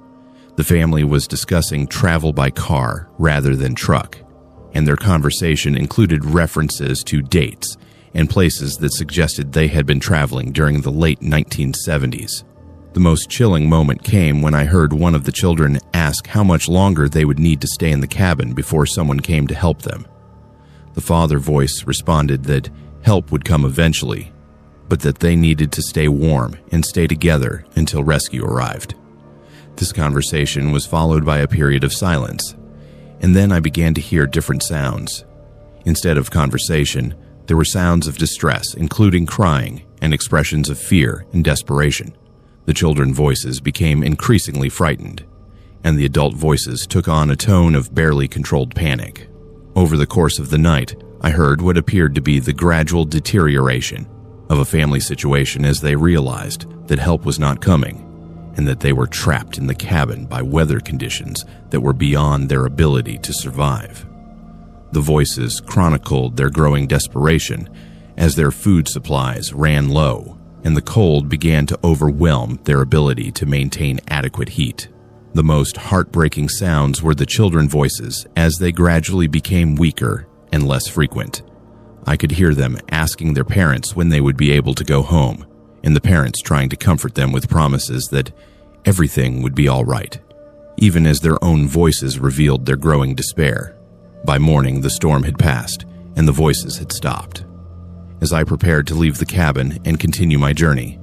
The family was discussing travel by car rather than truck, and their conversation included references to dates and places that suggested they had been traveling during the late 1970s. The most chilling moment came when I heard one of the children ask how much longer they would need to stay in the cabin before someone came to help them. The father voice responded that help would come eventually, but that they needed to stay warm and stay together until rescue arrived. This conversation was followed by a period of silence, and then I began to hear different sounds. Instead of conversation, there were sounds of distress, including crying and expressions of fear and desperation. The children's voices became increasingly frightened, and the adult voices took on a tone of barely controlled panic. Over the course of the night, I heard what appeared to be the gradual deterioration of a family situation as they realized that help was not coming and that they were trapped in the cabin by weather conditions that were beyond their ability to survive. The voices chronicled their growing desperation as their food supplies ran low and the cold began to overwhelm their ability to maintain adequate heat. The most heartbreaking sounds were the children's voices as they gradually became weaker and less frequent. I could hear them asking their parents when they would be able to go home, and the parents trying to comfort them with promises that everything would be all right, even as their own voices revealed their growing despair. By morning, the storm had passed, and the voices had stopped. As I prepared to leave the cabin and continue my journey,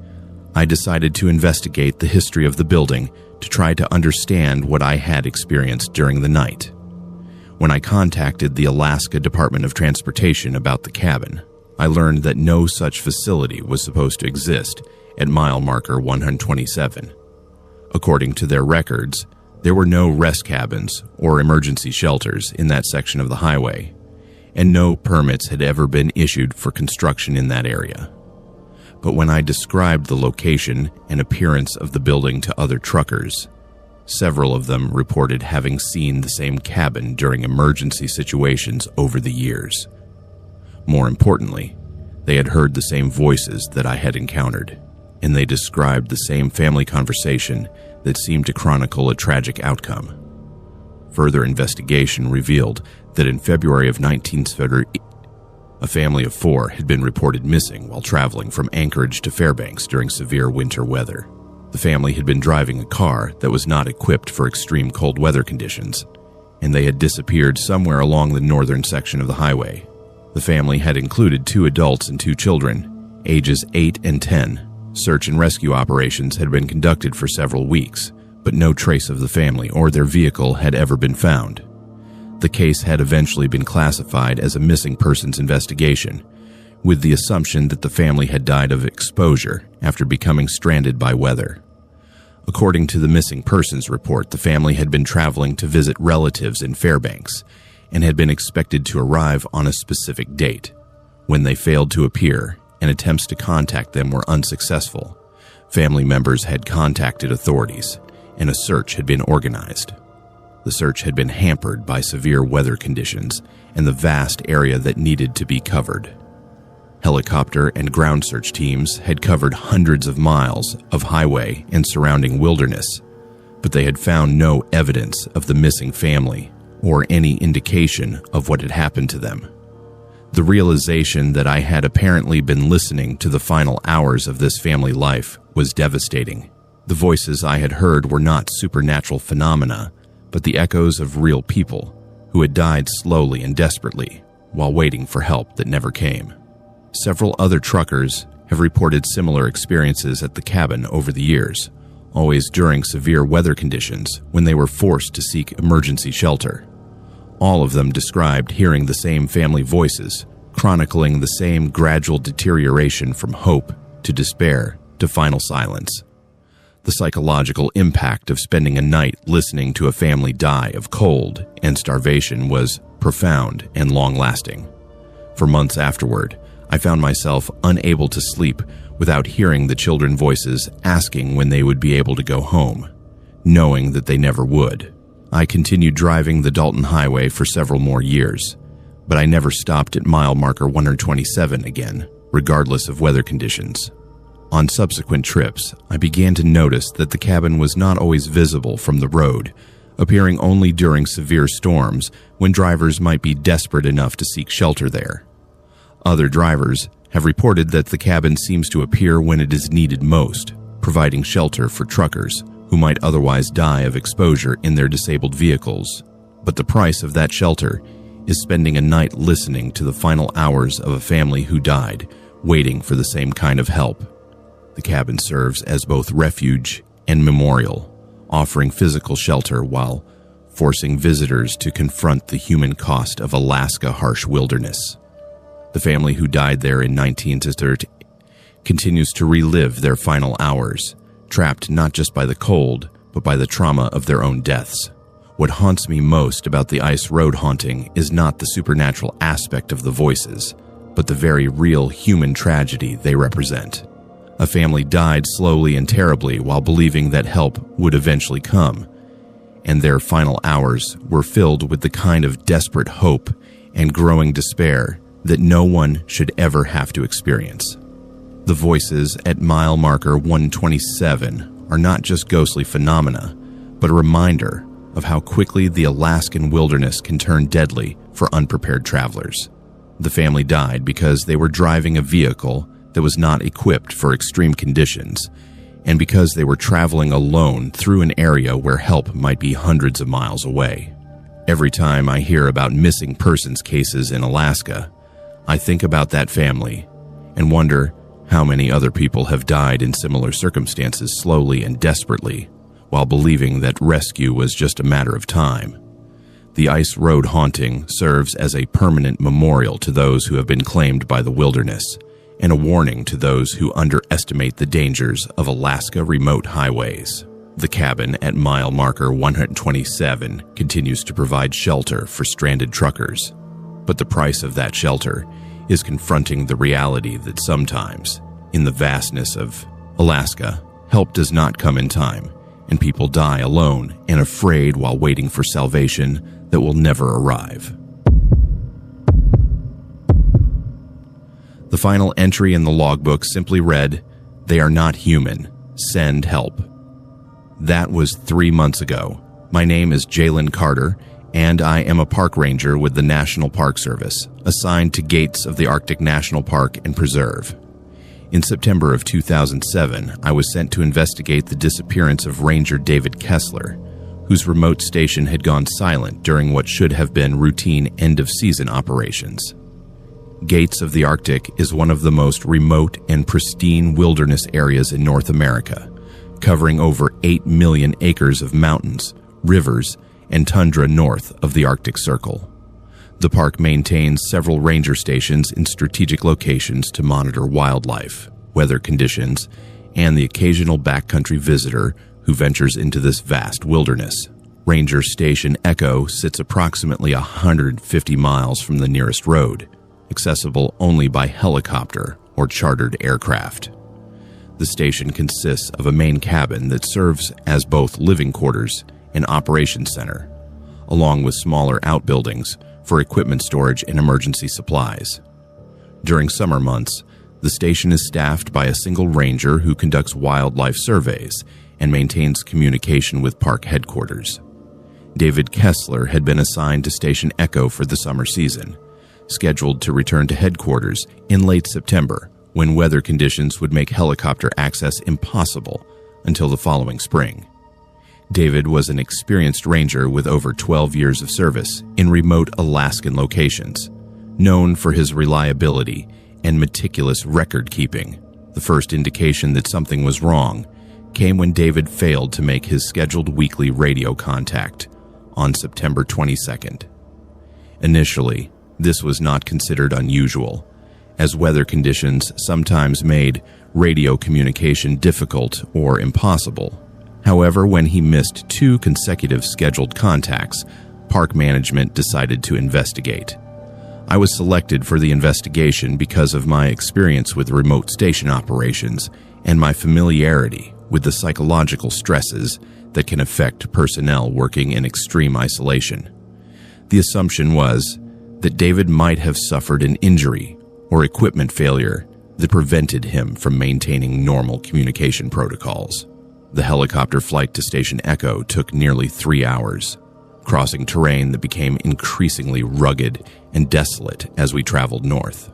I decided to investigate the history of the building to try to understand what I had experienced during the night. When I contacted the Alaska Department of Transportation about the cabin, I learned that no such facility was supposed to exist at mile marker 127. According to their records, there were no rest cabins or emergency shelters in that section of the highway, and no permits had ever been issued for construction in that area. But when I described the location and appearance of the building to other truckers, several of them reported having seen the same cabin during emergency situations over the years. More importantly, they had heard the same voices that I had encountered, and they described the same family conversation that seemed to chronicle a tragic outcome. Further investigation revealed that in February of 1970, a family of 4 had been reported missing while traveling from Anchorage to Fairbanks during severe winter weather. The family had been driving a car that was not equipped for extreme cold weather conditions, and they had disappeared somewhere along the northern section of the highway. The family had included 2 adults and 2 children, ages 8 and 10. Search and rescue operations had been conducted for several weeks, but no trace of the family or their vehicle had ever been found. The case had eventually been classified as a missing persons investigation, with the assumption that the family had died of exposure after becoming stranded by weather. According to the missing persons report, the family had been traveling to visit relatives in Fairbanks and had been expected to arrive on a specific date. When they failed to appear and attempts to contact them were unsuccessful, family members had contacted authorities and a search had been organized. The search had been hampered by severe weather conditions and the vast area that needed to be covered. Helicopter and ground search teams had covered hundreds of miles of highway and surrounding wilderness, but they had found no evidence of the missing family or any indication of what had happened to them. The realization that I had apparently been listening to the final hours of this family life was devastating. The voices I had heard were not supernatural phenomena, but the echoes of real people who had died slowly and desperately while waiting for help that never came. Several other truckers have reported similar experiences at the cabin over the years, always during severe weather conditions when they were forced to seek emergency shelter. All of them described hearing the same family voices, chronicling the same gradual deterioration from hope to despair to final silence. The psychological impact of spending a night listening to a family die of cold and starvation was profound and long-lasting. For months afterward, I found myself unable to sleep without hearing the children's voices asking when they would be able to go home, knowing that they never would. I continued driving the Dalton Highway for several more years, but I never stopped at mile marker 127 again, regardless of weather conditions. On subsequent trips, I began to notice that the cabin was not always visible from the road, appearing only during severe storms when drivers might be desperate enough to seek shelter there. Other drivers have reported that the cabin seems to appear when it is needed most, providing shelter for truckers who might otherwise die of exposure in their disabled vehicles. But the price of that shelter is spending a night listening to the final hours of a family who died, waiting for the same kind of help. The cabin serves as both refuge and memorial, offering physical shelter while forcing visitors to confront the human cost of Alaska's harsh wilderness. The family who died there in 1930 continues to relive their final hours, trapped not just by the cold, but by the trauma of their own deaths. What haunts me most about the ice road haunting is not the supernatural aspect of the voices, but the very real human tragedy they represent. A family died slowly and terribly while believing that help would eventually come, and their final hours were filled with the kind of desperate hope and growing despair that no one should ever have to experience. The voices at mile marker 127 are not just ghostly phenomena, but a reminder of how quickly the Alaskan wilderness can turn deadly for unprepared travelers. The family died because they were driving a vehicle that was not equipped for extreme conditions, and because they were traveling alone through an area where help might be hundreds of miles away. Every time I hear about missing persons cases in Alaska, I think about that family and wonder how many other people have died in similar circumstances slowly and desperately, while believing that rescue was just a matter of time. The ice road haunting serves as a permanent memorial to those who have been claimed by the wilderness, and a warning to those who underestimate the dangers of Alaska remote highways. The cabin at mile marker 127 continues to provide shelter for stranded truckers, but the price of that shelter is confronting the reality that sometimes, in the vastness of Alaska, help does not come in time, and people die alone and afraid while waiting for salvation that will never arrive. The final entry in the logbook simply read, "They are not human. Send help." That was 3 months ago. My name is Jalen Carter, and I am a park ranger with the National Park Service, assigned to gates of the Arctic National Park and Preserve. In September of 2007, I was sent to investigate the disappearance of Ranger David Kessler, whose remote station had gone silent during what should have been routine end-of-season operations. Gates of the Arctic is one of the most remote and pristine wilderness areas in North America, covering over 8 million acres of mountains, rivers, and tundra north of the Arctic Circle. The park maintains several ranger stations in strategic locations to monitor wildlife, weather conditions, and the occasional backcountry visitor who ventures into this vast wilderness. Ranger Station Echo sits approximately 150 miles from the nearest road, accessible only by helicopter or chartered aircraft. The station consists of a main cabin that serves as both living quarters and operations center, along with smaller outbuildings for equipment storage and emergency supplies. During summer months, the station is staffed by a single ranger who conducts wildlife surveys and maintains communication with park headquarters. David Kessler had been assigned to Station Echo for the summer season, scheduled to return to headquarters in late September, when weather conditions would make helicopter access impossible until the following spring. David was an experienced ranger with over 12 years of service in remote Alaskan locations, known for his reliability and meticulous record-keeping. The first indication that something was wrong came when David failed to make his scheduled weekly radio contact on September 22nd. Initially, this was not considered unusual, as weather conditions sometimes made radio communication difficult or impossible. However, when he missed 2 consecutive scheduled contacts, park management decided to investigate. I was selected for the investigation because of my experience with remote station operations and my familiarity with the psychological stresses that can affect personnel working in extreme isolation. The assumption was that David might have suffered an injury or equipment failure that prevented him from maintaining normal communication protocols. The helicopter flight to Station Echo took nearly 3 hours, crossing terrain that became increasingly rugged and desolate as we traveled north.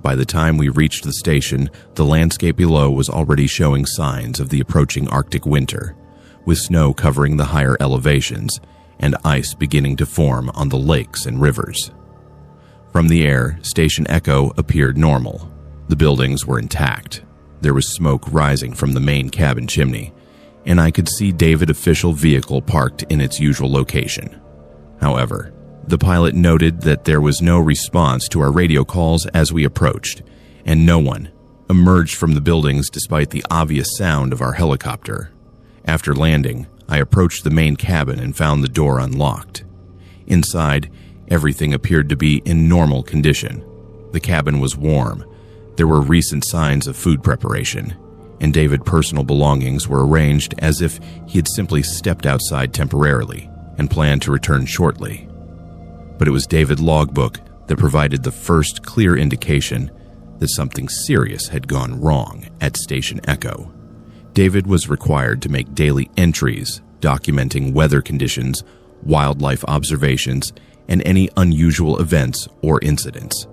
By the time we reached the station, the landscape below was already showing signs of the approaching Arctic winter, with snow covering the higher elevations and ice beginning to form on the lakes and rivers. From the air, Station Echo appeared normal. The buildings were intact. There was smoke rising from the main cabin chimney, and I could see David's official vehicle parked in its usual location. However, the pilot noted that there was no response to our radio calls as we approached, and no one emerged from the buildings despite the obvious sound of our helicopter. After landing, I approached the main cabin and found the door unlocked. Inside, everything appeared to be in normal condition. The cabin was warm. There were recent signs of food preparation, and David's personal belongings were arranged as if he had simply stepped outside temporarily and planned to return shortly. But it was David's logbook that provided the first clear indication that something serious had gone wrong at Station Echo. David was required to make daily entries documenting weather conditions, wildlife observations, and any unusual events or incidents.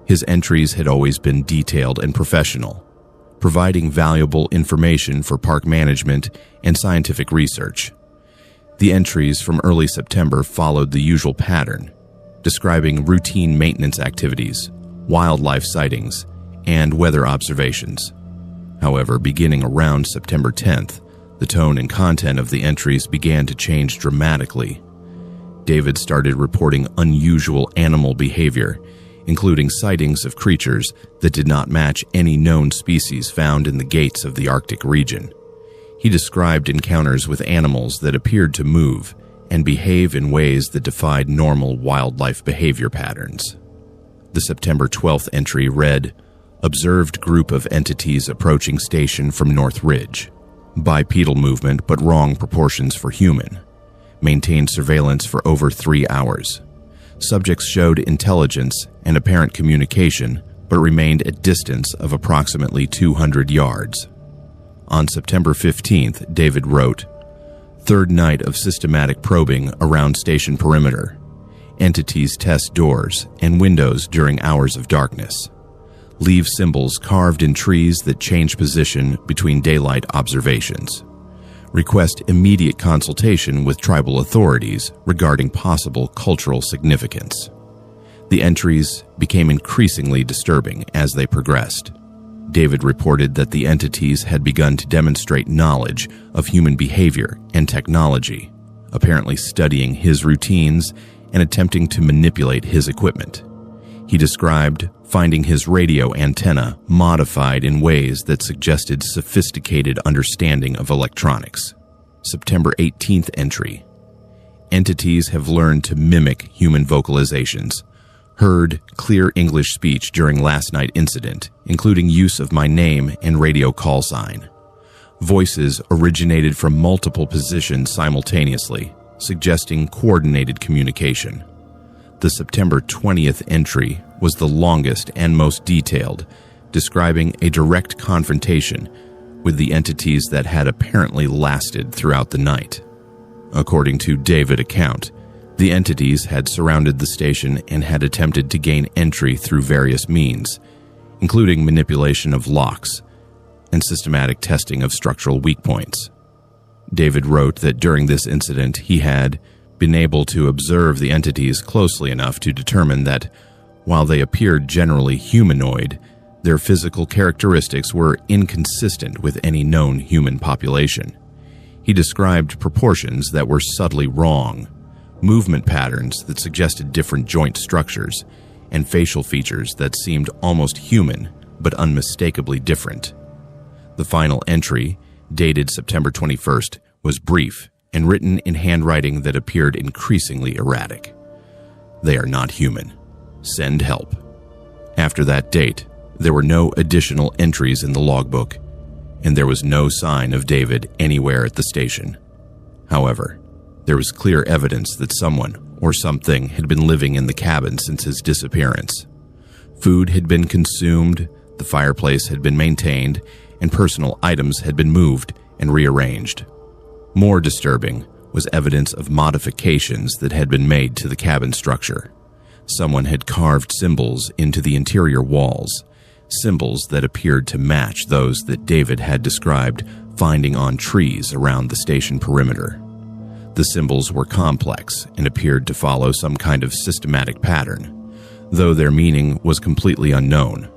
His entries had always been detailed and professional, providing valuable information for park management and scientific research. The entries from early September followed the usual pattern, describing routine maintenance activities, wildlife sightings, and weather observations. However, beginning around September 10th, the tone and content of the entries began to change dramatically. David started reporting unusual animal behavior, including sightings of creatures that did not match any known species found in the gates of the Arctic region. He described encounters with animals that appeared to move and behave in ways that defied normal wildlife behavior patterns. The September 12th entry read, "Observed group of entities approaching station from North Ridge. Bipedal movement but wrong proportions for human. Maintained surveillance for over 3 hours. Subjects showed intelligence and apparent communication but remained at distance of approximately 200 yards." On September 15th, David wrote, "Third night of systematic probing around station perimeter. Entities test doors and windows during hours of darkness. Leave symbols carved in trees that change position between daylight observations. Request immediate consultation with tribal authorities regarding possible cultural significance." The entries became increasingly disturbing as they progressed. David reported that the entities had begun to demonstrate knowledge of human behavior and technology, apparently studying his routines and attempting to manipulate his equipment. He described finding his radio antenna modified in ways that suggested sophisticated understanding of electronics. September 18th entry. Entities have learned to mimic human vocalizations. Heard clear English speech during last night incident, including use of my name and radio call sign. Voices originated from multiple positions simultaneously, suggesting coordinated communication. The September 20th entry was the longest and most detailed, describing a direct confrontation with the entities that had apparently lasted throughout the night. According to David's account, the entities had surrounded the station and had attempted to gain entry through various means, including manipulation of locks and systematic testing of structural weak points. David wrote that during this incident he had been able to observe the entities closely enough to determine that, while they appeared generally humanoid, their physical characteristics were inconsistent with any known human population. He described proportions that were subtly wrong, movement patterns that suggested different joint structures, and facial features that seemed almost human but unmistakably different. The final entry, dated September 21st, was brief and written in handwriting that appeared increasingly erratic. "They are not human. Send help." After that date, there were no additional entries in the logbook, and there was no sign of David anywhere at the station. However, there was clear evidence that someone or something had been living in the cabin since his disappearance. Food had been consumed, the fireplace had been maintained, and personal items had been moved and rearranged. More disturbing was evidence of modifications that had been made to the cabin structure. Someone had carved symbols into the interior walls, symbols that appeared to match those that David had described finding on trees around the station perimeter. The symbols were complex and appeared to follow some kind of systematic pattern, though their meaning was completely unknown.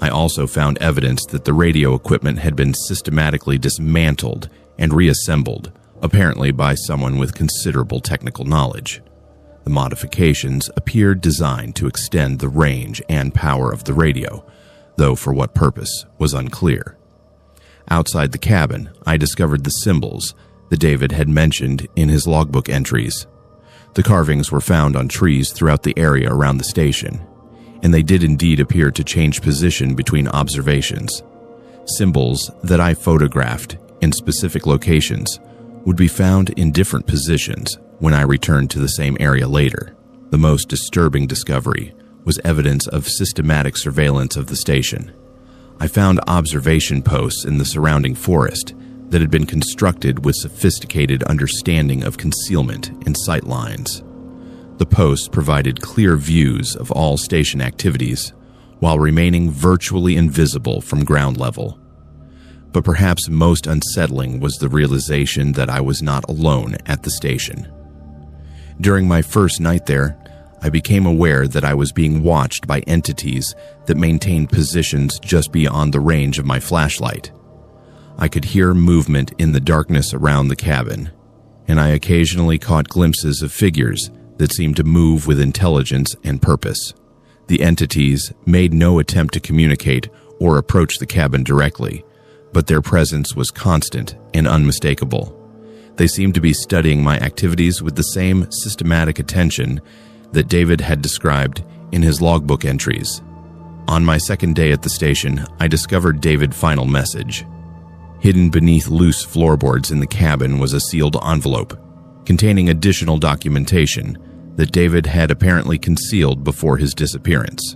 I also found evidence that the radio equipment had been systematically dismantled and reassembled, apparently by someone with considerable technical knowledge. The modifications appeared designed to extend the range and power of the radio, though for what purpose was unclear. Outside the cabin, I discovered the symbols that David had mentioned in his logbook entries. The carvings were found on trees throughout the area around the station, and they did indeed appear to change position between observations. Symbols that I photographed in specific locations would be found in different positions when I returned to the same area later. The most disturbing discovery was evidence of systematic surveillance of the station. I found observation posts in the surrounding forest that had been constructed with sophisticated understanding of concealment and sight lines. The posts provided clear views of all station activities while remaining virtually invisible from ground level. But perhaps most unsettling was the realization that I was not alone at the station. During my first night there, I became aware that I was being watched by entities that maintained positions just beyond the range of my flashlight. I could hear movement in the darkness around the cabin, and I occasionally caught glimpses of figures that seemed to move with intelligence and purpose. The entities made no attempt to communicate or approach the cabin directly, but their presence was constant and unmistakable. They seemed to be studying my activities with the same systematic attention that David had described in his logbook entries. On my second day at the station, I discovered David's final message. Hidden beneath loose floorboards in the cabin was a sealed envelope containing additional documentation that David had apparently concealed before his disappearance.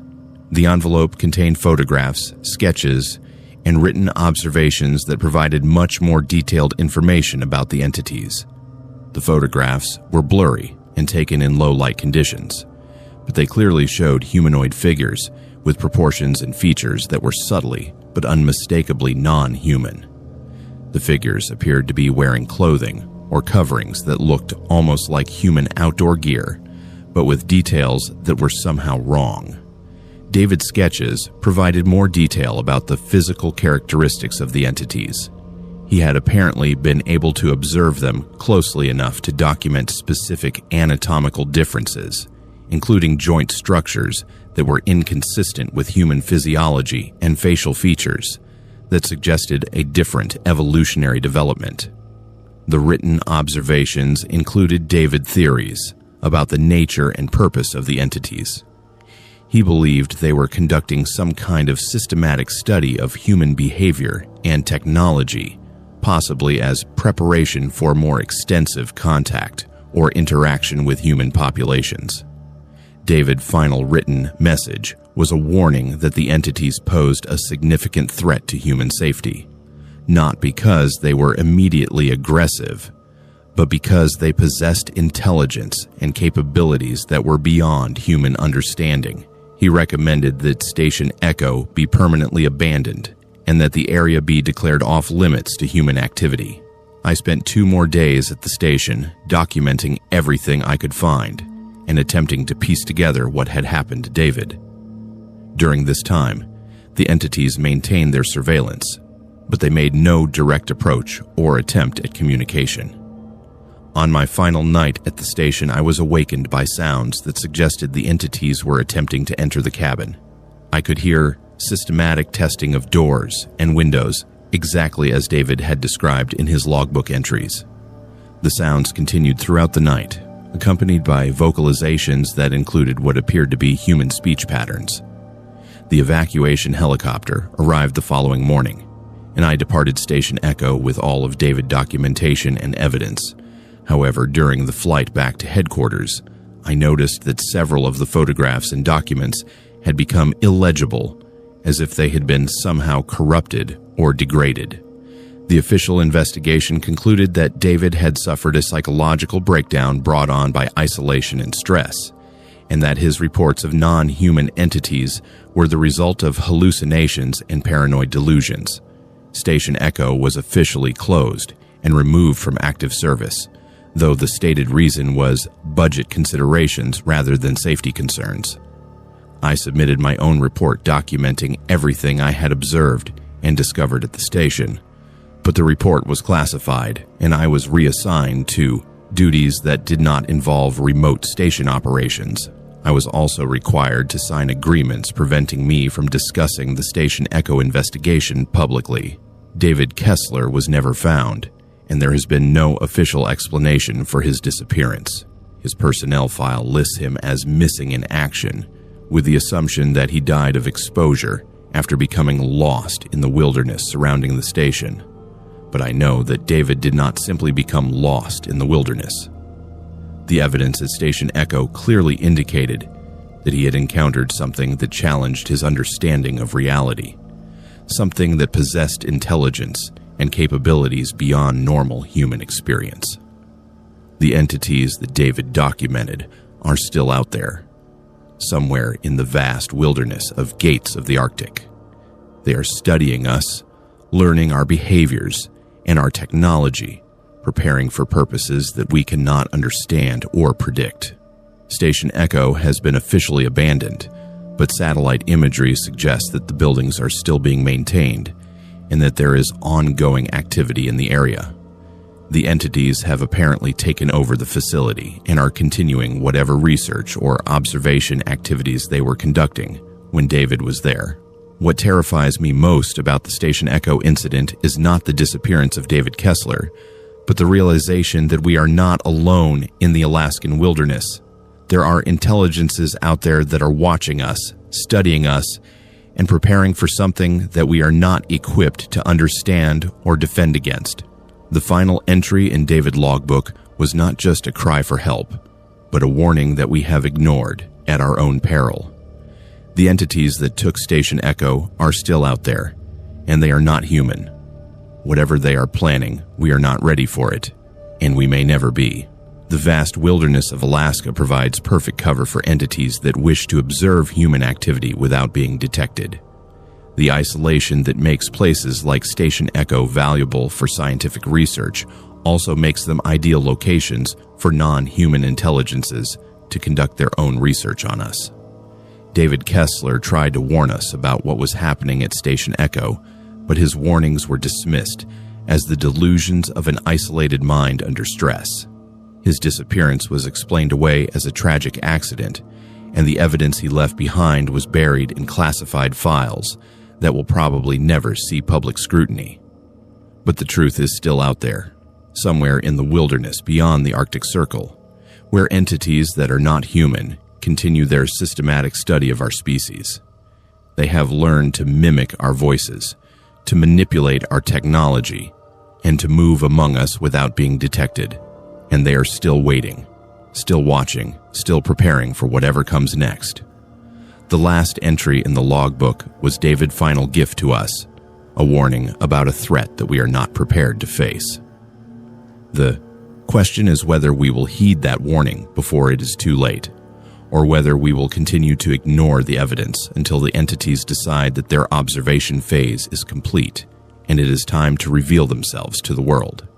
The envelope contained photographs, sketches, and written observations that provided much more detailed information about the entities. The photographs were blurry and taken in low-light conditions, but they clearly showed humanoid figures with proportions and features that were subtly but unmistakably non-human. The figures appeared to be wearing clothing or coverings that looked almost like human outdoor gear, but with details that were somehow wrong. David's sketches provided more detail about the physical characteristics of the entities. He had apparently been able to observe them closely enough to document specific anatomical differences, including joint structures that were inconsistent with human physiology and facial features that suggested a different evolutionary development. The written observations included David's theories about the nature and purpose of the entities. He believed they were conducting some kind of systematic study of human behavior and technology, possibly as preparation for more extensive contact or interaction with human populations. David's final written message was a warning that the entities posed a significant threat to human safety, not because they were immediately aggressive, but because they possessed intelligence and capabilities that were beyond human understanding. He recommended that Station Echo be permanently abandoned and that the area be declared off-limits to human activity. I spent 2 more days at the station documenting everything I could find and attempting to piece together what had happened to David. During this time, the entities maintained their surveillance, but they made no direct approach or attempt at communication. On my final night at the station, I was awakened by sounds that suggested the entities were attempting to enter the cabin. I could hear systematic testing of doors and windows, exactly as David had described in his logbook entries. The sounds continued throughout the night, accompanied by vocalizations that included what appeared to be human speech patterns. The evacuation helicopter arrived the following morning, and I departed Station Echo with all of David's documentation and evidence. However, during the flight back to headquarters, I noticed that several of the photographs and documents had become illegible, as if they had been somehow corrupted or degraded. The official investigation concluded that David had suffered a psychological breakdown brought on by isolation and stress, and that his reports of non-human entities were the result of hallucinations and paranoid delusions. Station Echo was officially closed and removed from active service, though the stated reason was budget considerations rather than safety concerns. I submitted my own report documenting everything I had observed and discovered at the station, but the report was classified and I was reassigned to duties that did not involve remote station operations. I was also required to sign agreements preventing me from discussing the Station Echo investigation publicly. David Kessler was never found, and there has been no official explanation for his disappearance. His personnel file lists him as missing in action, with the assumption that he died of exposure after becoming lost in the wilderness surrounding the station. But I know that David did not simply become lost in the wilderness. The evidence at Station Echo clearly indicated that he had encountered something that challenged his understanding of reality, something that possessed intelligence and capabilities beyond normal human experience. The entities that David documented are still out there, somewhere in the vast wilderness of Gates of the Arctic. They are studying us, learning our behaviors and our technology, preparing for purposes that we cannot understand or predict. Station Echo has been officially abandoned, but satellite imagery suggests that the buildings are still being maintained and that there is ongoing activity in the area. The entities have apparently taken over the facility and are continuing whatever research or observation activities they were conducting when David was there. What terrifies me most about the Station Echo incident is not the disappearance of David Kessler, but the realization that we are not alone in the Alaskan wilderness. There are intelligences out there that are watching us, studying us, and preparing for something that we are not equipped to understand or defend against. The final entry in David's logbook was not just a cry for help, but a warning that we have ignored at our own peril. The entities that took Station Echo are still out there, and they are not human. Whatever they are planning, we are not ready for it, and we may never be. The vast wilderness of Alaska provides perfect cover for entities that wish to observe human activity without being detected. The isolation that makes places like Station Echo valuable for scientific research also makes them ideal locations for non-human intelligences to conduct their own research on us. David Kessler tried to warn us about what was happening at Station Echo, but his warnings were dismissed as the delusions of an isolated mind under stress. His disappearance was explained away as a tragic accident, and the evidence he left behind was buried in classified files that will probably never see public scrutiny. But the truth is still out there, somewhere in the wilderness beyond the Arctic Circle, where entities that are not human continue their systematic study of our species. They have learned to mimic our voices, to manipulate our technology, and to move among us without being detected. And they are still waiting, still watching, still preparing for whatever comes next. The last entry in the logbook was David's final gift to us, a warning about a threat that we are not prepared to face. The question is whether we will heed that warning before it is too late, or whether we will continue to ignore the evidence until the entities decide that their observation phase is complete and it is time to reveal themselves to the world.